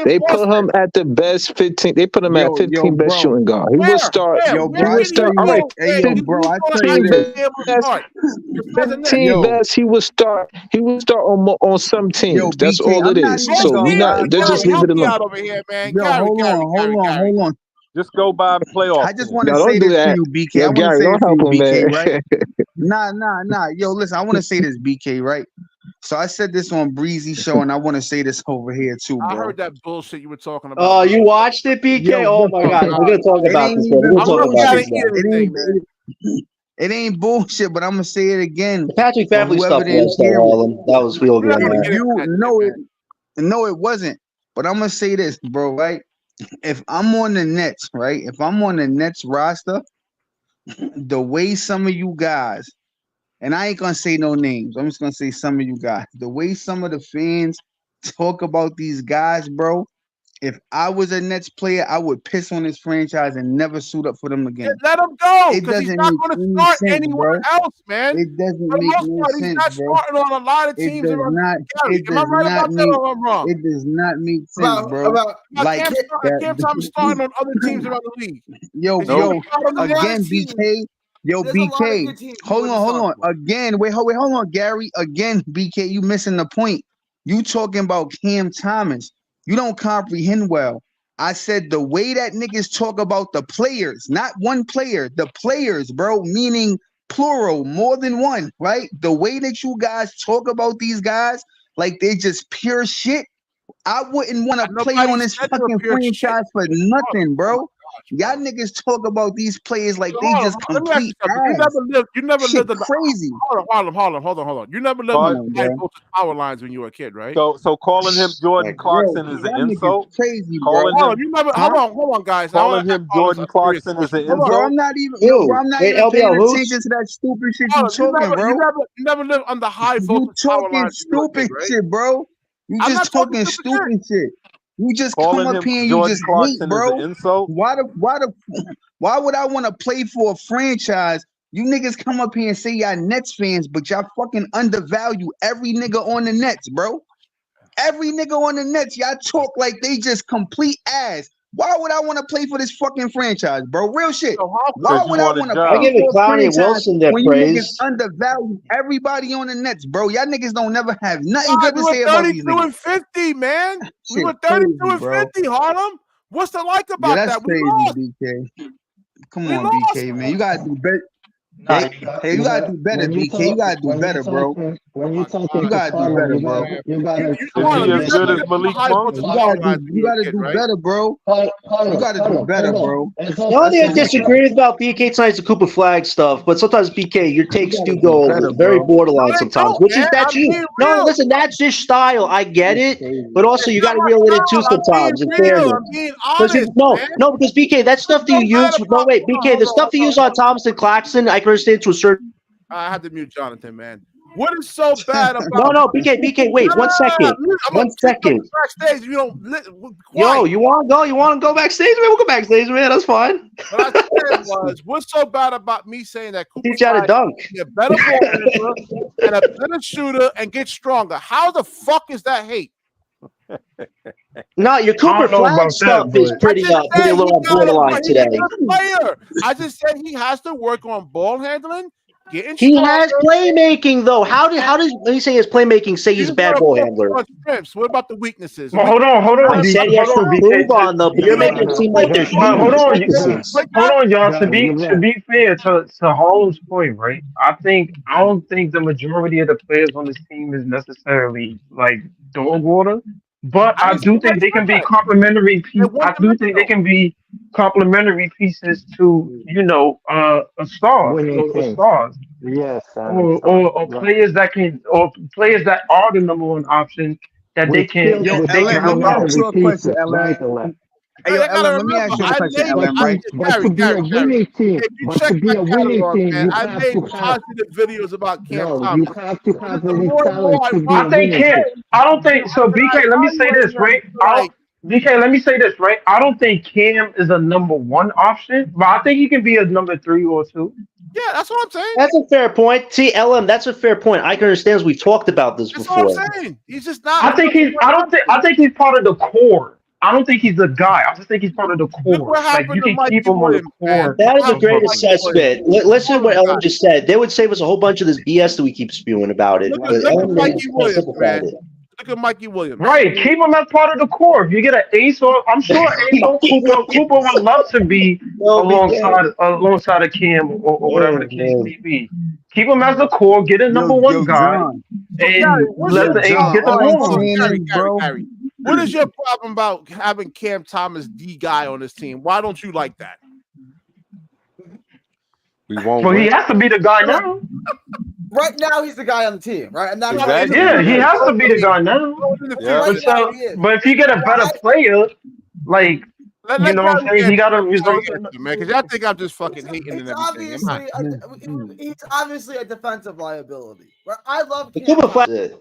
They put him at the best 15. They put him at 15 best shooting guard. He would start. He would start. All right, Hey, yo, bro, I tell you 15 this. best. 15 best. He would start. He would start on some teams. That's BK, all it I'm not is. even So gonna we not. lie, They just leave it alone. Out over here, man. Yo, hold on. Just go by playoff. I just want to Yo, say don't do this to that. you, BK. Yo, I want to Gary, say don't this to help you, him, BK, man. right? Nah. Yo, listen, I want to say this, BK, right? So I said this on Breezy Show, and I want to say this over here too, bro. I heard that bullshit you were talking about. Oh, you watched it, BK? Yo, oh my God, we're gonna talk about this. Even It ain't bullshit, but I'm gonna say it again. The Patrick Beverly stuff was Harlem. That was real good. No, it wasn't. But I'm gonna say this, bro. Right? If I'm on the Nets, right? If I'm on the Nets roster, the way some of you guys, and I ain't gonna say no names, I'm just gonna say some of you guys, the way some of the fans talk about these guys, bro. If I was a Nets player, I would piss on this franchise and never suit up for them again. Let him go, It because he's doesn't not make going to any start sense, anywhere bro. else, man. It doesn't For the make most no part, he's sense, not bro. starting on a lot of It teams does around not. Gary, It am I does right not about that make. or I'm wrong? It does not make sense, bro. Like Cam Thomas starting on other teams around the league. Yo, again, BK. Yo, BK. Hold on. Again, wait, hold on, Gary. Again, BK, you missing the point. You talking about Cam Thomas. You don't comprehend well. I said the way that niggas talk about the players, not one player, the players, bro, meaning plural, more than one, right? The way that you guys talk about these guys, like they just pure shit. I wouldn't want to play on this fucking franchise for nothing, bro. Y'all niggas talk about these players like they Hold on, just let me ask you complete something. ass. You never Shit lived in the crazy. hold on. You never lived Come in on, the high bro. voltage power lines when you were a kid, right? So calling him Jordan Like, Clarkson Bro, is an y'all niggas insult. crazy, bro. Calling Hold him on, you never Huh? hold on, guys. I calling want to him Jordan Clarkson is an Hold on. Bro, insult. I'm not even Who? I'm not Wait, even paying LBL, who's? attention to that stupid shit Hold you on, talking, bro. you never lived on the high You voltage power talking lines when you were a kid, stupid right? shit, bro. You I'm just not talking talking stupid shit. stupid shit. You just come Calling up him here and you Jordan just hate, Clarkson is an bro. insult. Why would I want to play for a franchise? You niggas come up here and say y'all Nets fans, but y'all fucking undervalue every nigga on the Nets, bro. Every nigga on the Nets, y'all talk like they just complete ass. Why would I want to play for this fucking franchise, bro? Real shit. So how Why Because you would I want a want to I play job. give it for a Clowney and franchise Wilson their when you niggas praise. undervalue everybody on the Nets, bro? Y'all niggas don't never have nothing God, good we to were say about these 32 niggas. and 50, man. We Shit were 32 crazy, and bro. 50, Harlem. What's the like Yeah, about that's that? We crazy, lost. BK. Come We on, lost. BK, man. You gotta do better. Hey, you gotta do better, BK. You gotta do better, bro. When you talking You to gotta do Harlem, better, bro. you gotta You Is he Harlem, you as never good as lived on the Malik high Monk? voltage power lines when You you were a gotta kid, do right? better, bro. You gotta do better, bro. The only thing I disagree with about BK tonight's the Cooper Flag stuff, but sometimes BK, your takes do go better, very bro. borderline No, they sometimes, don't, which is man. that's I'm you. being No, real. listen, that's your style. I get it, but also It's you not got to my reel it in too style. I'm being sometimes. In real. fairness, I'm being because honest, man. because BK, that stuff that So you bad use. No, about wait, BK, the stuff you use on Thomas and Claxton, I can understand to a certain. I had to mute Jonathan, man. What is so bad about No, BK, wait, 1 second, I'm gonna 1 kick you second. backstage if you don't Yo, quiet. you want to go? You want to go backstage, man? We'll go backstage, man. That's fine. What I said was, what's so bad about me saying that Cooper Teach you how to Flag dunk. is a better ball handler and a better shooter and get stronger? How the fuck is that hate? No, your I Cooper don't know Flag about stuff that, is but I pretty just pretty said low on borderline he's today. a good player. I just said he has to work on ball handling, getting He stronger. has playmaking though. How does when you say his playmaking say he's a bad ball handler? Strengths. What about the weaknesses? well, hold on, I said he has to BK. improve on them, but you're making it seem like there's But hold huge on, weaknesses. hold on, y'all. To be fair to Harlem's point, right? I don't think the majority of the players on this team is necessarily like dog water, but I do think they can be complementary. I do think they can be complementary pieces to a star, or stars, Yes, or players that can, or players that are the number one option that they can Yo, they can LM, let help me out. ask you a question, LM. Hey, yo, I gotta LM, let me remember, ask you a I question, made LM, right? Gary. If you check my catalog, man, I made positive videos about Cam Thomas. The more and more I I watch think him Cam. play, I don't think so. and I BK, let me say evaluate this, him, right? I like, don't. BK, let me say this, right? I don't think Cam is a number one option, but I think he can be a number 3 or 2. yeah, that's what I'm saying. That's a fair point. See, LM, that's a fair point. I can understand as we've talked about this That's what before. I'm saying. He's just not. I think he's. I think he's part of the core. I don't think he's the guy. I just think he's part of the Look core. what Like happened you to can keep Mikey him on the Williams, man. core. That is a What happened great to Mikey Williams? assessment. Listen to what Hold on, Ellen just said. They would save us a whole bunch of this BS that we keep spewing about it. Look But at Ellen Mikey just Williams, simplified man. it. Look at Mikey Williams. Right, keep him as part of the core. If you get an ace, or I'm sure Ace or Cooper would love to be alongside of Cam, or whatever the case may be. Keep him as the core. Get a number one Yo, guy, John. Gary, and let the Ace get the All I'm ball. saying is, bro. Gary. What is your problem about having Cam Thomas D guy on this team? Why don't you like that? We won't Well, he win. has to be the guy now. Right now, he's the guy on the team, right? And that's Exactly. Yeah, he has to be the guy now. Yeah. Right now, he is. But if you get a better player, like Let you know what I'm Gary saying, he got to answer, result. man, because y'all think I'm just fucking hating and everything. He's obviously a defensive liability. Right? I love Cam Cooper Thomas. Flag.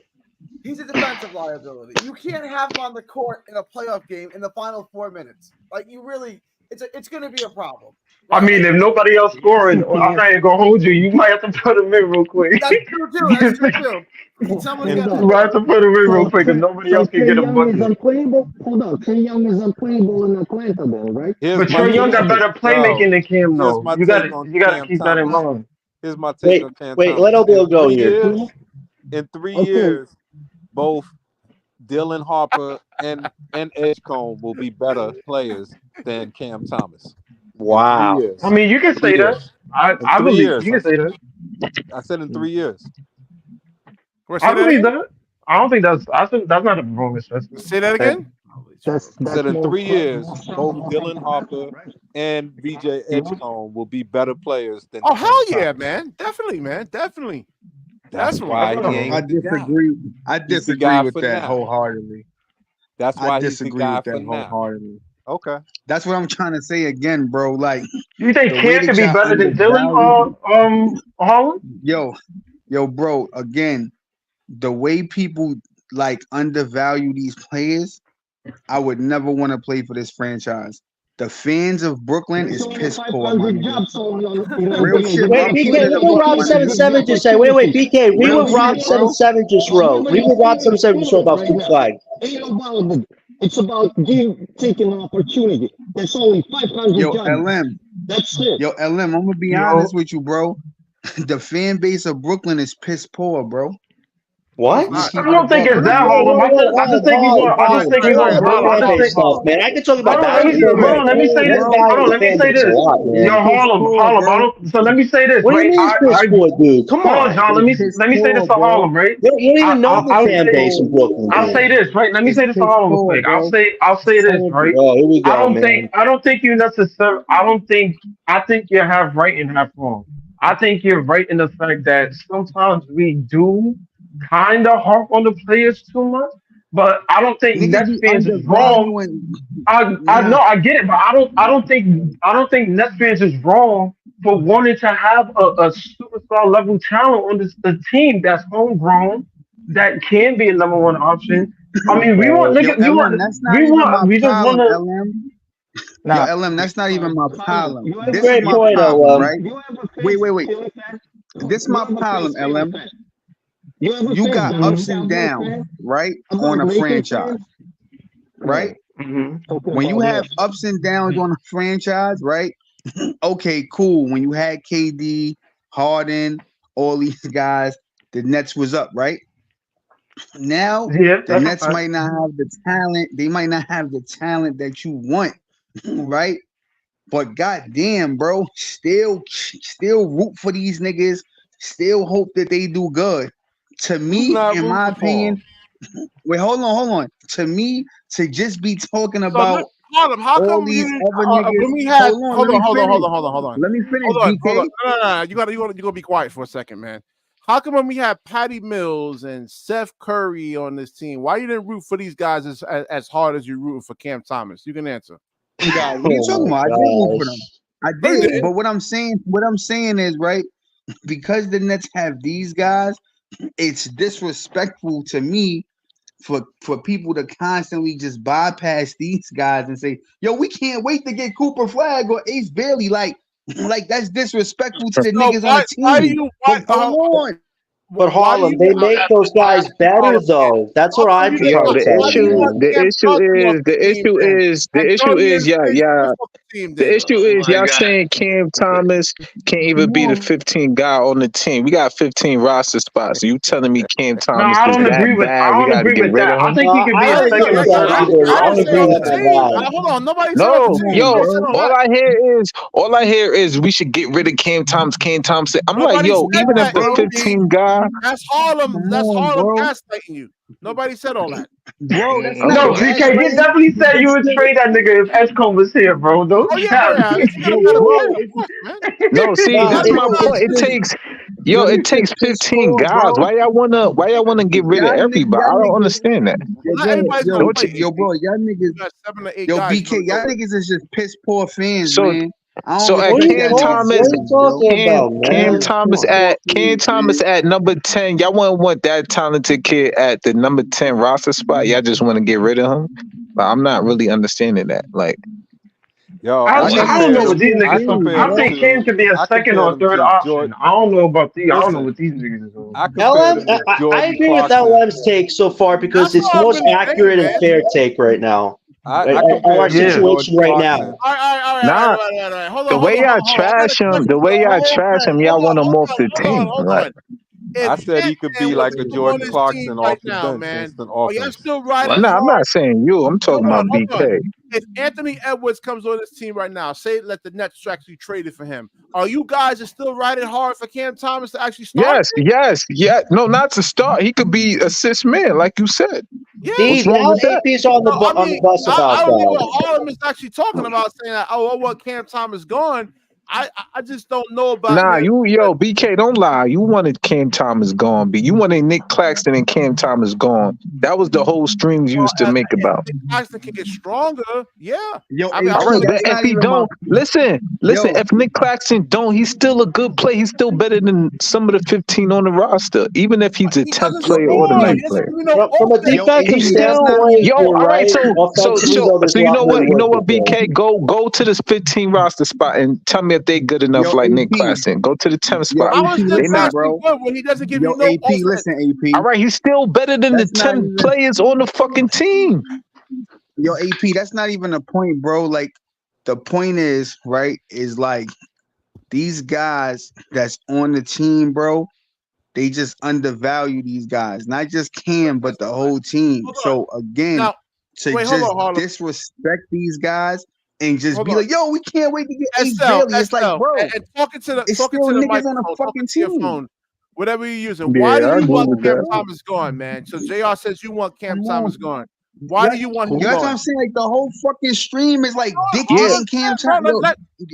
He's a defensive liability. You can't have him on the court in a playoff game in the final 4 minutes. Like you really, it's going to be a problem. I mean, if nobody else scoring, I'm not even gonna hold you. You might have to put him in real quick. That's true too. That's true too. Someone's got You might have to put him in real quick, because nobody else can get a bucket. Is unplayable. Hold on, Trey Young is unplayable in Atlanta, though, right? But Trey Young got better playmaking than Cam, though. You got to keep that in mind. Here's my take on Cam Thomas. Let LBL go here. In 3 years, both Dylan Harper and Edgecombe will be better players than Cam Thomas. Wow. 3 years. I mean, you can say that. I believe you can say that. I said in 3 years. I believe that. I don't think that's. I think that's not a wrong assessment. Say that again. Said in 3 years, both more Dylan fun, Harper right? and VJ Edgecombe will be better players than Oh Cam hell yeah, Thomas. man! Definitely, man. Definitely. That's That's why right. he ain't I the guy. disagree. I He's the disagree guy with for that now. wholeheartedly. That's I why he's the disagree guy with for that now. wholeheartedly. Okay. That's what I'm trying to say again, bro. Like You think the way Cam that could be y'all better than Dylan undervalue, Harlan? yo, bro. Again, the way people like undervalue these players, I would never want to play for this franchise. The fans of Brooklyn There's is only piss poor, my 500 nigga. jobs in Real NBA. shit, You bro. Wait, I'm can't keeping BK, it a read what buck, Rob my nigga. 77 just said. Wait, BK, read Real what Rob shit, bro. 77 just wrote. Read what Rob 77 just wrote about Flagg. Ain't about it. It's about taking an opportunity. There's only 500 Yo, jobs. LM. That's it. Yo, LM, I'm gonna be honest with you, bro. The fan base of Brooklyn is piss poor, bro. What? I'm gonna I keep it don't a think buck, it's my that nigga. Harlem. I just think we want. I just think we want. Bring I that just big think. stuff, man. I can talk about Hold on, basketball, hold on, let me say this. let's Hold value on, the let me fan say base a this. lot, Yo, man. Harlem. So let me say this, What do right? you mean piss poor, dude? Come Hold on, on. John. They piss Let me say this poor, to bro. Harlem, right? You don't even know the I'll fan say base in Brooklyn, I'll dude. say this, right? Let me It's say this to piss Harlem real poor, quick. bro. I'll say It's this, horrible. right? Oh, here we go, man. I don't think you necessarily. I think you have right and half wrong. I think you're right in the fact that sometimes we do kind of harp on the players too much, but I don't think Niggas Nets be fans is wrong. undervaluing. I know I get it, but I don't think Nets fans is wrong for wanting to have a superstar level talent on the team that's homegrown that can be a number one option. I mean, we want Yo, nigga, LM, that's not even my we just want problem, to. LM. Yo, Nah, LM, that's not even my problem. You This is Great my point, problem, LM. right? You ever Wait, face wait, wait. Philly fan? This is You my ever problem, face Philly LM. fan? You ever You face got Dallas ups and Cowboys downs, fan? right, About on a Lakers franchise, fans? right? Talking When you about have ups and downs on a franchise, right? Okay, cool. When you had KD, Harden, all these guys, the Nets was up, right? Now yeah, the that's a Nets fact. might not have the talent. They might not have the talent that you want, right? But goddamn, bro, still root for these niggas. Still hope that they do good. To Who's me, not in my rooting for him? opinion, wait, hold on. To me, to just be talking So about Harlem, how all come you these didn't? other niggas, When we had, hold on, hold let on, me hold on, finish. hold on, hold on, hold on. Let me finish, Hold on, BK. no. You gotta be quiet for a second, man. How come when we had Patty Mills and Seth Curry on this team, why you didn't root for these guys as hard as you rooting for Cam Thomas? You can answer. God, what are you talking about? I did root for them. I No, you did, didn't. but what I'm saying is, right, because the Nets have these guys, it's disrespectful to me for people to constantly just bypass these guys and say, yo, we can't wait to get Cooper Flagg or Ace Bailey. Like that's disrespectful to the So niggas on the why do team. you But hold on. But why do Harlem, you they make those guys better, though. That's How what come I'm you didn't trying Yo, to put, the tell why do you, you issue, want man. the Cam issue Johnson off is, the team then? And the issue Dorian is, Finney-Smith off the team the then? issue is, y'all saying Cam Thomas can't even be the 15 guy on the team. We got 15 roster spots. You telling me Cam No, Thomas is that I bad? We don't got to agree get with rid that. of I him? think he could be I a agree second or with that third option. either. I I don't don't agree agree with with that. that Hold on, nobody said off the No, team. Come on, yo, Nobody said bro. all that. all I hear is we should get rid of Cam Thomas. Cam Thompson. I'm like, Nobody yo, said even if that, the LP. 15 guy, That's Harlem. Come That's on, Harlem bro. gaslighting you. Nobody said all that. Bro, that's okay. not No, BK, you gaslighting. definitely said you This would nigga, trade that nigga if Edgecombe was here, bro. Don't Oh yeah, cap. if you got a yo, better bro, player, of course, man. No, see, Nah, that's Why do you my not? point. it's yo, It this takes is piss 15 poor, guys. bro. Why y'all wanna get rid of everybody? I Y'all don't niggas, understand that. Not everybody's gonna Don't play. you? yo, bro, y'all niggas, You got 7 or 8 yo, guys BK, coming y'all over. niggas is just piss poor fans, So man. I don't so at what are respect you Cam that talking? Thomas, What are you nonsense, yo. talking about, Cam man? Thomas Piss poor fans, at number 10, y'all wouldn't want that talented kid at the number 10 roster spot. Y'all just want to get rid of him. But I'm not really understanding that. Like, Yo, I, I man. I don't Piss know compared what these poor I niggas. fans, compared I him bro. think Cam to could be a I second compared or him third to option. Jordan. I don't know about these. I don't know Listen, what these niggas is on. I compared LM, him to I Jordan agree with Clarkson. LM's take so far because That's it's what the I'm most really saying, accurate and man. fair take right now. I Our compared him to Yeah. situation Jordan right Clarkson. now. All nah, right. Hold the on. way y'all I got a trash him, question for the whole thing. y'all want him off the team. Hold Like, on. if I said he could be Ant-Man like was a still on Jordan this Clarkson team off right the now, bench, man, instant are y'all offense. still riding Nah, I'm hard? not saying you. I'm talking Hold about on, hold on. BK. If Anthony Edwards comes on this team right now, say let the Nets actually traded for him, are you guys still riding hard for Cam Thomas to actually start? Yes. No, not to start. He could be assist man, like you said. Yeah. What's wrong now with that? AP's on the No, I on the mean, bus I about don't know what that. Harlem is actually talking about, saying that, oh, I want Cam Thomas gone. I just don't know about Nah, him. BK, don't lie. You wanted Cam Thomas gone, B. You wanted Nick Claxton and Cam Thomas gone. That was the whole streams you used to make about. If Claxton can get stronger, yeah. Yo, I mean, All right, then that's if not he even don't, listen. Yo. If Nick Claxton don't, he's still a good player. He's still better than some of the 15 on the roster, even if he's a he 10th doesn't player or the score. 9th He doesn't player. do no From a offense. defensive AP, that's Still, not standpoint, yo, you're all right. right. So Offensively, though, there's you a know lot what? more You know work what, to do. BK? Go to this 15 roster spot and tell me if they good enough Yo, like Nick AP. Claxton. Go to the 10th Yo, spot. How is AP, Nick They listen, not. Claxton bro. good when he doesn't give Yo, you no AP, offense? listen, All AP. right, he's still better than the That's not 10 even players on the fucking team. Yo, AP, that's not even a point, bro. Like, the point is, right, is like these guys that's on the team, bro, they just undervalue these guys. Not just Cam, but the whole team. Hold on. So again, Now, to wait, hold just on, Harlem. disrespect these guys and just Hold be on. like, yo, we can't wait to get Ace SL, Bailey. It's like, SL, bro, and talking to it's the still niggas on microphone, a talking fucking to your team. phone, whatever you're using. Yeah, Why do I you agree want with Cam that. Thomas gone, man? So JR says you want Cam Come Thomas on. gone. Why do you want him Yo, that's what gone? I'm saying. Like the whole fucking stream is like Yeah. dictating Cam Thomas.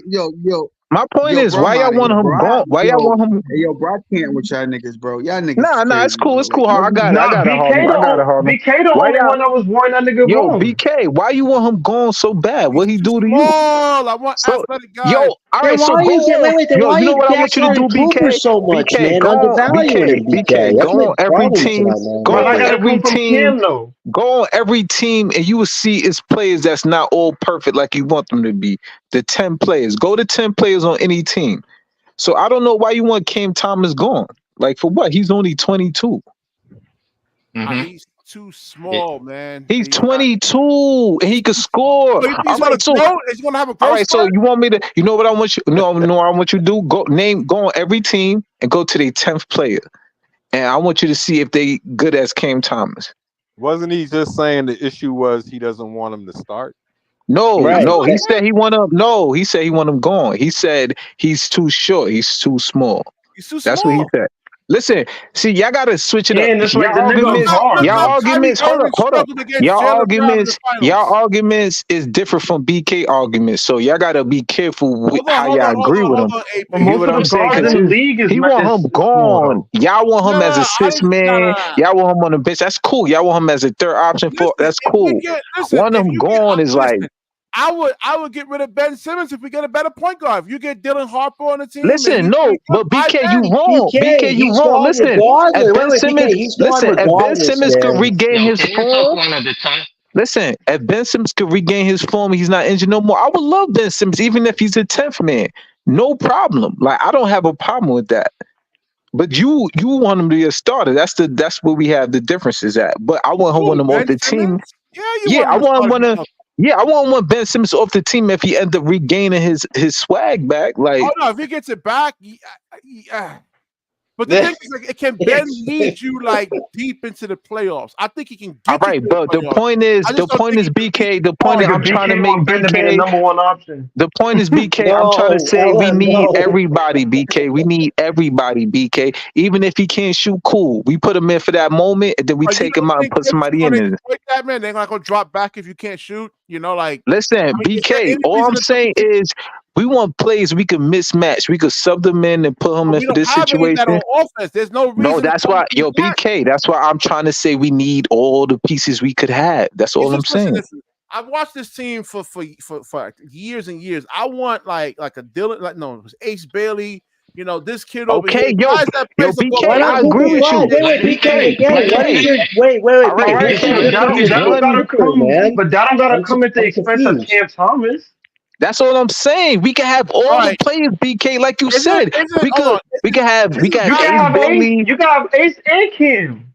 Yo. My point Yo, is, bro, why I'm y'all outta want here, him bro. gone? Why y'all want him? Hey, yo, bro, I can't with y'all niggas, bro. Y'all niggas Nah, is crazy, it's cool. bro. It's cool. Like, I got it. Nah, BK Harlem. the Why only y'all? one that was wanting that nigga Yo, gone. BK, why you want him gone so bad? What he do to you? Small. I want So, athletic yo, guys. all Then right. So why go are you on. then Yo, why you are know you what I want you to do, gaslighting Cooper BK? so much, BK, man? go on. Undervaluing him, BK. That's Go my on every problem team. tonight, man. Go But I on gotta every come from team. Cam though. Go on every team, and you will see it's players that's not all perfect like you want them to be. The 10 players. Go to 10 players on any team. So I don't know why you want Cam Thomas gone. Like for what? He's only 22. He's too small, man. He's 22 and he could score. So you think he's All gonna right, so grow? He's gonna have a all growth right, so spurt? you want me to? You know what I want you? No, I want you to do. Go on every team and go to their 10th player, and I want you to see if they good as Cam Thomas. Wasn't he just saying the issue was he doesn't want him to start? No, Right. he said he want him. No, he said he want him gone. He said he's too short. He's too small. He's too That's what he small. said. Listen, see, y'all gotta switch it up. And it's like the nigga Look was how hard, bro. Kyrie Hold Irving up. struggled against Jaylen Brown in the Y'all finals. arguments is different from BK arguments. So y'all gotta be careful with how y'all agree with him. AP. But You get most what of I'm the saying? guards Because in the league he want him is small gone. though. Y'all want him as a Nah, sixth man. Y'all want him on the bench. That's cool. Y'all want him as a third option for. That's cool. One of them gone is like. I would get rid of Ben Simmons if we get a better point guard. If you get Dylan Harper on the team, Listen, no, but BK, you wrong. BK, you he's wrong. gone Listen, regardless. if Wait, Ben BK, Simmons, he's gone if Ben regardless, Simmons could man. regain his form, listen, if Ben Simmons could regain his form, he's not injured no more. I would love Ben Simmons, even if he's a 10th man. No problem. Like I don't have a problem with that. But you want him to be a starter. That's where we have the differences at. But I want him off the team. I want one Ben Simmons off the team if he end up regaining his swag back. Like, oh no, if he gets it back, but the thing is, like, can Ben lead you like deep into the playoffs? I think he can get. All right, but the point is, BK. The point is, I'm trying to make Ben to be the number one option. The point is, BK. I'm trying to say we need everybody, BK. We need everybody, BK. Even if he can't shoot, cool. We put him in for that moment, and then we take him out and put somebody in it. That man, they're not gonna drop back if you can't shoot. You know, like listen, BK. All I'm saying is. We want plays we can mismatch. We could sub them in and put them in for this situation. That on offense. There's no reason. No, that's why, BK. That's why I'm trying to say we need all the pieces we could have. That's all I'm saying. Listen, I've watched this team for years and years. I want like a Dylan, it was Ace Bailey. You know, this kid over here. BK, I agree with you. Wait. But that don't gotta come at the expense of Cam Thomas. That's all I'm saying. We can have all the players, BK, like you said. We can have Ace Bailey. You can have Ace and Cam.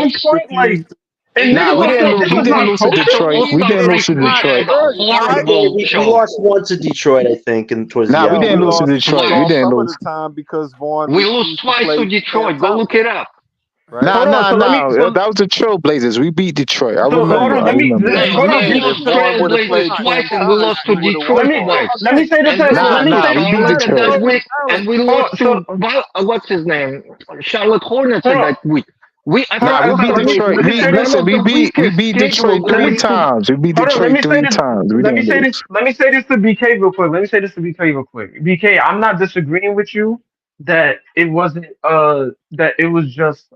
one point, like, and Nah, niggas we like didn't that, lose. this We is didn't not lose to coaching. Detroit. We didn't lose to Detroit. Horrible we show. lost one to Detroit, I think, and towards Nah, the we end. didn't lose to We Detroit. We lost didn't some of the lose. time because Vaughn We lose refused to twice to play Cam Detroit. Go look Thomas, it up. right? Nah, Hold on, nah, so let me, nah. so, That was the Trailblazers. We beat Detroit. I so hold remember. on, I remember. No, hold on, we Vaughn. lost If Vaughn would have Trailblazers played twice Cam and we Thomas, lost we to would have Detroit won the twice. game. Let me say this, And we Nah, lost to nah. We beat Charlotte Detroit. that week, and we lost to what's his name, Charlotte Hornets hold on. that week. Nah, we beat Let me Detroit. say this. Listen, we beat Detroit Let me 3 times. We beat hold on. Let Detroit me say three this. times. We Let me didn't say this. lose. Let me say this to BK real quick. Let me say this to BK real quick. BK, I'm not disagreeing with you that it wasn't that it was just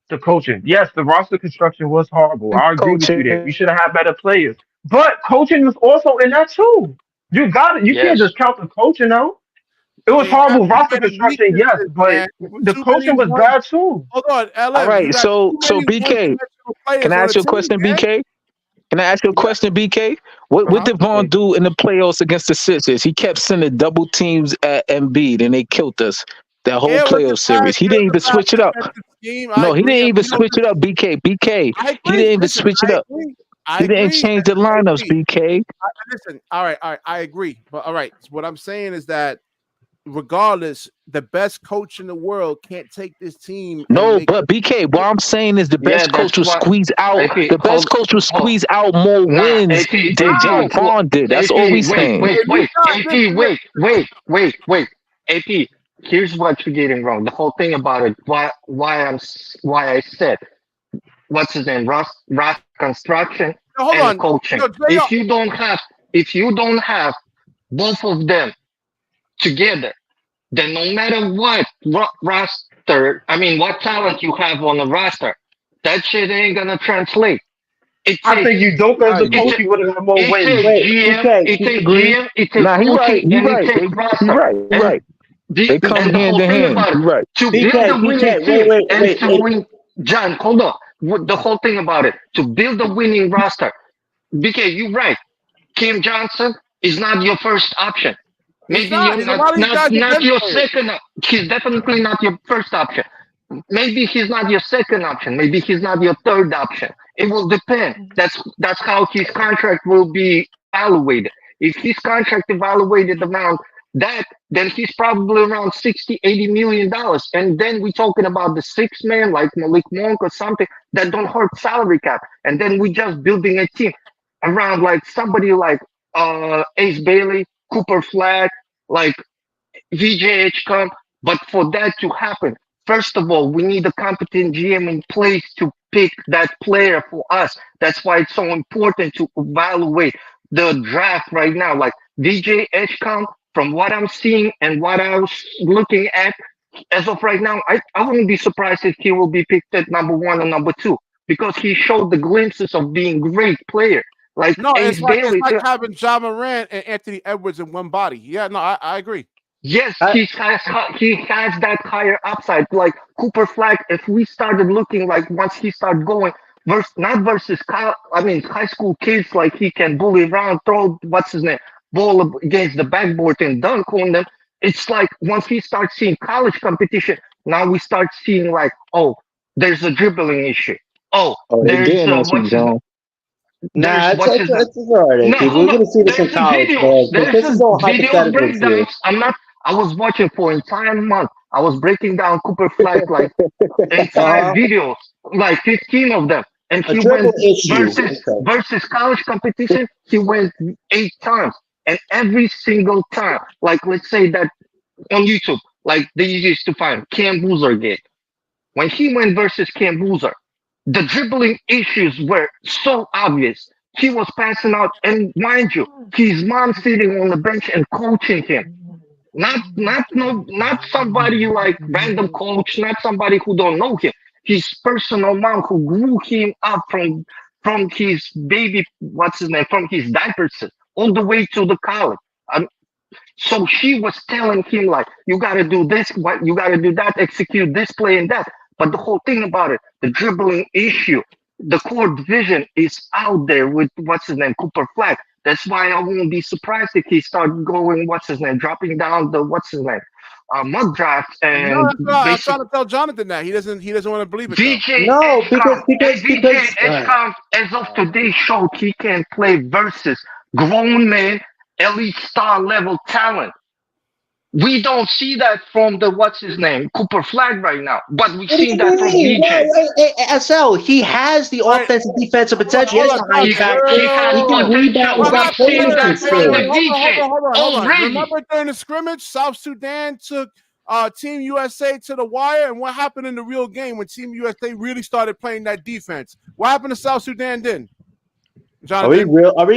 the coaching. Yes, the roster construction was horrible. I agree with you there. Coaching. We should have had better players. But coaching was also in that too. You got it. You can't Yes. just count the coaching out. It was They have horrible too roster many construction, yes, weaknesses, but man. the Too many coaching was one. bad too. Hold on, All LM. You right. got So too many BK, one-dimensional players can I on ask the you a team, question, man. BK? Can I ask you a Yeah. question, BK? What Uh-huh. did Vaughn do in the playoffs against the Sixers? He kept sending double teams at Embiid, and they killed us that whole Yeah, it was a playoff bad, series. He it was didn't a even bad switch it up. defensive scheme. I No, he agree. didn't even You know, switch it up. BK. I He agree. didn't even Listen, switch it I up. agree. I He didn't agree. change the I lineups. agree. BK. Listen, all right, I agree. But all right, what I'm saying is that regardless, the best coach in the world can't take this team and No, make but BK, what I'm saying is the Yeah, best coach that's will what. squeeze out. AP, The best coach will hold. squeeze out more Nah, wins than How? Vaughn did. That's AP, all we wait, saying. wait, If you wait. got this, AP, wait. AP, here's what you're getting wrong. The whole thing about it. Why I said what's his name? Ross construction hold and on. coaching. Yo, If you don't have both of them together, then no matter what roster, I mean, what talent you have on the roster, that shit ain't gonna translate. It I think takes Udoka as I a it, agree. coach, he would have had more it wins. takes Wait, GM, BK, it you takes agree? GM, it takes Nah, he right. coaching, He and it right. takes He roster. right. He And right. They come the hand whole in thing hand. about it, You right. to build BK, a winning BK, team and wait. to win, John, hold on. The whole thing about it, to build a winning roster, BK, you're right. Kim Johnson is not your first option. He's Maybe not. you're He's a lot of these guys are not bench your players. second. He's definitely not your first option. Maybe he's not your second option. Maybe he's not your third option. It will depend. That's how his contract will be evaluated. If his contract evaluated around that, then he's probably around 60, 80 million dollars. And then we're talking about the six man like Malik Monk or something that don't hurt salary cap. And then we just building a team around like somebody like Ace Bailey, Cooper Flagg, like VJH come. But for that to happen, first of all, we need a competent GM in place to pick that player for us. That's why it's so important to evaluate the draft right now. Like DJ Edgecombe, from what I'm seeing and what I was looking at as of right now, I wouldn't be surprised if he will be picked at number one or number two because he showed the glimpses of being great player. Like No, Ace it's Bailey, like having John Morant and Anthony Edwards in one body. Yeah, no, I agree. yes, I- he has that higher upside. Like Cooper Flag, if we started looking like once he started going versus not versus high school kids, like he can bully around, throw what's his name ball against the backboard and dunk on them. It's like once he starts seeing college competition, now we start seeing like, oh, there's a dribbling issue. Oh, Oh, they there's getting at you, what's his name? John. There's Nah, what's his name? it's all right, No, AP. We're hold on. gonna see this in There's the college, videos. man. But There's this is the all videos hypotheticals here. breakdowns. I was watching for entire month. I was breaking down Cooper Flag like entire Uh, videos, like 15 of them. And a he dribble went issue. Okay. versus college competition, he went 8 times. And every single time, like let's say that on YouTube, like they used to find Cam Boozer game. When he went versus Cam Boozer, the dribbling issues were so obvious. He was passing out, and mind you, his mom sitting on the bench and coaching him. Not somebody like random coach, not somebody who don't know him. His personal mom who grew him up from his baby, what's his name, from his diapers all the way to the college. So she was telling him like, you got to do this, what you got to do that, execute this play and that. But the whole thing about it, the dribbling issue, the core division is out there with what's his name, Cooper Flag. That's why I won't be surprised if he started going, what's his name, dropping down the what's his name, mock draft No, and that's what I'm basically trying to tell Jonathan that he doesn't want to believe it though. VJ No, Edgecombe because and VJ Edgecombe as of today showed he can play versus grown men, elite star level talent. We don't see that from the what's his name Cooper Flag right now, but we've What do seen you that from mean? VJ. SL, he has the All right, offensive defensive potential. He has hold the on, height factor. He has He can rebound. potential. He's what got We've happened seen playmaking that during from the skills. hold VJ on. already. Remember during the scrimmage, South Sudan took Team USA to the wire, and what happened in the real game when Team USA really started playing that defense? What happened to South Sudan then? Are we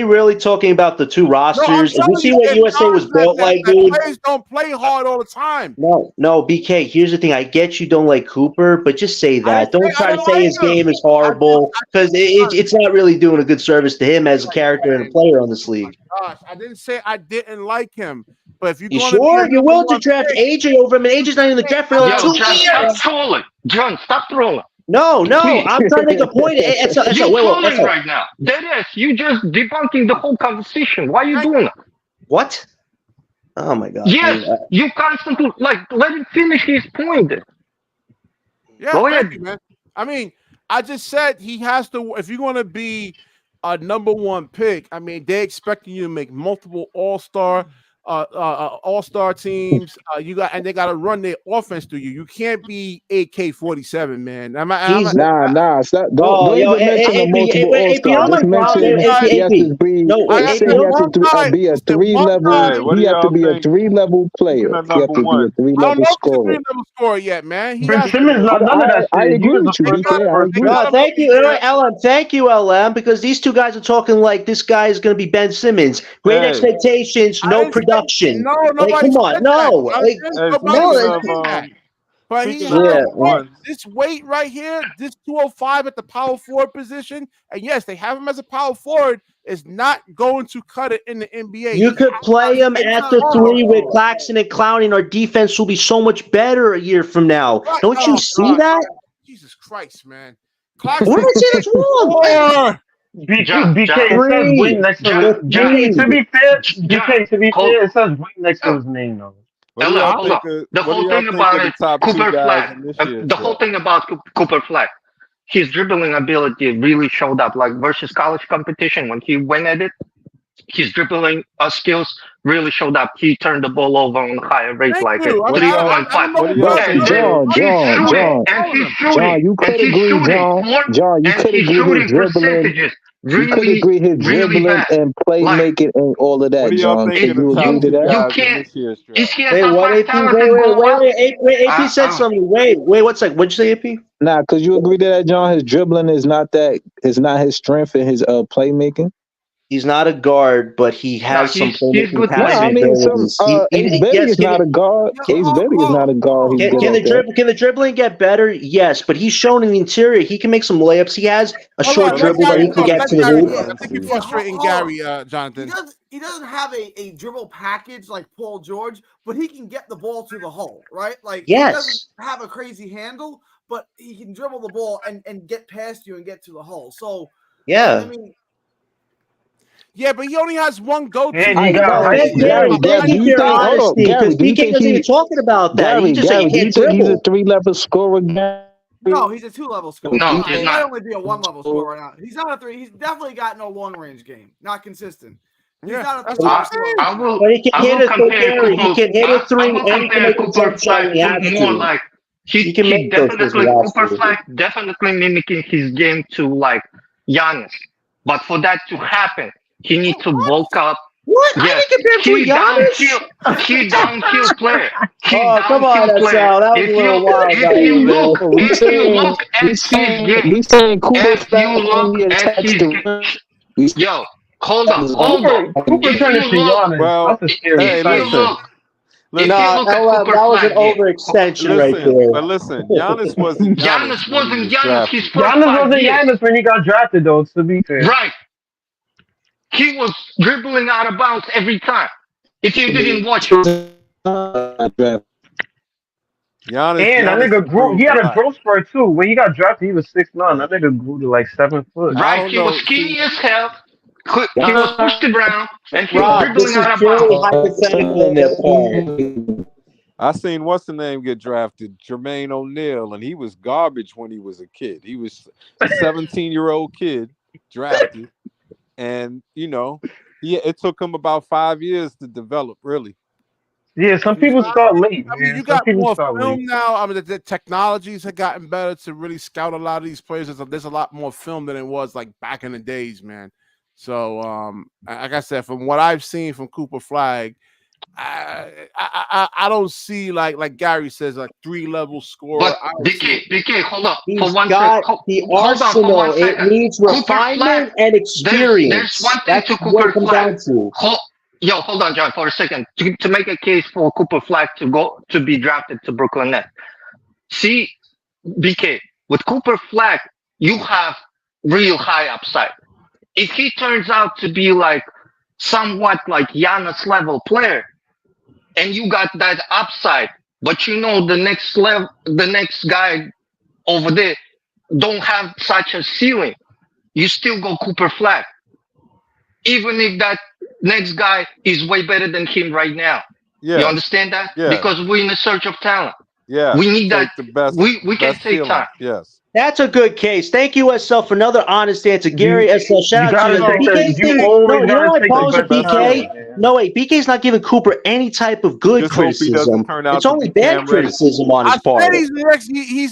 really talking about the two rosters? No, you see what USA was built like, dude? Players don't play hard all the time. No, BK. Here's the thing. I get you don't like Cooper, but just say that. Don't try to say his game is horrible because it's not really doing a good service to him as a character and a player on this league. Gosh, I didn't say I didn't like him, but if you sure you're willing to draft AJ over him, and AJ's not even the draft for like 2 years. Stop trolling, John. Stop trolling. No, I'm trying to make a point. You're trolling right now. That is, you just debunking the whole conversation. Why are you doing it? What? Oh my God. Yes, you constantly let him finish his point. Yeah, go ahead, man. I mean, I just said he has to. If you're going to be a #1 pick, I mean, they're expecting you to make multiple all-star teams. They got to run their offense through you. You can't be AK-47, man. Nah. Don't even mention the multiple all-star. Just mention he has to be. He has to be a 3-level. He has to be a 3-level player. He has to be a 3-level scorer. 3-level scorer yet, man. Ben Simmons not none of that. I agree with you. Thank you, LM. Thank you, LM, because these two guys are talking like this guy is going to be Ben Simmons. Great expectations, no production. No, nobody. Come on, no. But this weight right here, this 205 at the power forward position, and yes, they have him as a power forward, is not going to cut it in the NBA. You could play him at the 3 with Claxton and Clowney. Our defense will be so much better a year from now. Don't you see that? Jesus Christ, man. Claxton, what is it wrong? BK says wing next to his name. To be fair, it says wing next to his name though. The whole thing about Cooper Flagg. The whole thing about Cooper Flagg. His dribbling ability really showed up, like versus college competition when he went at it. His dribbling skills really showed up. He turned the ball over on a higher rate, like a 3.5. John, you could agree, John, you could agree his dribbling. You could agree his dribbling and playmaking and all of that, John. Could you agree to that? Wait, AP said something. Wait, one second. What'd you say, AP? Nah, could you agree to that, John? His dribbling is not his strength and his playmaking. He's not a guard, but he has some playmaking passing abilities. Ace Bailey is not a guard. Ace Bailey is not a guard. Can the dribbling get better? Yes, but he's shown in the interior. He can make some layups. He has a short dribble that he can get to the hoop. I think you're frustrating Gary, Jonathan. He doesn't have a dribble package like Paul George, but he can get the ball to the hole, right? Like, he doesn't have a crazy handle, but he can dribble the ball and get past you and get to the hole. So, yeah. I mean, yeah, but he only has one go-to. Gary, BK wasn't even talking about that. He just said he can't dribble. He's a 3-level scorer. No, he's a 2-level scorer. No, he might only be a 1-level scorer right now. He's not a 3. He's definitely got no long-range game. Not consistent. He's not a 3. But he can hit a 3. He can hit a 3 and he can make a jump shot when he has to. He can definitely Cooper Flagg definitely mimicking his game to like Giannis. But for that to happen, he needs to bulk up. What? Yes. He downhill player. Come on, Sal. That was a little wild. If you look at his game, yo, hold on. Cooper turned into Giannis. Well, that was an overextension right there. But listen, Giannis wasn't Giannis. Giannis wasn't Giannis when he got drafted, though. To be fair, right? He was dribbling out of bounds every time. If you didn't watch it. Giannis, and that nigga grew. He had a growth spurt too. When he got drafted, he was 6'9". That nigga grew to like 7 foot. Right, he was skinny as hell. He was pushed around, and he was dribbling out of bounds. I seen what's the name get drafted, Jermaine O'Neal, and he was garbage when he was a kid. He was a 17-year-old kid drafted. And it took him about 5 years to develop, really. Yeah, some people start late. I mean, you got more film now. I mean, the technologies have gotten better to really scout a lot of these players. There's a lot more film than it was like back in the days, man. So, like I said, from what I've seen from Cooper Flagg, I don't see like Gary says a 3-level scorer. But I don't see BK, hold up He's for one got second. the Hold on for arsenal. 1 It second. needs Cooper refinement Flag. and There's experience. one thing That's to what it Cooper comes Flag. down to. Hold on, John, for a second. To make a case for Cooper Flag to be drafted to Brooklyn Nets. See, BK, with Cooper Flag, you have real high upside. If he turns out to be like somewhat like Giannis level player, and you got that upside, but you know the next guy over there don't have such a ceiling, you still go Cooper Flag, even if that next guy is way better than him right now. Yeah. You understand that? Yeah. Because we're in a search of talent. Yeah. We need Take that. the best. We can best take feeling. time. Yes. That's a good case. Thank you, SL, for another honest answer. Gary, SL, shout out to you. BK's You thing, always you know gotta my take problem the with best BK? talent, No, wait, BK's not giving Cooper any type of good Just hope he criticism. doesn't turn out It's to only be bad Cam Reddish. criticism on his I part. said he's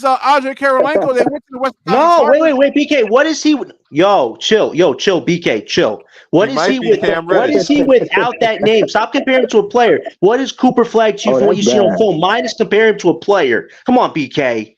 Andre Karolinko. They went to the West. No, wait, BK. What is he? Chill, BK, chill. What He is might he be with? Cam What Reddish. is he without that name? Stop comparing him to a player. What is Cooper Flag to you from what you see on film? Mine is comparing him to a player. Come on, BK.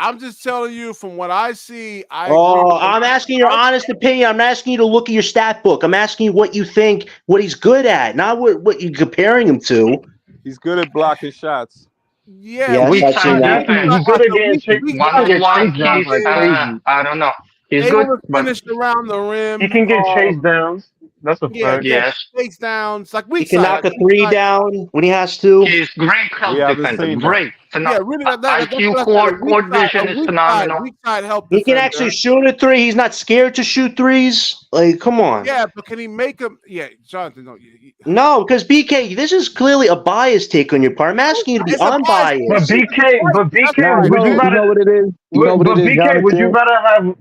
I'm just telling you from what I see. I'm asking your honest opinion. I'm not asking you to look at your stat book. I'm asking you what you think, what he's good at, not what you're comparing him to. He's good at blocking shots. Yeah, Weak I've seen side that. defense. He's good at getting chased. One-on-one down keys. like crazy. I don't know. He's able good, to but finish around the rim. He can get chased downs. That's a fact. yes, Chase downs like He weak can side. knock a three down when he has to. he's great help We haven't defender. seen that. Great. Yeah, really. IQ, That's court weak side, vision a is weak phenomenal. Weak side help He can defender. actually shoot a three. He's not scared to shoot threes. Like, come on. Yeah, but can he make them? Yeah, Jonathan. No, because BK, this is clearly a biased take on your part. I'm asking you to be It's a biased unbiased. But BK, you know what it is? You know what it is, BK, would you Jonathan?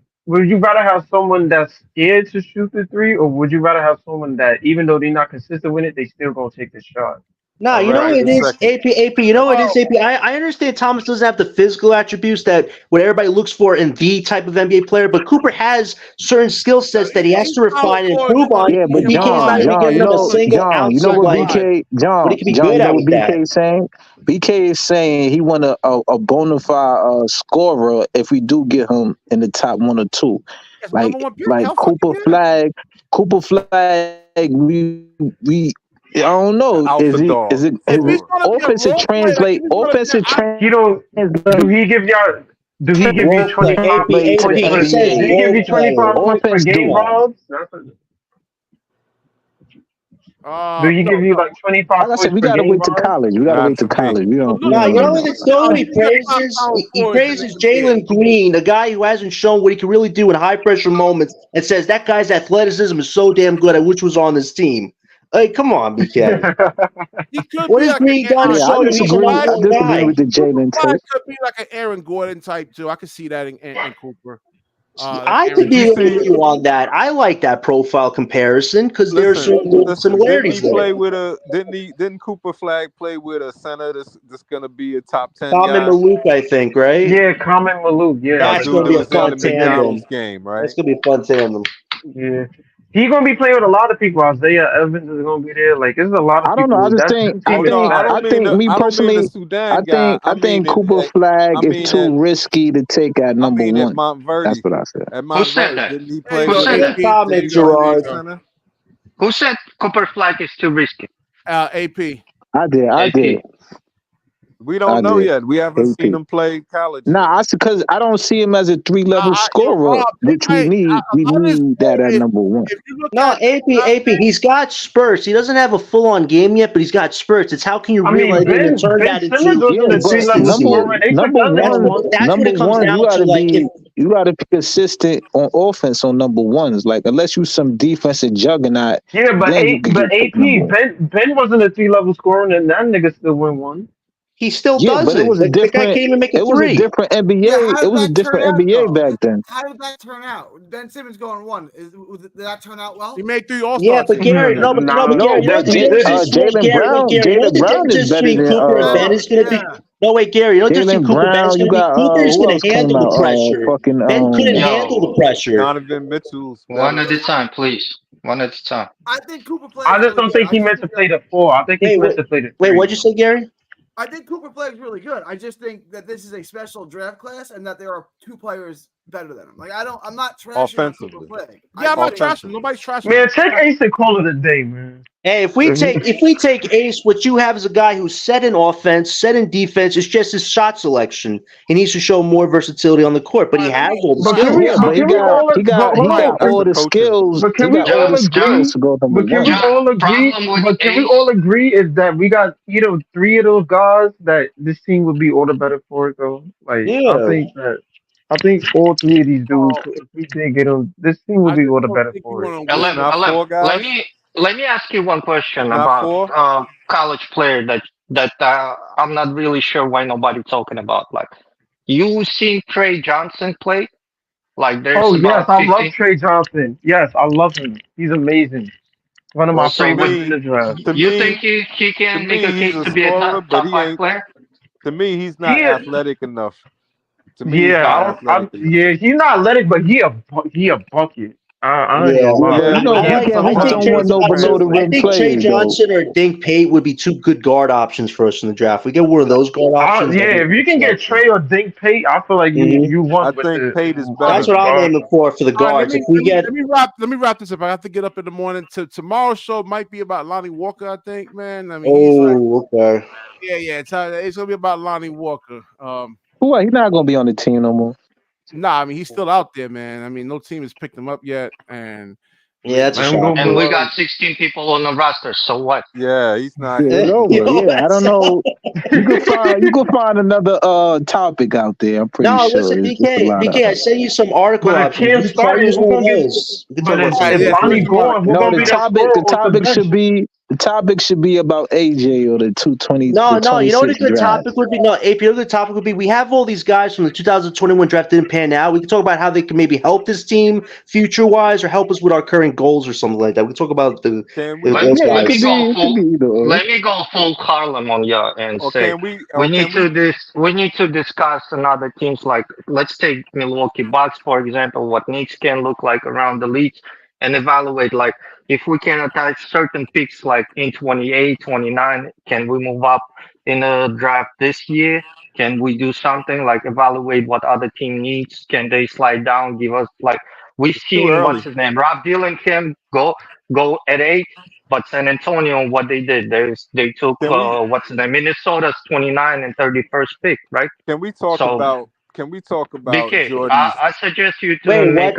rather have someone that's scared to shoot the three, or would you rather have someone that even though they're not consistent with it, they still gonna take the shot? No, you know what it is, AP. You know what it is, AP. I understand Thomas doesn't have the physical attributes that what everybody looks for in the type of NBA player, but Cooper has certain skill sets that he has to refine and improve on. Yeah, but BK's not even giving him a single ounce you know of what like BK, what he can be John, good you know at what with that. BK is saying? BK is saying he want a bona fide scorer if we do get him in the top 1 or 2. Like Cooper Flag, I don't know. Is it offensive translate? Offensive translate. Do he give y'all? Do he give you 25 points? Do he give you 25 points per game, Rob? Do he give you like 25 Like I points said, we per gotta game, wait to Rob? college. We gotta wait to college. We don't. No, you know what? It's the only he praises Jalen Green, a guy who hasn't shown what he can really do in high pressure moments, and says that guy's athleticism is so damn good. I wish was on this team. Like, come on, BK. What has Green done to show that he's a I number one guy? disagree with the Jalen take. Could be like an Aaron Gordon type too. I could see that in Cooper. I could be with you on that. I like that profile comparison because there's some similarities Didn't he play there. with didn't Cooper Flag play with a center that's gonna be a top 10 Common guy? Malouk, I think, right? Yeah, Common Malouk. Yeah, that's gonna be a fun tandem. Game, right? That's gonna be a fun tandem. Yeah. He's gonna be playing with a lot of people. Isaiah Evans is gonna be there. Like, there's a lot of people. I don't know. I think me personally, I think Cooper Flag is too risky to take at number 1. That's what I said. Who said that? Didn't he play? Who said that? Comment, Gerard. Who said Cooper Flag is too risky? AP. I did. We don't know yet. We haven't seen him play college. Nah, because I don't see him as a 3-level scorer, which we need. We need that at number 1. No, AP, he's got spurts. He doesn't have a full-on game yet, but he's got spurts. It's how can you realize and turn that into number one, you gotta be consistent on offense on number 1s. Like, unless you some defensive juggernaut. Yeah, but AP Ben wasn't a 3-level scorer, and that nigga still win 1. He still does but it was a different. The guy can't even make a 3. Was a different NBA. Yeah, it was a different NBA back then. How did that turn out? Ben Simmons going 1. Did that turn out well? He made 3 All-Stars. Yeah, but Gary, Jalen Brown is better than Cooper and Ben is going to be. No, wait, Gary, don't just think Cooper Ben's going to be. Cooper's going to handle the pressure. Ben couldn't handle the pressure. Donovan Mitchell's 1 at a time, please. One at a time. I think Cooper Flag. I just don't think he meant to play the 4. I think he's meant to play the 3. Wait, what'd you say, Gary? I think Cooper Flagg's really good. I just think that this is a special draft class and that there are 2 players better than him. Like I'm not trashing on Cooper Flag. Yeah, I'm not trashing. Nobody's trashing. Man, take Ace and call it a day, man. Hey, if we take Ace, what you have is a guy who's set in offense, set in defense. It's just his shot selection. He needs to show more versatility on the court, but he has all the skills. He got all the skills. But can we all agree? But can we all agree? But can we all agree is that we got 3 of those guys that this team would be all the better for it though. Like I think all 3 of these dudes, if we can't get them, this team would be all the better for it. Let me ask you one question about college player that I'm not really sure why nobody talking about. Like, you seen Trey Johnson play? Like, there's I love Trey Johnson. Yes, I love him. He's amazing. One of my favorites in the draft. You think he can make a case to be a top 5 player? To me, he's not athletic enough. To me, he's not athletic, but he a bucket. I think Trey Johnson or Dink Pate would be 2 good guard options for us in the draft. We get one of those guard options. If you can get Trey or Dink Pate, I feel like you won. I think Pate is better. That's what I'm aiming for the guards. Let me wrap this up. I have to get up in the morning. Tomorrow's show might be about Lonnie Walker. I think, man. I mean, okay. Yeah. It's gonna be about Lonnie Walker. He's not gonna be on the team no more. Nah, I mean he's still out there, man. I mean no team has picked him up yet, and that's a shame. And we got 16 people on the roster. So what? Yeah, he's not. It's over. I don't know. You can find another topic out there. I'm pretty sure. Listen, BK, I sent you some article options. The topic should be about AJ or the 220. No, you know what a good topic would be? No, AP, the topic would be we have all these guys from the 2021 draft didn't pan out. We can talk about how they can maybe help this team future-wise or help us with our current goals or something like that. We can talk about the let me go full Harlem on you and say we need to discuss another teams like let's take Milwaukee Bucks for example, what Knicks can look like around the league and evaluate like if we can attach certain picks like in 28, 29, can we move up in a draft this year? Can we do something like evaluate what other team needs? Can they slide down, give us like we've seen what's his name? Rob Dillingham go at 8, but San Antonio, what they did, they took what's his name? Minnesota's 29 and 31st pick, right? Can we talk about BK, Jordy's? I suggest you to make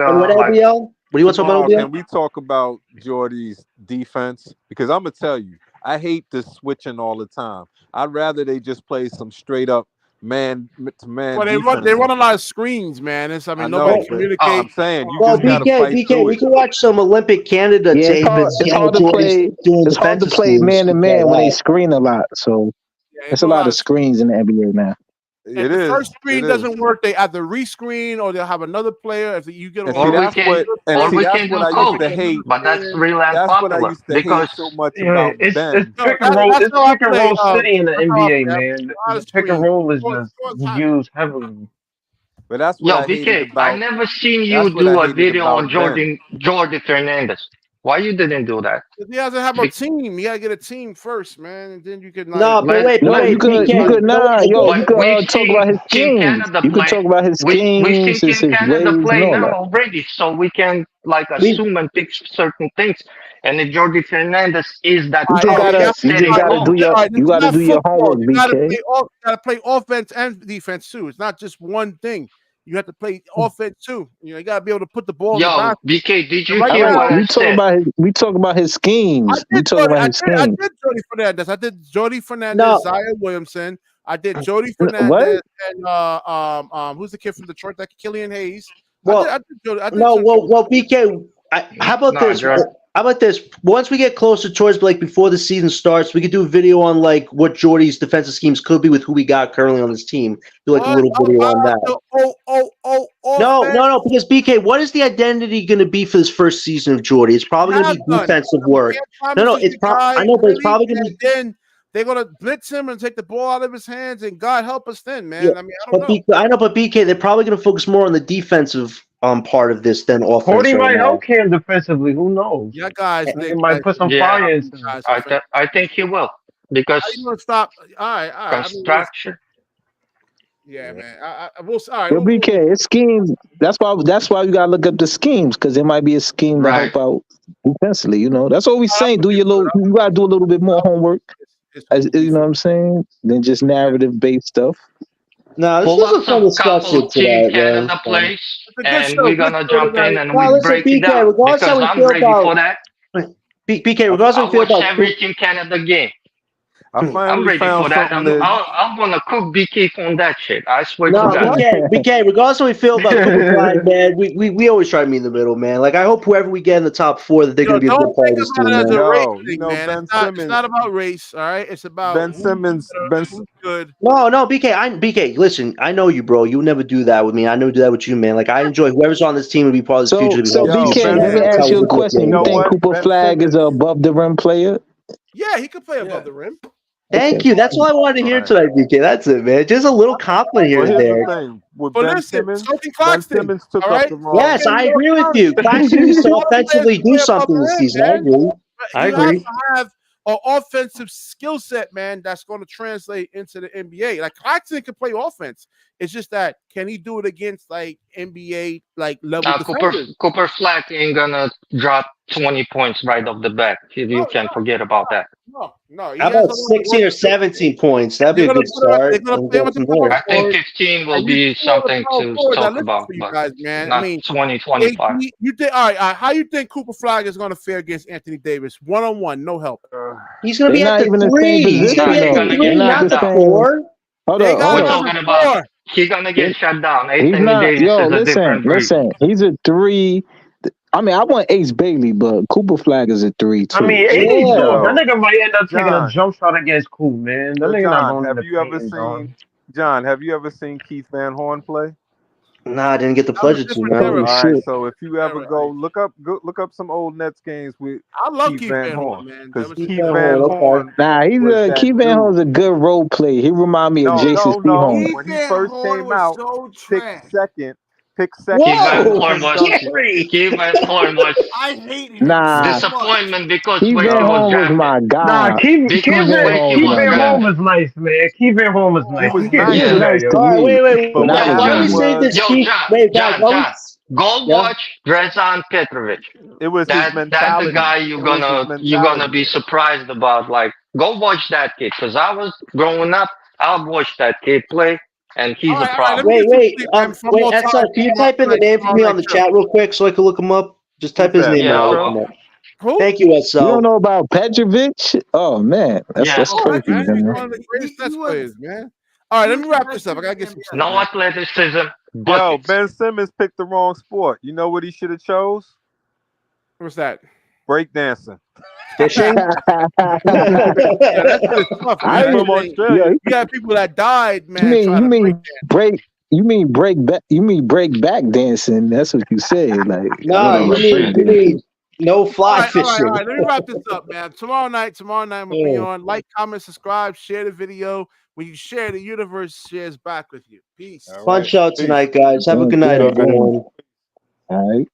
what do you want to talk about? Can we talk about Jordy's defense? Because I'm gonna tell you, I hate this switching all the time. I'd rather they just play some straight up man to man. Well, they run a lot of screens, man. Nobody communicates. I'm saying you just gotta fight through we can watch some Olympic Canada tape. It's hard to play man to man when they screen a lot. So it's a lot of screens in the NBA now. If the first screen doesn't work, they either rescreen or they'll have another player. If you get that's what I used to hate. But that's really unpopular because so much about it's pick and roll. It's pick and roll city in the NBA, man. Pick and roll is just used heavily. But that's what BK, I never seen you do a video on Jordy Fernandez. Why you didn't do that? He doesn't have a team. You gotta get a team first, man, and then you can. You could talk about his schemes. You could talk about his schemes. We've seen Team Canada play now already, so we can assume and pick certain things. And if Jordy Fernandez is that, you gotta do your homework. You gotta play offense and defense too. It's not just one thing. You have to play offense too. You gotta be able to put the ball. BK, did you hear what I said? We talk about his schemes. I did Jordy Fernandez. I did Jordy Fernandez, Zion Williamson. I did Jordy Fernandez and who's the kid from Detroit? That Killian Hayes. BK. How about this? How about this? Once we get closer towards before the season starts, we could do a video on what Jordy's defensive schemes could be with who we got currently on this team. Do a little video on that. No, because BK, what is the identity going to be for this first season of Jordy? It's probably going to be defensive work. It's probably going to be. they're gonna blitz him and take the ball out of his hands, and God help us then, man. Yeah, I mean, I don't know. I know, but BK, they're probably going to focus more on the defensive part of this than offense. Cody right might now. help Cam defensively. Who knows? Yeah, guys, He might put some fire into him. I think he will because How you gonna stop? All right. I mean, construction. yeah, man. I will. All right. Well, BK, it's schemes. That's why you gotta look up the schemes because there might be a scheme to help out defensively. You know, that's what we saying. You gotta do a little bit more homework. As you know what I'm saying, than just narrative based stuff. No, this Pull was up a fun some discussion couple Team today, man. Canada plays, good and show, we're good gonna show jump tonight. in and Well, we listen, break BK, it down regardless because how we I'm feel ready about for that. BK, regardless how I we feel watch about every Team Canada game. I I'm finally ready found for that. something that I'm gonna cook BK on that shit. I swear No, to God. BK, regardless how we feel about Cooper Flag, man, we always try to meet in the middle, man. Like I hope whoever we get in the top 4 that they're going to be a Don't good part think of this about team, it as man. a race you thing, know, man. Ben It's Simmons. not about race. All right, it's about Ben Simmons. who's good. No, BK, listen, I know you, bro. You would never do that with me. I never do that with you, man. Like I enjoy whoever's on this team to be part of this future. So BK, let me ask you a question. You think Cooper Flagg is a above the rim player? Yeah, he could play above the rim. Thank you. That's what I wanted to hear tonight, BK. That's it, man. Just a little compliment here Well, and here's there. the thing. With But Ben listen, Simmons, something Ben Claxton, Simmons took all up right? the wrong. Yes, I agree with you. Claxton needs to offensively do something this season. I agree. I You agree. have to have an offensive skill set, man, that's going to translate into the NBA. Like Claxton can play offense. It's just that can he do it against like NBA like level defenders? Cooper Flagg ain't gonna drop 20 points right off the bat. You can forget about that. No. How about 16 or 17 points? That'd be a good start. I think 15 will be something to talk about, you but guys, man. not I mean, 20, 25. You think all right? How you think Cooper Flagg is going to fare against Anthony Davis one-on-one? No help. He's going to be They're at not even the the same 3. He's going to be at position, the though. 3, They're not not the the same. 4. Hold They on, got hold We're on. talking about he's gonna get shut down. He's Anthony not. Davis Yo, is a different breed. listen. He's a 3. I mean, I want Ace Bailey, but Cooper Flagg is a 3 too. I mean, Yo, that nigga might end up taking a John. jump shot against Cool, man. That nigga not John, going in have the you ever paint, seen John? Have you ever seen Keith Van Horn play? Nah, I didn't get the pleasure to, man. All right, so if you ever go look up some old Nets games with I love Keith Keith Van Van Horn, Horn, man. because Keith Keith Van Horn. Nah, Keith Van Horn's a good role player. He remind me of Jason Stehon. Keith When he Van first Horn came was out, so pick trash. second. Keith Van Horn was I hate him. Nah, disappointment because Keith when he Van was Horn was drafted. my guy. Nah, Keith Because when he was Van Horn drafted. was nice, man. Keith Van Horn was nice. was You can't nice. do that, yo. All right, wait. But Why what don't we happened save this Yo, Keith? John, Wait, guys, John, go watch Drezan Petrovic. It was his That's the mentality. guy you're gonna be surprised about. Like, go watch that kid, because I was growing up. I watched that kid play, and he's a problem. Wait, XL, can you type in the name for me on the chat real quick so I can look him up? Just type his name out. Thank you, SL. You don't know about Petrovic? Oh man, that's crazy. Man. One of the greatest Nets players, man. All right, let me wrap this up. I gotta get some. No athleticism. Yo, Ben Simmons picked the wrong sport. You know what he should have chose? What's that? Breakdancing. Fishing? That's tough, I man. from Australia. You got people that died, man. You mean break back dancing? That's what you said. Like no, you mean no fly fishing. All right, let me wrap this up, man. Tomorrow night we'll be on. Like, comment, subscribe, share the video. When you share, the universe shares back with you. Peace. Fun show tonight, guys. Have a good night, everyone. All right.